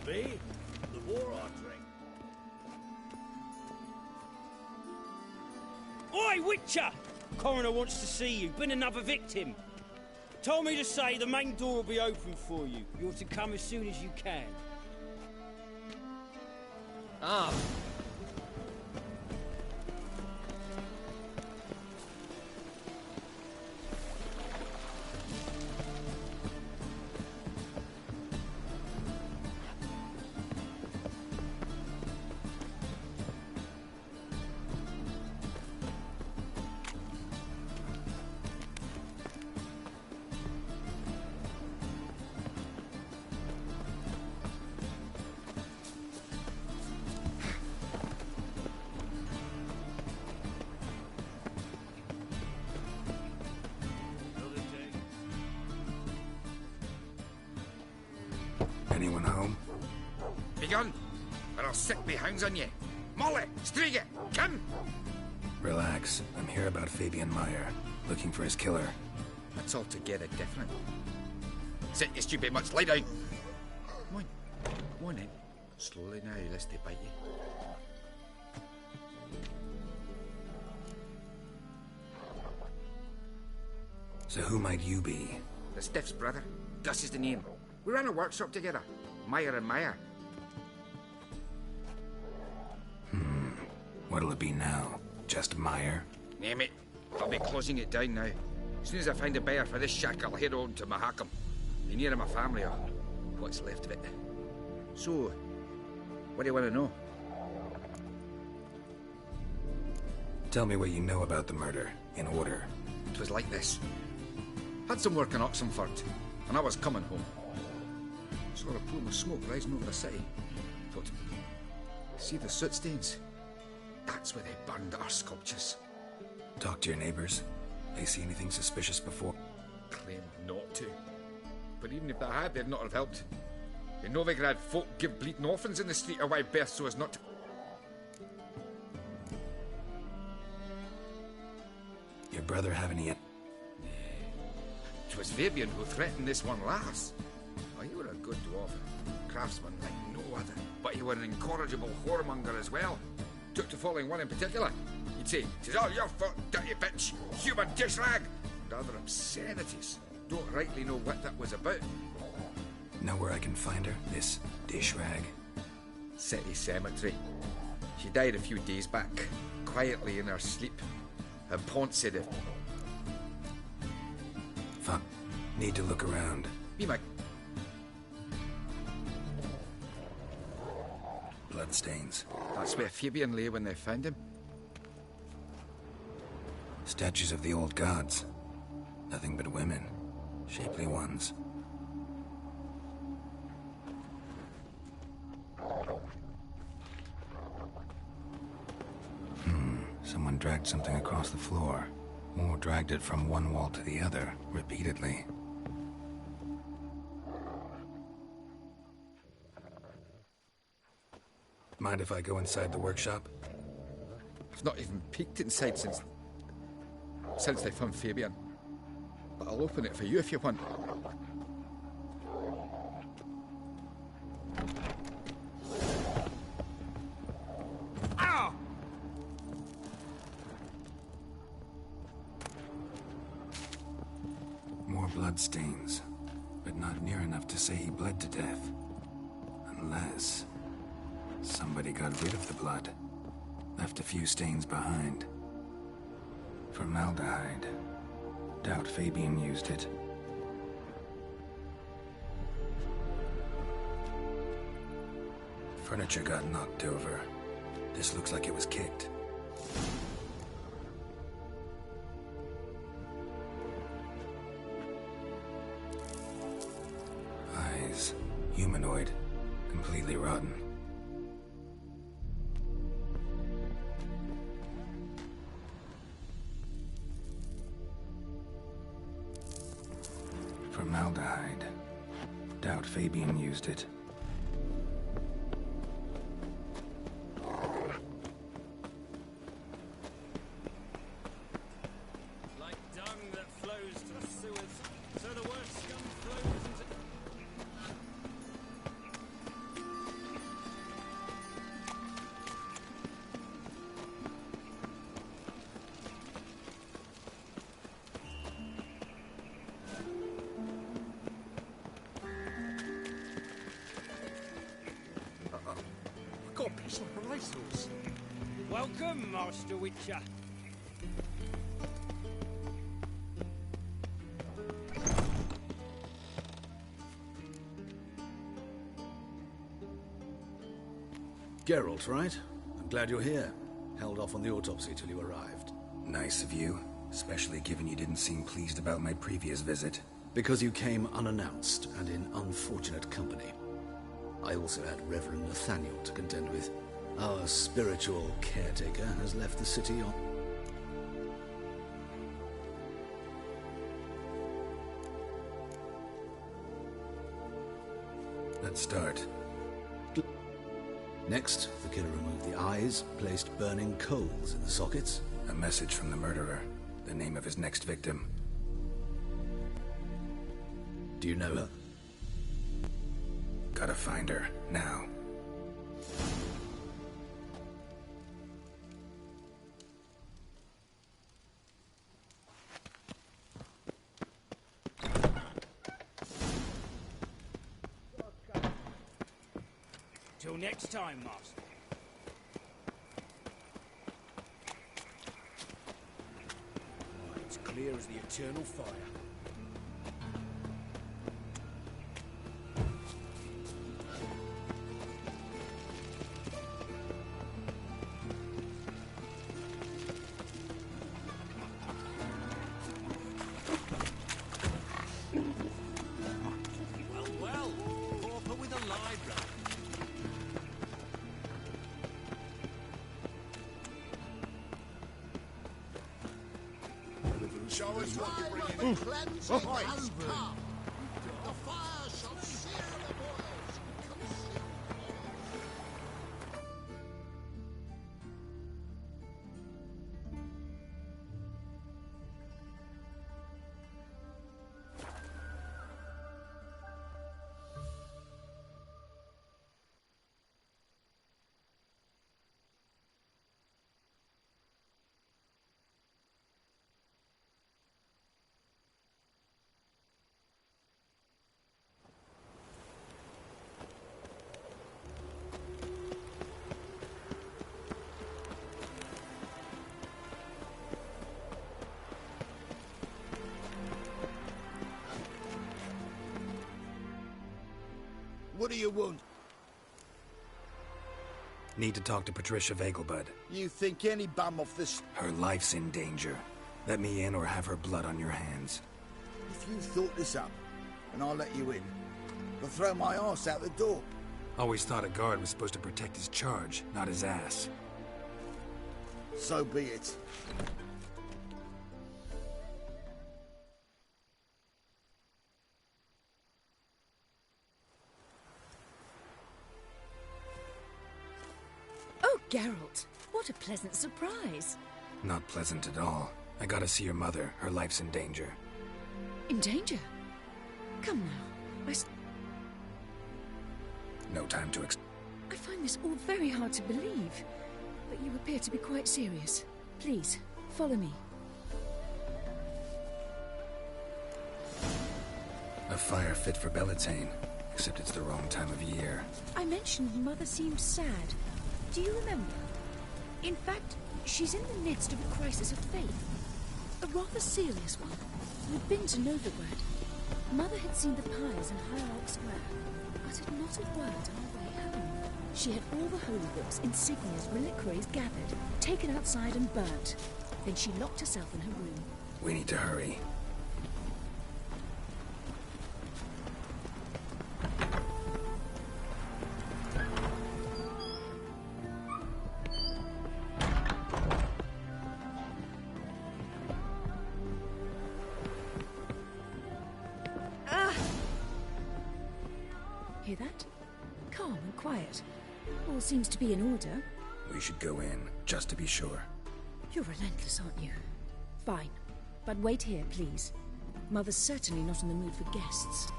Me? The war artery. Oi, Witcher! Coroner wants to see you. Been another victim. Told me to say the main door will be open for you. You're to come as soon as you can. Ah. Anyone home? Begun, or I'll set me hounds on you. Molly, Striga, come! Relax. I'm here about Fabian Meyer. Looking for his killer. That's altogether different. Sit, you stupid much, lie down. Come on in. Slowly now, lest they bite you. So who might you be? The Stiff's brother. Gus is the name. We ran a workshop together. Meyer and Meyer. What'll it be now? Just Meyer? Name it. I'll be closing it down now. As soon as I find a buyer for this shack, I'll head on to Mahakam. Be near my family, or what's left of it. So, what do you want to know? Tell me what you know about the murder, in order. It was like this. Had some work in Oxenford, and I was coming home. Saw a plume of smoke rising over the city. Thought, see the soot stains? That's where they burned our sculptures. Talk to your neighbors. They see anything suspicious before? Claimed not to. But even if they had, they'd not have helped. In Novigrad, folk give bleating orphans in the street a wide berth so as not to... Your brother have any... It was Fabian who threatened this one last. Oh, you were a good dwarf. Craftsman like no other. But you were an incorrigible whoremonger as well. Took to following one in particular. He'd say, "'Tis all your fault, dirty bitch, human dish rag," and other obscenities. Don't rightly know what that was about. Know where I can find her? This dish rag? City cemetery. She died a few days back, quietly in her sleep. And Pont said it. Fuck. Need to look around. Be my... Bloodstains. That's where Fabian lay when they found him. Statues of the old gods. Nothing but women. Shapely ones. Someone dragged something across the floor. Or dragged it from one wall to the other, repeatedly. Mind if I go inside the workshop? I've not even peeked inside since they found Fabian. But I'll open it for you if you want. Ow! more bloodstains, but not near enough to say he bled to death. Unless somebody got rid of the blood, left a few stains behind. Formaldehyde. Doubt Fabian used it. Furniture got knocked over. This looks like it was kicked. Eyes. Humanoid. Completely rotten. Formaldehyde. Doubt Fabian used it. Like dung that flows to the sewers, so the worst scum flows into... Got a piece of racehorse. Welcome, Master Witcher. Geralt, right? I'm glad you're here. Held off on the autopsy till you arrived. Nice of you, especially given you didn't seem pleased about my previous visit. Because you came unannounced and in unfortunate company. I also had Reverend Nathaniel to contend with. Our spiritual caretaker has left the city on... Let's start. Next, the killer removed the eyes, placed burning coals in the sockets. A message from the murderer. The name of his next victim. Do you know her? Gotta find her, now. Till next time, Master. It's clear as the eternal fire. Well, pauper with a library. Show us what you're bringing. Cleansing has come. The fire shall sear the boils and consume What do you want? Need to talk to Patricia Vegelbud. You think any bum off this... Her life's in danger. Let me in or have her blood on your hands. If you thought this up, and I'll let you in, I'll throw my arse out the door. Always thought a guard was supposed to protect his charge, not his ass. So be it. Oh, Geralt, what a pleasant surprise. Not pleasant at all. I gotta see your mother. Her life's in danger. In danger? Come now. No time to I find this all very hard to believe, but you appear to be quite serious. Please, follow me. A fire fit for Bellatane, except it's the wrong time of year. I mentioned Mother seemed sad. Do you remember? In fact, she's in the midst of a crisis of faith. A rather serious one. We'd been to Novigrad. Mother had seen the pyres in Hierarch Square, uttered not a word on her way home. She had all the holy books, insignias, reliquaries gathered, taken outside and burnt. Then she locked herself in her room. We need to hurry. Hear that? Calm and quiet. All seems to be in order. We should go in, just to be sure. You're relentless, aren't you? Fine. But wait here, please. Mother's certainly not in the mood for guests.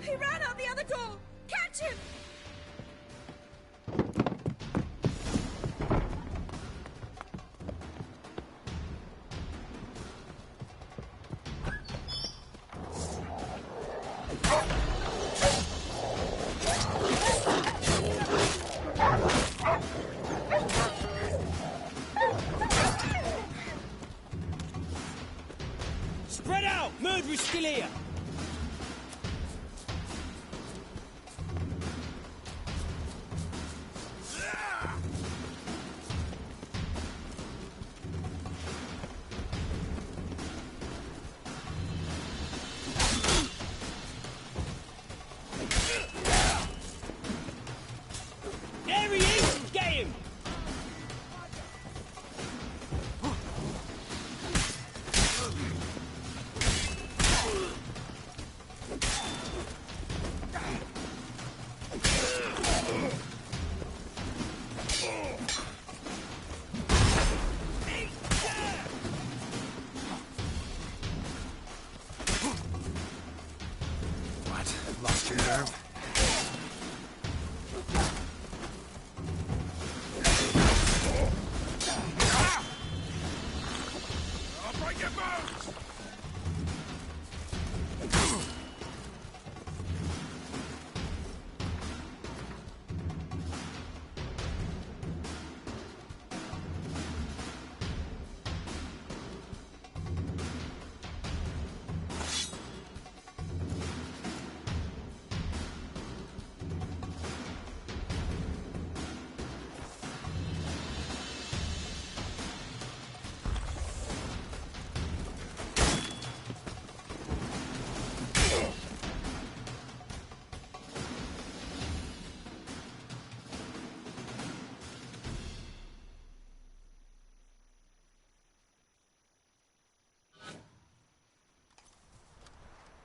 He ran out the other door! Catch him! Spread out! Murderer's still here! There he is! Get him! What? Lost your nerve? I'll break your bones!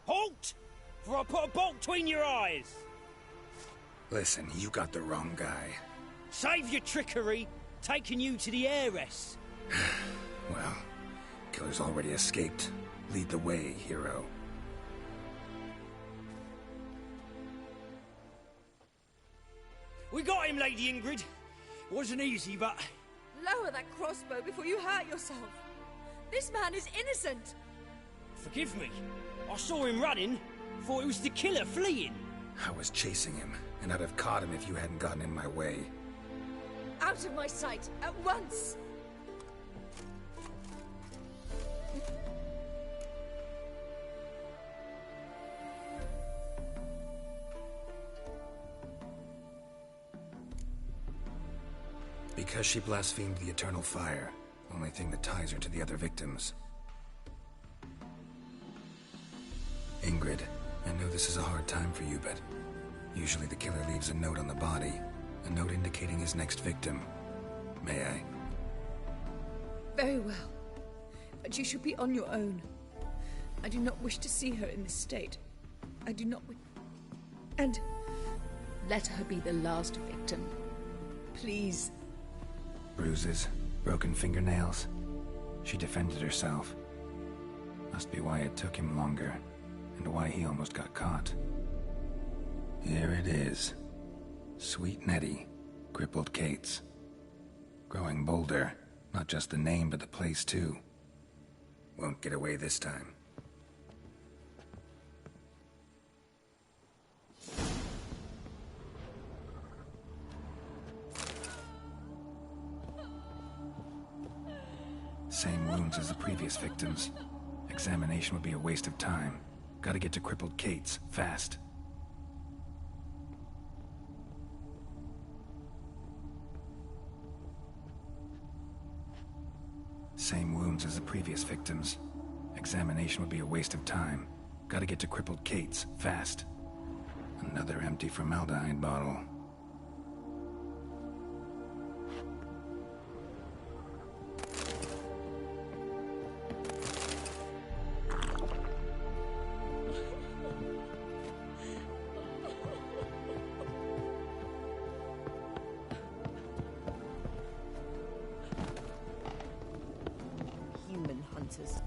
Halt! For I put a bolt between your eyes! Listen, you got the wrong guy. Save your trickery, taking you to the heiress. Well, killer's already escaped. Lead the way, hero. We got him, Lady Ingrid. Wasn't easy, but... Lower that crossbow before you hurt yourself. This man is innocent. Forgive me. I saw him running. Thought it was the killer fleeing. I was chasing him, and I'd have caught him if you hadn't gotten in my way. Out of my sight, at once! Because she blasphemed the eternal fire. Only thing that ties her to the other victims. Ingrid, I know this is a hard time for you, but usually the killer leaves a note on the body. A note indicating his next victim. May I? Very well. But you should be on your own. I do not wish to see her in this state. I do not wish... And let her be the last victim. Please. Bruises, broken fingernails. She defended herself. Must be why it took him longer, and why he almost got caught. Here it is. Sweet Nettie, crippled Kate's. Growing bolder, Not just the name, but the place, too. Won't get away this time. Same wounds as the previous victims. Examination would be a waste of time. Gotta get to crippled Kate's, fast. Same wounds as the previous victims. Examination would be a waste of time. Gotta get to crippled Kate's, fast. Another empty formaldehyde bottle. Human hunters.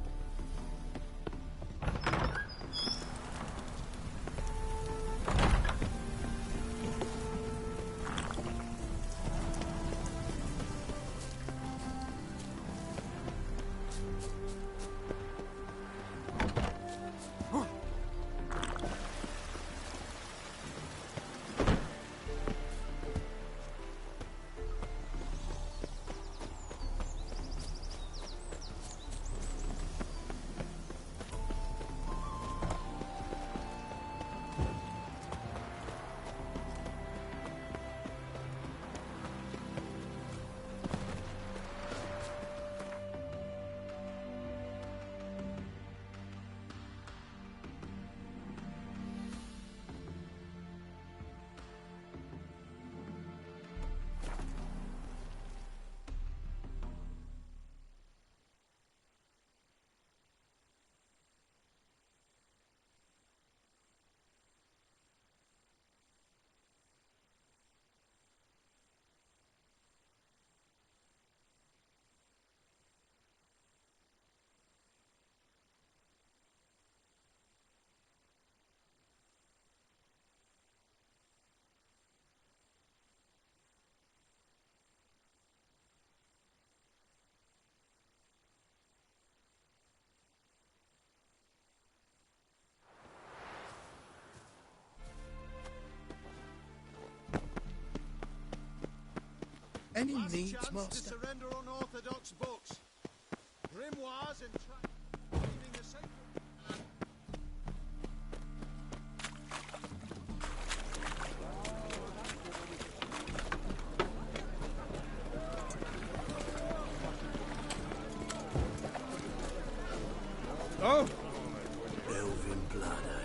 Any needs, Master? To surrender unorthodox books, grimoires, and leaving a sacred. Oh! Elven blood, eh?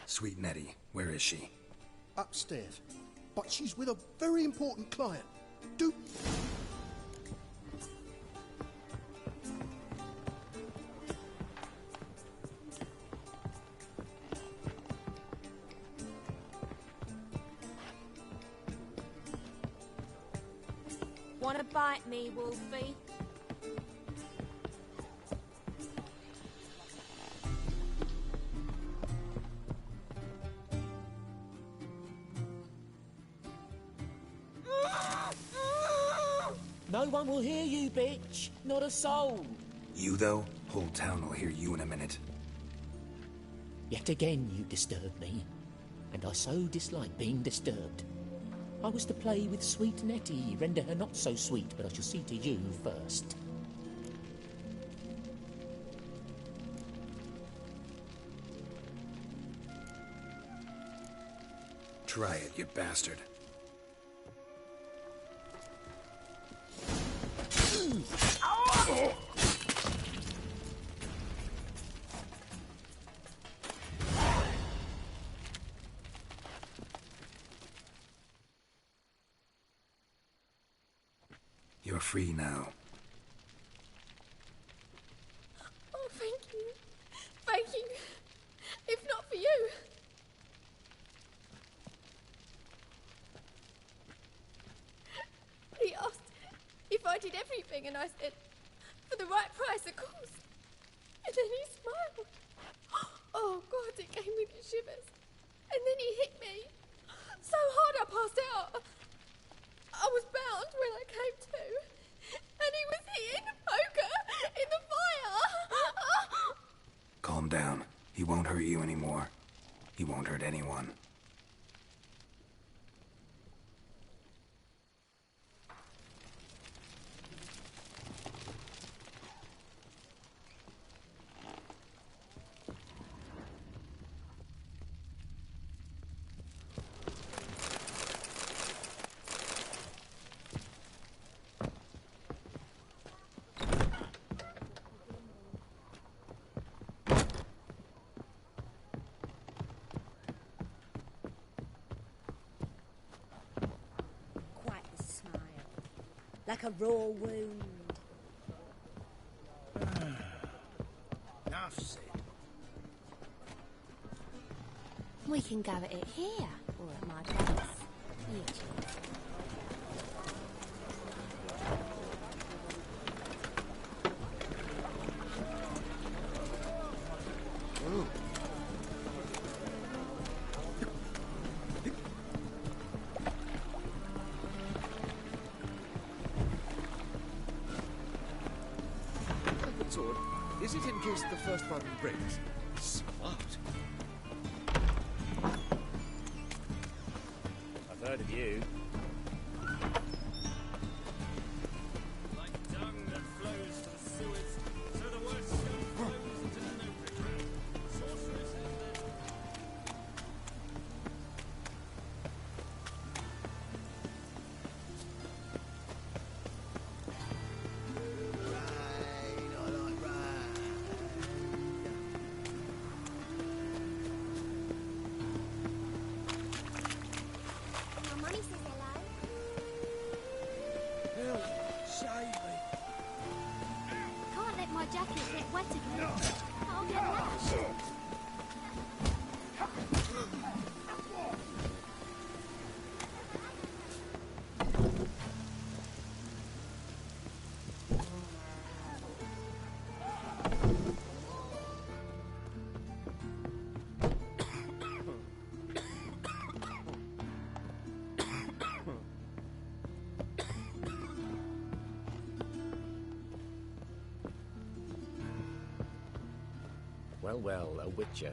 Sweet Nettie, where is she? Upstairs. But she's with a very important client. Do... Wanna bite me, Wolfie? No one will hear you, bitch. Not a soul. You, though? Whole town will hear you in a minute. Yet again you disturb me, and I so dislike being disturbed. I was to play with sweet Nettie, render her not so sweet, but I shall see to you first. Try it, you bastard. You're free now. Oh, thank you. Thank you. If not for you, too. He asked if I did everything, and I said, for the right price, of course. And then he smiled. Oh, God, it gave me the shivers. And then he hit me so hard I passed out. I was bound when I came to. And he was hitting the poker in the fire. Calm down. He won't hurt you anymore. He won't hurt anyone. Like a raw wound. Enough said. We can go at it here, or at my place. You choose. Sword, is it in case the first button breaks? Smart. I've heard of you. Like dung that flows to the sewers, so the worst scum flows into the Novigrad. Sorceress, My jacket get wet again. I'll get lashed. Well, well, a witcher.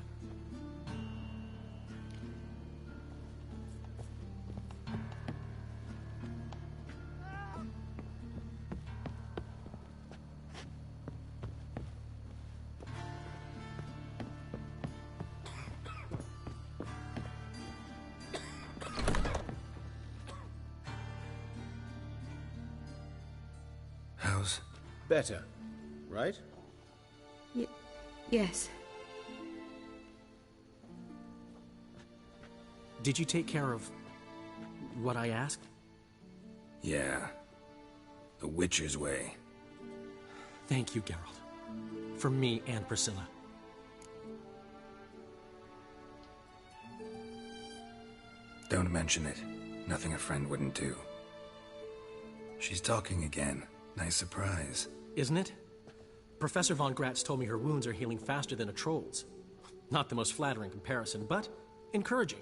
How's... Better, right? Yes. Did you take care of what I asked? Yeah. The Witcher's way. Thank you, Geralt. For me and Priscilla. Don't mention it. Nothing a friend wouldn't do. She's talking again. Nice surprise. Isn't it? Professor von Gratz told me her wounds are healing faster than a troll's. Not the most flattering comparison, but encouraging.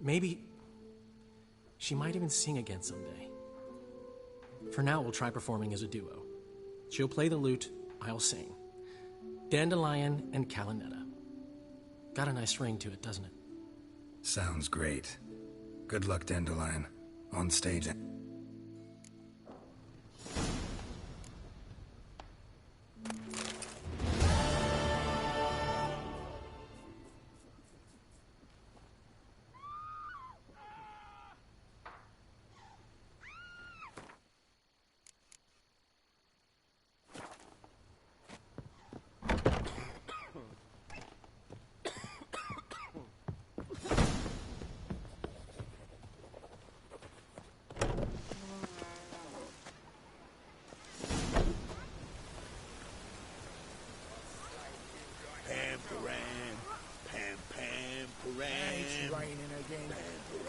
Maybe she might even sing again someday. For now, we'll try performing as a duo. She'll play the lute, I'll sing. Dandelion and Calinetta. Got a nice ring to it, doesn't it? Sounds great. Good luck, Dandelion. On stage. raining again.